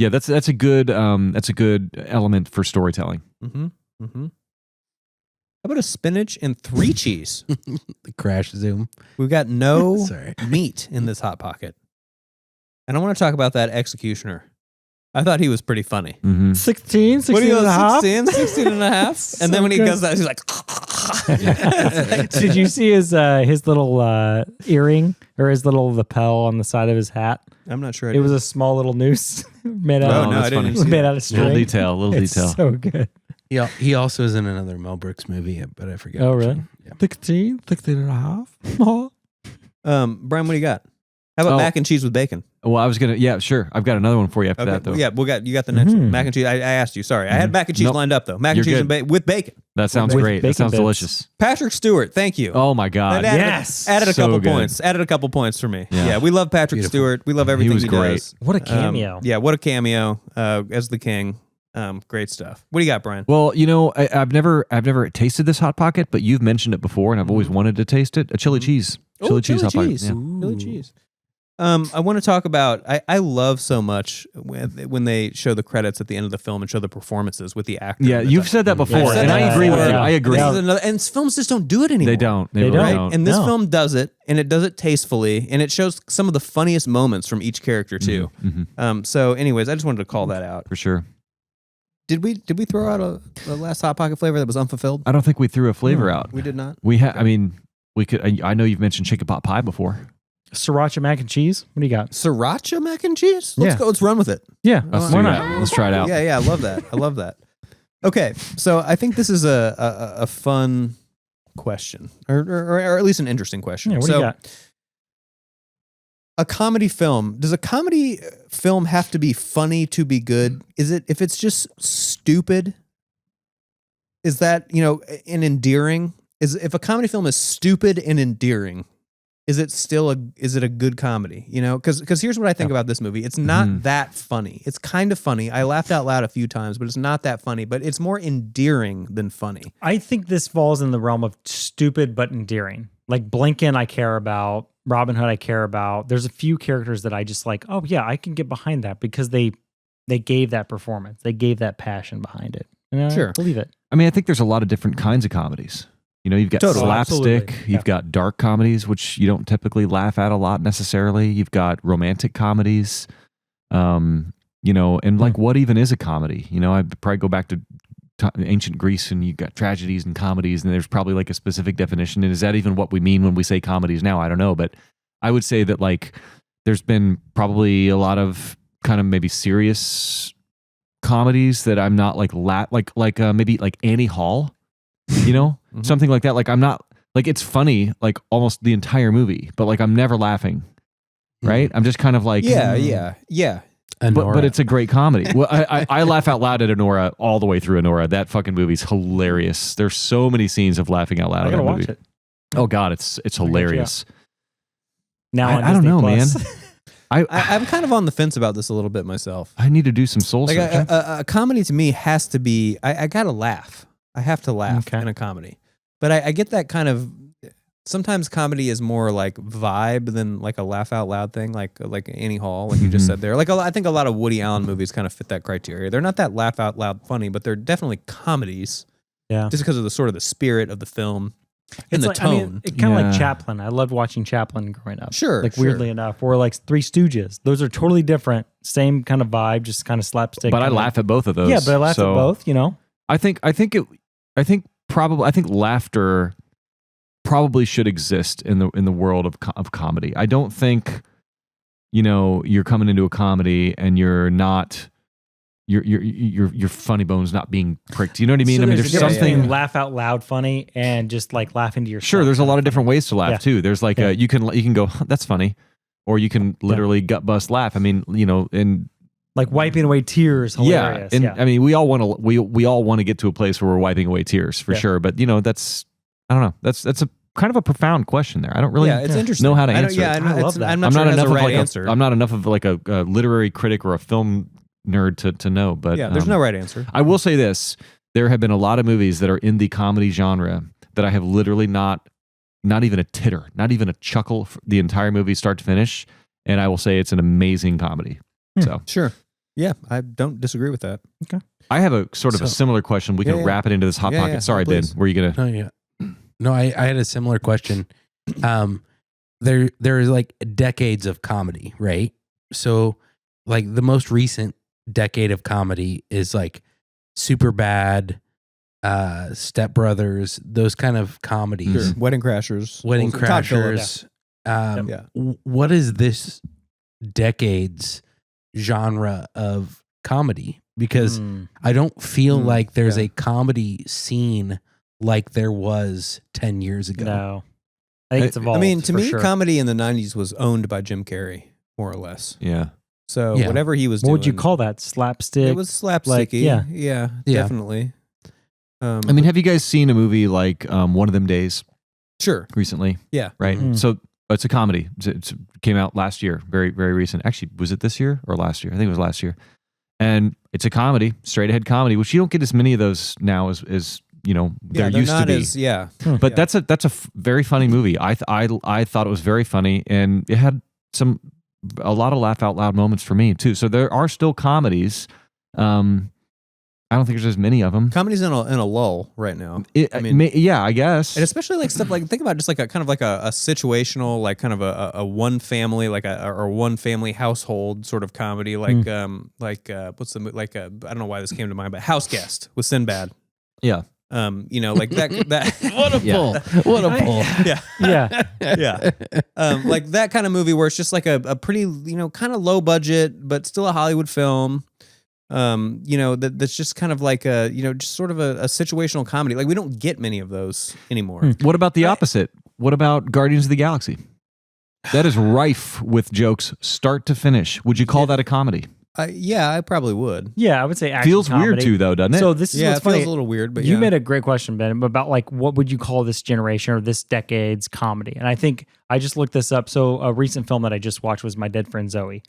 That's a good element for storytelling. Mm-hmm. How about a spinach and 3 cheese? The crash zoom. We've got no Sorry. meat in this hot pocket, and I want to talk about that executioner. I thought he was pretty funny. Mm-hmm. 16 What do you and a half. 16 and a half. And then when he good. goes that, he's like, Did you see his little earring or his little lapel on the side of his hat? I'm not sure. It was a small little noose made out, Oh, no, of, I didn't funny. see made that. out of string. Little It's detail. so good. He also is in another Mel Brooks movie, but I forget. Oh, which really? one. Yeah. 16 and a half. Brian, what do you got? How about Oh. mac and cheese with bacon? Well, I was gonna, sure. I've got another one for you after that, though. Yeah, you got the next one. Mac and cheese. I asked you. Sorry, I had mac and cheese Nope. lined up though. Mac You're and cheese good. and with bacon. That sounds With great. That bacon sounds bits. delicious. Patrick Stewart, thank you. Oh my God. That added, Yes. added a So couple good. points. Added a couple points for me. Yeah. Yeah, we love Patrick Beautiful. Stewart. We love everything was great. does. What a cameo. Yeah, what a cameo as the king. Great stuff. What do you got, Brian? Well, I've never tasted this hot pocket, but you've mentioned it before, and I've always wanted to taste it. A chili cheese. Chili cheese hot pocket. Yeah. Chili cheese. I want to talk about. I love so much when they show the credits at the end of the film and show the performances with the actor. Yeah, you've said that before, I've said and that I agree with you. before. I agree. This is another, and films just don't do it anymore. They don't. They They really don't. don't. And this No. film does it, and it does it tastefully, and it shows some of the funniest moments from each character too. So, anyways, I just wanted to call that out. For sure. Did we throw out a last hot pocket flavor that was unfulfilled? I don't think we threw a flavor out. We did not. I mean, we could. I know you've mentioned chicken pot pie before. Sriracha mac and cheese. What do you got? Sriracha mac and cheese. Let's Yeah. go. Let's run with it. Yeah. Let's why do not? that. Let's try it out. Yeah, I love that. I love that. Okay, so I think this is a fun question, or at least an interesting question. Yeah, what so, do you got? a comedy film, does a comedy film have to be funny to be good? Is it, if it's just stupid, is that, an endearing? is if a comedy film is stupid and endearing, is it a good comedy? You know, because here's what I think about this movie. It's not that funny. It's kind of funny. I laughed out loud a few times, but it's not that funny. But it's more endearing than funny. I think this falls in the realm of stupid but endearing. Like Blinken, I care about. Robin Hood, I care about. There's a few characters that I just like. Oh yeah, I can get behind that because they gave that performance. They gave that passion behind it. And I Sure. believe it. I mean, I think there's a lot of different kinds of comedies. You know, you've got Totally. slapstick, Absolutely. you've got dark comedies, which you don't typically laugh at a lot necessarily. You've got romantic comedies, you know, and like what even is a comedy? You know, I'd probably go back to ancient Greece and you've got tragedies and comedies, and there's probably like a specific definition. And is that even what we mean when we say comedies now? I don't know. But I would say that like there's been probably a lot of kind of maybe serious comedies that I'm not like maybe like Annie Hall, you know, something like that. Like I'm not like, it's funny like almost the entire movie, but like I'm never laughing, right? I'm just kind of like Yeah. But it's a great comedy. Well, I laugh out loud at Honora all the way through Honora. That fucking movie's hilarious. There's so many scenes of laughing out loud. I gotta in that watch movie. it. Oh God, it's hilarious. Now on I don't Disney know, Plus. man. I'm kind of on the fence about this a little bit myself. I need to do some soul Like searching. a comedy to me has to be, I gotta laugh. I have to laugh Okay. in a comedy. But I get that kind of, sometimes comedy is more like vibe than like a laugh out loud thing, like Annie Hall, like you just said there. Like I think a lot of Woody Allen movies kind of fit that criteria. They're not that laugh out loud funny, but they're definitely comedies. Yeah. Just because of the sort of the spirit of the film and It's the like, tone. I mean, it kind of like Yeah. Chaplin. I loved watching Chaplin growing up. Sure, Like sure. weirdly enough, or like Three Stooges. Those are totally different. Same kind of vibe, just kind of slapstick. but I kinda- laugh at both of those. Yeah, but I laugh so at both. You know. I think laughter probably should exist in the world of comedy. I don't think, you know, you're coming into a comedy and you're not your funny bone's not being pricked. You know what I mean? So I mean, a there's difference something. between laugh out loud funny and just like laughing to yourself. Sure, there's a lot of different ways to laugh Yeah. too. There's like Yeah. you can go, that's funny, or you can literally gut bust laugh. I mean, you know, and like wiping away tears. Hilarious. yeah, and I mean, we all want to we all want to get to a place where we're wiping away tears for Yeah. sure. But you know, that's I don't know. That's a kind of a profound question there. I don't really Yeah, it's interesting. know how to I don't- answer. yeah, it. I love that. I'm not I'm sure not it has enough a of right like answer. I'm not enough of like a literary critic or a film nerd to know. But Yeah, there's no right answer. I will say this: there have been a lot of movies that are in the comedy genre that I have literally not even a titter, not even a chuckle for the entire movie start to finish, and I will say it's an amazing comedy. So Sure. Yeah, I don't disagree with that. I have a sort of a similar question. We can Yeah. wrap it into this hot Yeah, pocket. yeah, Sorry, Ben, please. were you gonna? No, yeah. No, I had a similar question. There is like decades of comedy, right? So like the most recent decade of comedy is like Super Bad, Step Brothers, those kind of comedies. Sure. Wedding Crashers. Wedding Well, Todd Phillips. Crashers. Yeah. What is this decade's genre of comedy? Because I don't feel like there's yeah. a comedy scene like there was 10 years ago. No. I think it's evolved. I mean, to for me, sure. comedy in the 90s was owned by Jim Carrey, more or less. Yeah. So Yeah. whatever he was What doing. would you call that? Slapstick? It was slapsticky. like, yeah. Yeah, Yeah. definitely. I mean, have you guys seen a movie like One of Them Days Sure. recently? Yeah. Right. Mm. So it's a comedy. It came out last year, very very recent. Actually, was it this year or last year? I think it was last year. And it's a comedy, straight ahead comedy, which you don't get as many of those now as you know Yeah, there they're used to not be. as, yeah. But that's a very funny movie. I thought it was very funny, and it had a lot of laugh out loud moments for me too. So there are still comedies. I don't think there's as many of them. Comedy's in a lull right now. I mean, yeah, I guess. And especially like stuff like, think about just like a kind of like a situational, like kind of a one family, like or one family household sort of comedy, like what's the like I don't know why this came to mind, but House Guest with Sinbad. Yeah. You know, like that What a pull. What a pull. yeah. Yeah. Yeah. Like that kind of movie where it's just like a pretty, you know, kind of low budget, but still a Hollywood film. You know, that's just kind of like a, you know, just sort of a situational comedy. Like we don't get many of those anymore. What about the opposite? What about Guardians of the Galaxy? That is rife with jokes, start to finish. Would you call that a comedy? Yeah, I probably would. Yeah, I would say action Feels weird comedy. too, though, doesn't it? So this is Yeah, what's it feels funny. a little weird, but You yeah. made a great question, Ben, about like what would you call this generation or this decade's comedy? And I think I just looked this up. So a recent film that I just watched was My Dead Friend Zoe.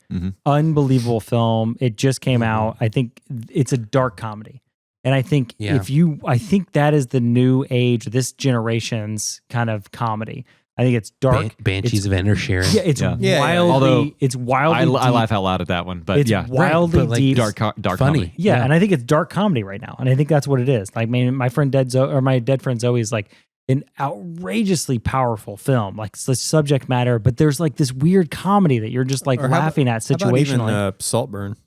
Unbelievable film. It just came out. I think it's a dark comedy. And I think I think that is the new age, this generation's kind of comedy. I think it's dark. Banshees of Inisherin. Yeah, it's Yeah. wildly. Although it's wildly. I deep. laugh out loud at that one, but It's yeah, wildly but, like, deep. dark funny. comedy. Yeah, and I think it's dark comedy right now, and I think that's what it is. Like, my friend my dead friend Zoe is like an outrageously powerful film. Like, it's the subject matter, but there's like this weird comedy that you're just like Or how laughing at How about even, situationally. Saltburn.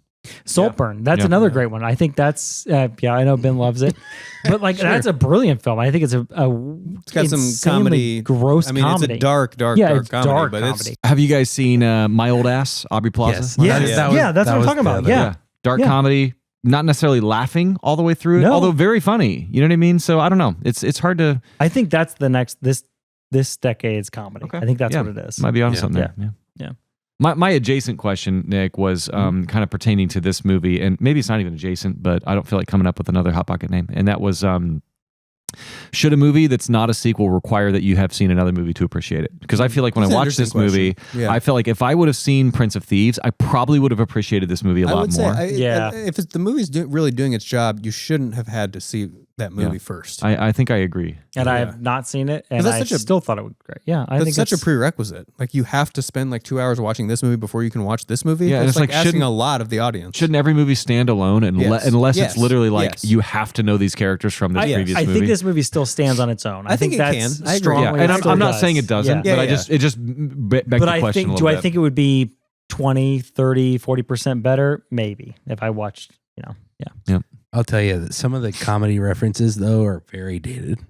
Saltburn, that's Yeah. another great one. I think that's I know Ben loves it, but like that's a brilliant film. I think it's It's got some insanely comedy, gross I mean, comedy. it's a dark it's comedy, dark but comedy. Have you guys seen My Old Ass, Aubrey Plaza? Yes. Yeah, That was- that's that what I'm was talking the about. other- Yeah. Dark Yeah. comedy, not necessarily laughing all the way through it, No. although very funny. You know what I mean? So I don't know. It's hard to. I think that's the next this decade's comedy. Okay. I think that's Yeah. what it is. Might be on Yeah. something there. Yeah. Yeah. My adjacent question, Nick, was kind of pertaining to this movie, and maybe it's not even adjacent, but I don't feel like coming up with another Hot Pocket name. And that was, should a movie that's not a sequel require that you have seen another movie to appreciate it? Because I feel like when That's I an watched this interesting movie, question. Yeah. I felt like if I would have seen Prince of Thieves, I probably would have appreciated this movie a I lot would more. say, Yeah. if the movie's really doing its job, you shouldn't have had to see that movie first. I think I agree. And I Yeah. have not seen it, and that's I such a- still thought it was great. Yeah, I That's think such a it's- prerequisite. Like, you have to spend like 2 hours watching this movie before you can watch this movie. Yeah, and That's it's like, asking shouldn't- a lot of the audience. Shouldn't every movie stand alone Yes. unless Yes. it's literally like Yes. you have to know these characters from this previous I movie? think this movie still stands on its own. I think it that's can. I agree. strongly. yeah, and it still I'm not does. saying it doesn't, Yeah. but Yeah, it just begs But the I question think, a do little I bit. think it would be 20, 30, 40% better? Maybe if I watched, yeah. I'll tell you that some of the comedy references though are very dated.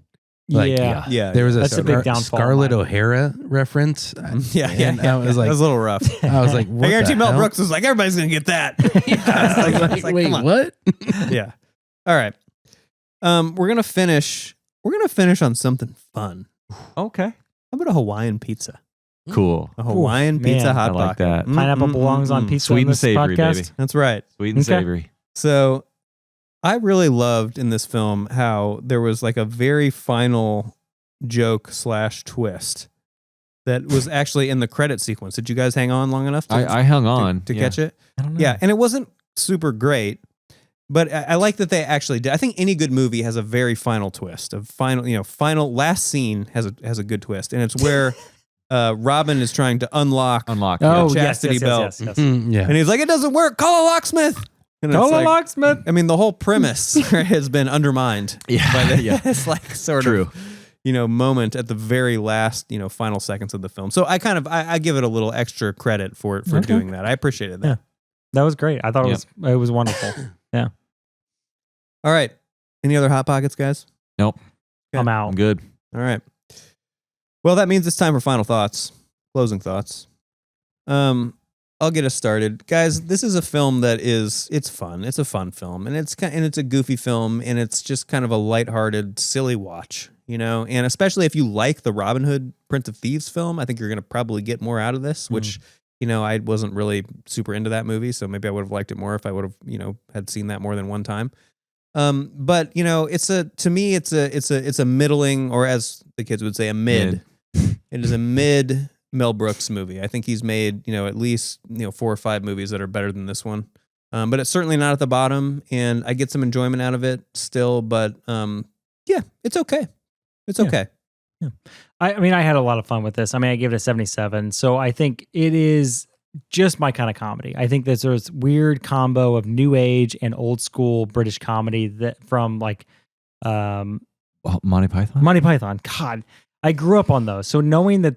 Like, yeah. Yeah, There was a, That's a big downfall of Scarlett mine. O'Hara reference. yeah, And I was like, that was a little rough. I was like, what I guarantee the Mel hell? Brooks was like, everybody's gonna get that. I was like, Like, wait, come on. what? Yeah. All right. We're gonna finish. We're gonna finish on something fun. Okay. How about a Hawaiian pizza? Cool. A Hawaiian man, pizza hot I like pocket. that. Pineapple belongs on pizza. Sweet in and this savory, podcast. baby. That's right. Sweet and Okay. savory. So I really loved in this film how there was like a very final joke / twist that was actually in the credit sequence. Did you guys hang on long enough I hung on to yeah. catch it? I don't know. Yeah, and it wasn't super great, but I like that they actually did. I think any good movie has a very final twist. A final last scene has a good twist, and it's where Robin is trying to unlock, Unlock. Oh, the yes, chastity yes, belt. yes, yes, yes. Yeah. and he's like, "It doesn't work. Call a locksmith." And it's Call a like- locksmith. I mean, the whole premise has been undermined. Yeah, by yeah. this like sort True. of moment at the very last final seconds of the film. So I give it a little extra credit for Okay. doing that. I appreciated that. Yeah. That was great. I thought it was wonderful. Yeah. All right. Any other hot pockets, guys? Nope. Okay. I'm out. I'm good. All right. Well, that means it's time for final thoughts, closing thoughts. I'll get us started, guys. This is a film that it's fun. It's a fun film, and it's a goofy film, and it's just kind of a lighthearted, silly watch, And especially if you like the Robin Hood Prince of Thieves film, I think you're going to probably get more out of this. Which I wasn't really super into that movie, so maybe I would have liked it more if I would have had seen that more than one time. But it's a middling, or as the kids would say, a mid. It is a mid Mel Brooks movie. I think he's made, at least, 4 or 5 movies that are better than this one. But it's certainly not at the bottom, and I get some enjoyment out of it still, but yeah, it's okay. It's okay. Yeah. I mean, I had a lot of fun with this. I mean, I gave it a 77. So I think it is just my kind of comedy. I think there's this weird combo of new age and old school British comedy that from like Monty Python? Monty Python. God, I grew up on those. So knowing that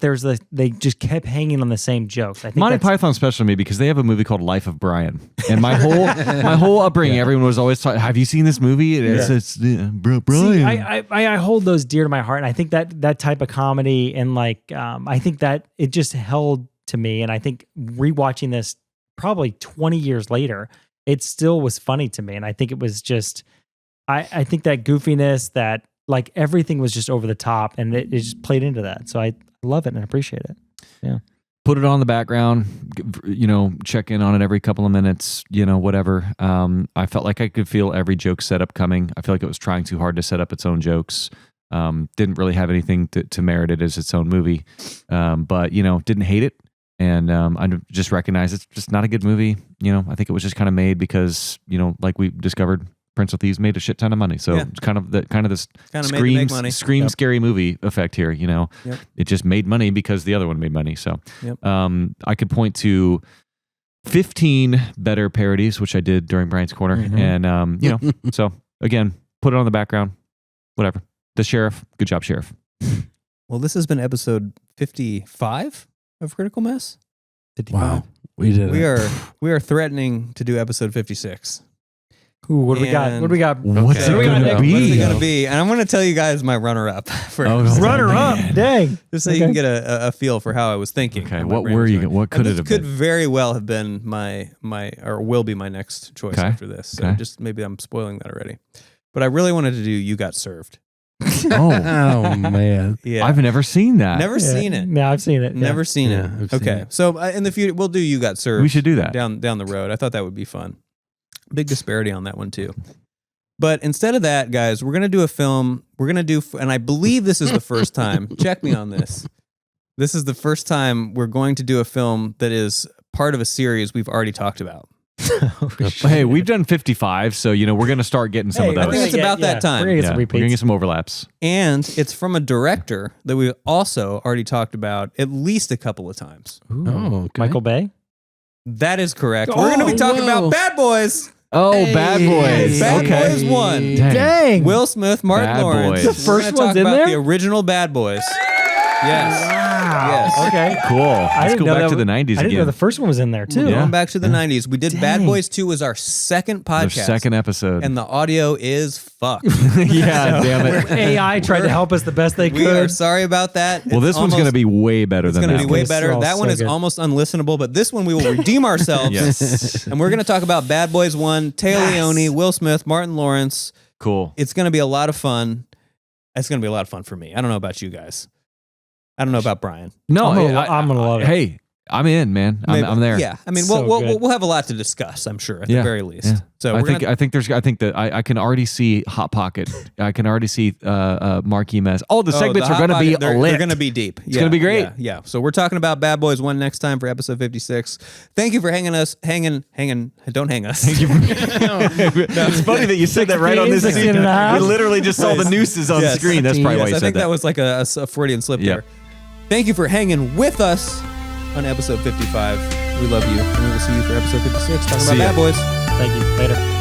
they just kept hanging on the same jokes. I think Monty that's- Python's special to me because they have a movie called Life of Brian, and my whole upbringing, everyone was always talking. Have you seen this movie? It's Brian. See, I hold those dear to my heart, and I think that type of comedy and like I think that it just held to me, and I think rewatching this probably 20 years later, it still was funny to me, and I think it was just I think that goofiness, that like everything was just over the top, and it just played into that. So I love it and appreciate it. Yeah. put it on the background, check in on it every couple of minutes, whatever. I felt like I could feel every joke setup coming. I feel like it was trying too hard to set up its own jokes. Didn't really have anything to merit it as its own movie. But, didn't hate it. And I just recognized it's just not a good movie. I think it was just kind of made because, like we discovered, Prince of Thieves made a shit ton of money. So it's kind of this scream scary movie effect here. It just made money because the other one made money. So I could point to 15 better parodies, which I did during Brian's Corner. And, so again, put it on the background, whatever. The Sheriff, good job, Sheriff. Well, this has been episode 55 of Critical Mass. 55. Wow, we did it. We are threatening to do episode 56. Ooh, what do we got? What do we got? What's it gonna be? What's it gonna be? And I'm going to tell you guys my runner-up. Runner-up, dang! Just so you can get a feel for how I was thinking. Okay, what were you? What could it have been? Could very well have been my or will be my next choice after this. So just maybe I'm spoiling that already. But I really wanted to do You Got Served. Oh man, yeah, I've never seen that. Never seen it. No, I've seen it. Never seen it. I've seen Okay, it. so in the future we'll do You Got Served. We should do that down the road. I thought that would be fun. Big disparity on that one too. But instead of that, guys, we're gonna do a film. We're gonna do, and I believe this is the first time. Check me on this. This is the first time we're going to do a film that is part of a series we've already talked about. Hey, we've done 55, so we're going to start getting some of those. I think it's about that time. We're going to get some overlaps. And it's from a director that we also already talked about at least a couple of times. Ooh. Oh, okay. Michael Bay? That is correct. We're going to be talking about Bad Boys. Oh, Hey. Bad Boys. Bad Okay. Boys 1. Dang. Will Smith, Martin Bad Lawrence. Boys. The first We're gonna one's talk in about there? the original Bad Boys. Yes. Wow. Yes. Okay. Cool. Let's didn't go know back that to the 90s I didn't again. know the first one was in there too. We're going back to the 90s. We did Bad Dang. Boys 2 was our second Our podcast. second episode. And the audio is fucked. Yeah, damn it. AI tried to help us the best they We are could. sorry about that. Well, this one's going to be way better It's than going that to be way one. better. Oh, That one so is good. almost unlistenable, but this one we will redeem ourselves. Yes. And we're going to talk about Bad Boys 1, Taylor Leone, Will Smith, Martin Lawrence. Cool. It's going to be a lot of fun. It's going to be a lot of fun for me. I don't know about you guys. I don't know about Brian. No, I'm gonna love it. Hey, I'm in, man. I'm there. Yeah. I mean, So good. we'll have a lot to discuss, I'm sure, at the very least. Yeah. So I think that I can already see Hot Pocket. I can already see Marquee Mess. All the segments are going to be lit. They're going to be deep. It's gonna be great. Yeah. So we're talking about Bad Boys 1 next time for episode 56. Thank you for hanging. Don't hang us. It's funny that you said that right on this 16 scene. and a half. We literally just saw the nooses on Yes. screen. That's probably why you I said think that that. was like a Freudian slip Yep. there. Thank you for hanging with us on episode 55. We love you. And we will see you for episode 56 talking See about ya. Bad Boys. Thank you. Later.